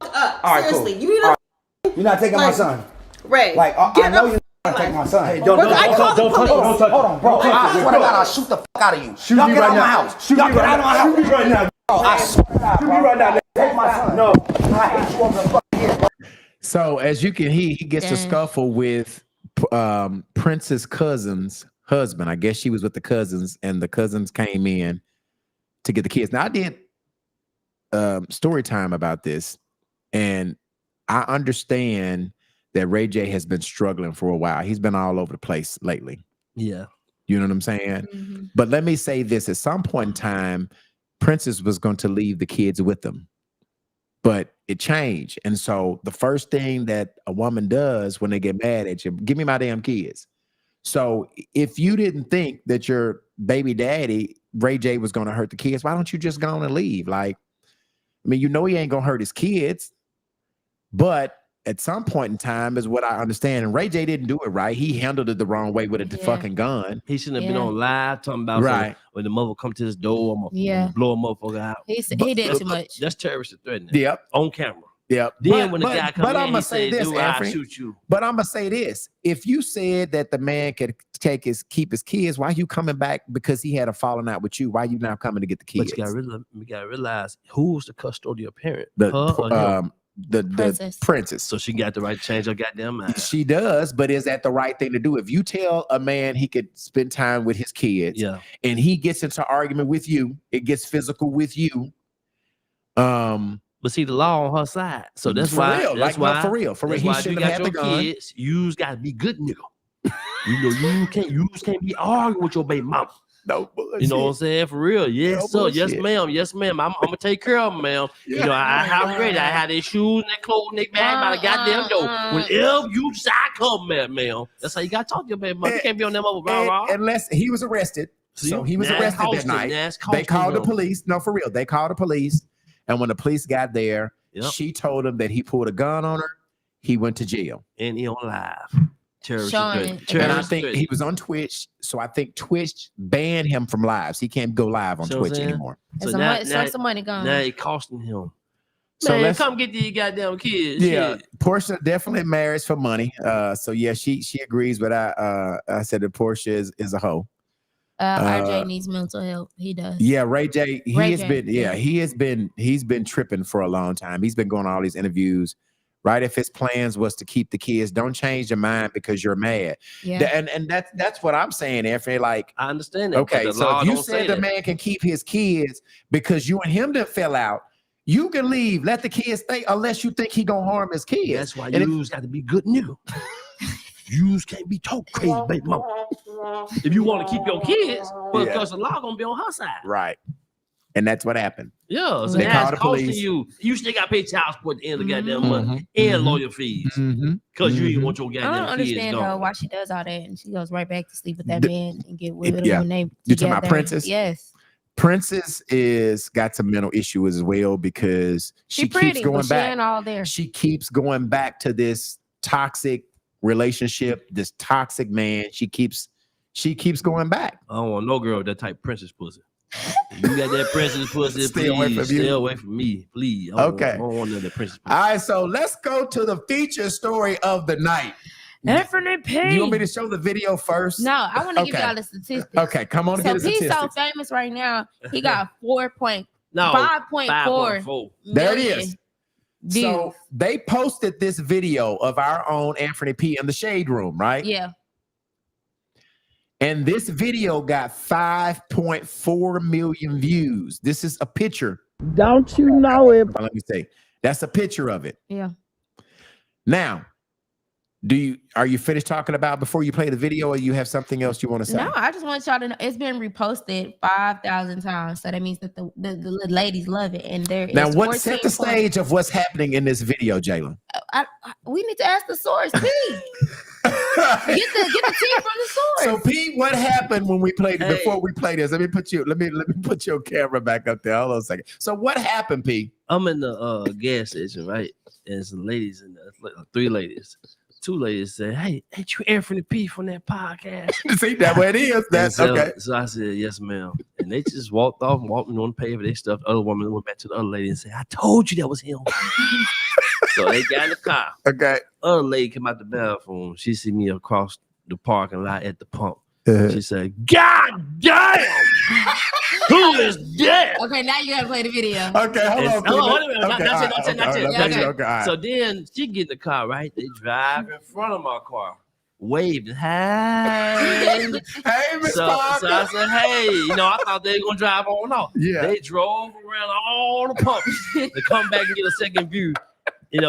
the up. All right, Seriously, cool. you need All to. right. You're not taking my son. Ray. Like I get know up. you're not taking my son. Hey, Don't touch him. Hold on, bro. I swear to God, I'll shoot the fuck out of you. Shoot Y'all me get right out of my now. house. Shoot Y'all me get right out of my now. house. Shoot me right now. I swear to God, Shoot me right now. take my son. No. I hate you over the fucking head. So as you can hear, he gets to Dang. scuffle with Prince's cousin's husband. I guess she was with the cousins, and the cousins came in to get the kids. Now I did story time about this, and I understand that Ray J has been struggling for a while. He's been all over the place lately. Yeah. You know what I'm saying? Mhm. But let me say this: at some point in time, Princess was going to leave the kids with them, but it changed. And so the first thing that a woman does when they get mad at you, give me my damn kids. So if you didn't think that your baby daddy, Ray J, was going to hurt the kids, why don't you just go on and leave? Like, I mean, you know he ain't going to hurt his kids, but at some point in time is what I understand. And Ray J didn't do it right. He handled it the wrong way with a Yeah. fucking gun. He shouldn't have Yeah. been on live talking about Right. when the mother come to his door, I'm Yeah. gonna blow a motherfucker out. He did too much. That's terrorist threatening. Yep. On camera. Yep. Then when the guy come but in, I'ma he say say, this, dude, I'll Anthony. shoot you. But I'm gonna say this: if you said that the man could keep his kids, why you coming back because he had a falling out with you? Why you now coming to get the kids? But you gotta realize who's the custodial parent. The her or him? the Princess. princess. So she got the right to change her goddamn mind. She does, but is that the right thing to do? If you tell a man he could spend time with his kids, Yeah. and he gets into argument with you, it gets physical with you. But see, the law on her side. So that's For why. real, That's like, no, why. for real. That's He why you shouldn't have got had your the gun. kids. You's got to be good nigga. You know, you can't be arguing with your baby mama. No bullshit. You know what I'm saying? For real. Yes, No sir. Yes, bullshit. ma'am. Yes, ma'am. I'm gonna take care of them, ma'am. You know, I have great. I had their shoes and their clothes and their bag by the goddamn door. Whenever you decide come, ma'am. That's how you gotta talk to your baby mother. You can't be on them over rah. Unless he was arrested. So he was arrested that night. They called the police. No, for real. They called the police. And when the police got there, she told him that he pulled a gun on her. He went to jail. And he on live. And I think he was on Twitch. So I think Twitch banned him from lives. He can't go live on Twitch anymore. So some money gone. Now it costing him. So Man, let's come get these goddamn kids. Yeah, Shit. Portia definitely marries for money. So yeah, she agrees, but I said that Portia is a hoe. RJ needs mental help. He does. Yeah, Ray J. He's been tripping for a long time. He's been going on all these interviews. Right, if his plans was to keep the kids, don't change your mind because you're mad. Yeah, and that's what I'm saying, Anthony. Like, I understand that. Okay, so if you said the man can keep his kids because you and him done fell out, you can leave. Let the kids stay unless you think he gonna harm his kids. That's why you got to be good nigga. You can't be talk crazy, baby mama. If you want to keep your kids, well, because the law gonna be on her side. Right. And that's what happened. Yeah, so they now called it's the costing police. you. You still got to pay child support at the end of the goddamn month and lawyer fees because you ain't want your goddamn I don't kids understand gone. though why she does all that and she goes right back to sleep with that man and get with him when they You talking about together. Princess? Yes. Princess is got some mental issues as well because she pretty, keeps going but she back. ain't all there. She keeps going back to this toxic relationship, this toxic man. She keeps going back. I don't want no girl with that type of princess pussy. If you got that princess pussy, Stay away from you. stay away from me, please. I don't want none of that princess pussy. All right, so let's go to the feature story of the night. Anthony P. You want me to show the video first? No, I want to give y'all the statistics. Okay, come on. So Get the he's statistics. so famous right now. He got 5.4 There it million is. views. So they posted this video of our own Anthony P in the shade room, right? Yeah. And this video got 5.4 million views. This is a picture. Don't you know it? Let me say, that's a picture of it. Yeah. Now, are you finished talking about before you play the video, or you have something else you want to say? No, I just want y'all to know it's been reposted 5,000 times. So that means that the ladies love it. And there Now, is what set the 14 stage of what's happening in this video, Jalen? we need to ask the source, P. get the tea from the source. So, Pete, what happened when we played before we played this? Let me put your camera back up there. Hold on a second. So, what happened, Pete? I'm in the gas station, right? And some ladies in there, 3 ladies. 2 ladies said, "Hey, ain't you Anthony P from that podcast?" See, that way it is. That's okay. So I said, "Yes, ma'am." And they just walked off and walked on pay for their stuff. The other woman went back to the other lady and said, "I told you that was him." So they got in the car. Okay. Other lady came out the bathroom. She see me across the parking lot at the pump. She said, "God damn, who is that?" Okay, now you gotta play the video. Okay, hold on. Wait a minute. Okay, Not yet. okay. So then she get in the car, right? They drive in front of my car, waving, "Hey, hey, Miss Parker." So I said, "Hey, I thought they were gonna drive on off." Yeah. They drove around all the pumps to come back and get a second view.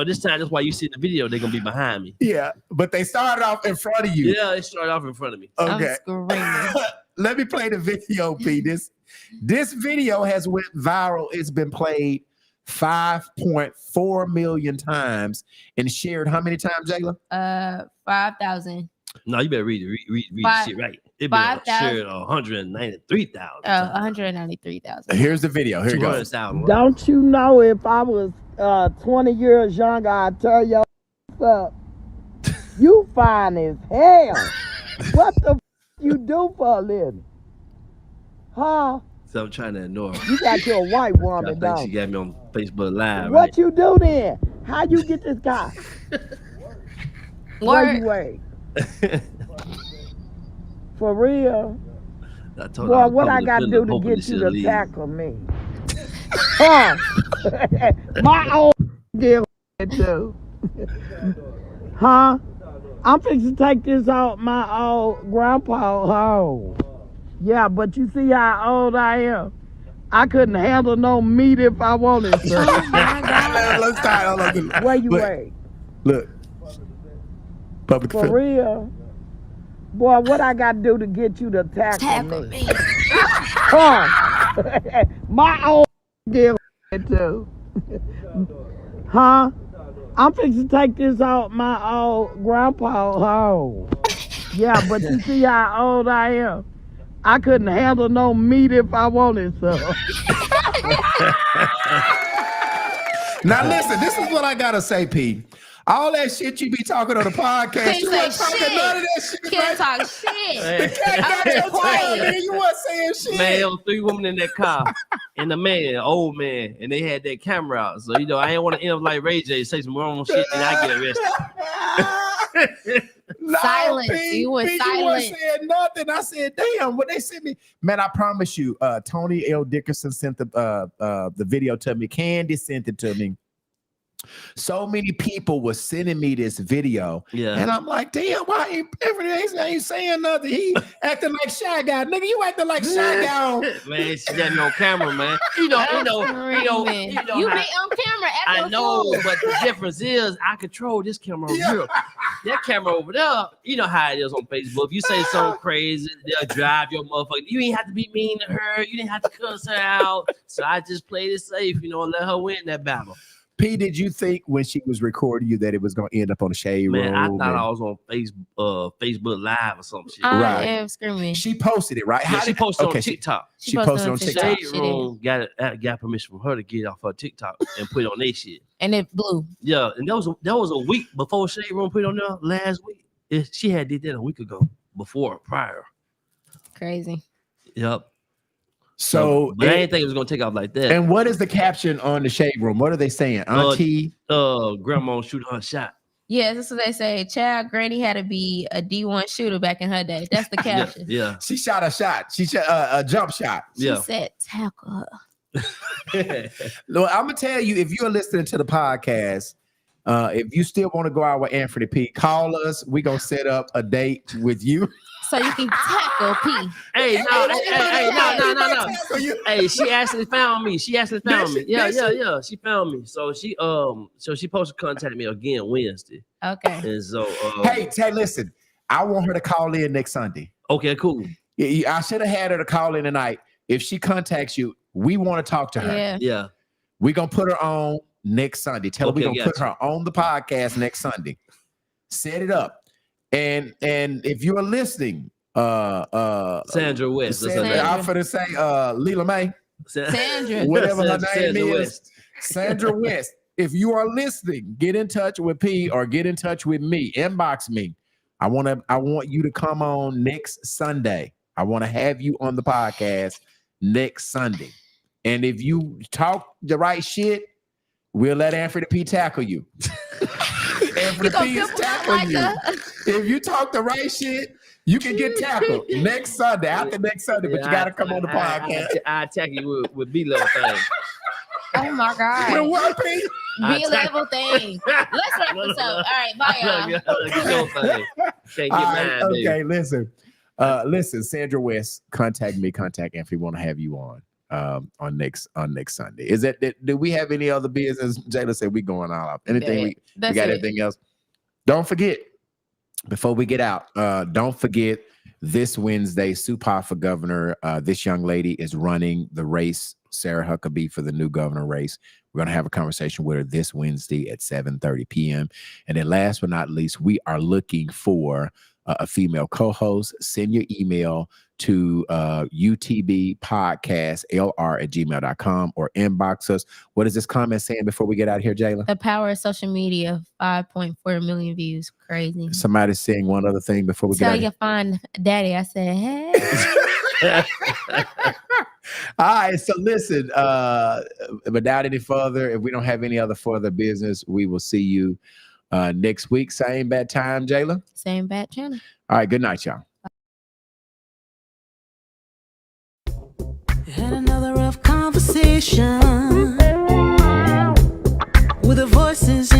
This time, that's why you see the video, they're gonna be behind me. Yeah, but they started off in front of you. Yeah, they started off in front of me. Okay. I'm screaming. Let me play the video, P. This video has went viral. It's been played 5.4 million times and shared how many times, Jayla? 5,000. No, you better read the shit right. It been shared 193,000. 193,000. Here's the video. Here it goes. Don't you know if I was 20 years younger, I'd tell your up. You fine as hell. What the you do for a living? Huh? So I'm trying to ignore her. You got your white I woman, think though. she got me on Facebook Live, What right? you do then? How you get this guy? Where you at? For real? I told Boy, her what I got to do to get you to tackle me? Huh? My old deal too. Huh? I'm fixing to take this out my old grandpa home. Yeah, but you see how old I am? I couldn't handle no meat if I wanted to. Oh my God. Let's start. Where you at? Look. Public For real? Boy, what I got to do to get you to tackle me? Huh? My old deal too. Huh? I'm fixing to take this out my old grandpa home. Yeah, but you see how old I am. I couldn't handle no meat if I wanted some. Now listen, this is what I gotta say, P. All that shit you be talking on the podcast, Can't you say weren't talking shit. none of that shit. Can't man. talk shit. The cat got I'm your just tail, quiet. nigga. You weren't saying shit. Man, there was 3 women in that car, and the man, old man, and they had that camera out. So you know, I ain't want to end up like Ray J, say some wrong shit, and I get arrested. No, Silence. P, You was P, silent. You wasn't saying nothing. I said, damn, when they sent me, man, I promise you, Tony L. Dickerson sent the video to me. Candy sent it to me. So many people were sending me this video, Yeah. and I'm like, damn, why ain't saying nothing? He acting like Shy Guy, nigga. You acting like Shy Guy. Man, she got me on camera, man. You know You how- be on camera. I acting a know, fool. but the difference is I control this camera over here. That camera over there, you know how it is on Facebook. If you say something crazy, they'll drive your motherfucker. You ain't have to be mean to her. You didn't have to cuss her out. So I just played it safe, you know, and let her win that battle. P, did you think when she was recording you that it was going to end up on the Shade Man, I Room? thought I was on Facebook Live or some shit. I am screaming. She posted it, right? Yeah, she posted on TikTok. She posted on TikTok. Shade Room got permission from her to get off her TikTok and put it on their shit. And it blew. Yeah, and that was a week before Shade Room put it on there last week. She had did that a week ago, prior. Crazy. Yep. So, but I didn't think it was gonna take off like that. And what is the caption on the Shade Room? What are they saying? Auntie, grandma shoot her shot. Yeah, that's what they say. Child granny had to be a D1 shooter back in her day. That's the caption. Yeah. She shot a shot. She shot a jump shot. She said, tackle her. Look, I'm gonna tell you, if you're listening to the podcast, if you still want to go out with Anthony P, call us. We're gonna set up a date with you. So you can tackle P. Hey, no. Hey, she actually found me. She found me. Yeah. She found me. So she supposed to contact me again Wednesday. Okay. And so hey, listen, I want her to call in next Sunday. Okay, cool. I should have had her to call in tonight. If she contacts you, we want to talk to her. Yeah. We're gonna put her on next Sunday. Tell her we're gonna put her on the podcast next Sunday. Set it up. And if you are listening, Sandra West. I'm gonna say Leela May. Sandra. Whatever her name Sandra is. West. Sandra West. If you are listening, get in touch with P or get in touch with me. Inbox me. I want you to come on next Sunday. I want to have you on the podcast next Sunday. And if you talk the right shit, we'll let Anthony P tackle you. Anthony P is tackling you. If you talk the right shit, you can get tackled next Sunday, after next Sunday, but you got to come on the podcast. I attack you with B-level thing. Oh my God. With what, P? B-level thing. Let's wrap this up. All right, bye, y'all. Get your thing. Can't get mine, baby. Okay, listen, Sandra West, contact me, contact Anthony. Want to have you on next Sunday. Is that do we have any other business? Jayla said we going all out. Anything we got anything else? Don't forget, before we get out, don't forget this Wednesday, Supah for governor. This young lady is running the race, Sarah Huckabee, for the new governor race. We're going to have a conversation with her this Wednesday at 7:30 p.m. And then last but not least, we are looking for a female co-host. Send your email to utbpodcastlr@gmail.com or inbox us. What is this comment saying before we get out of here, Jayla? The power of social media, 5.4 million views. Crazy. Somebody's saying one other thing before we get Tell out. your fine daddy. I said, hey. All right, so listen, without any further, if we don't have any other further business, we will see you next week. Same bad time, Jayla? Same bad channel. All right, good night, y'all. Had another rough conversation with the voices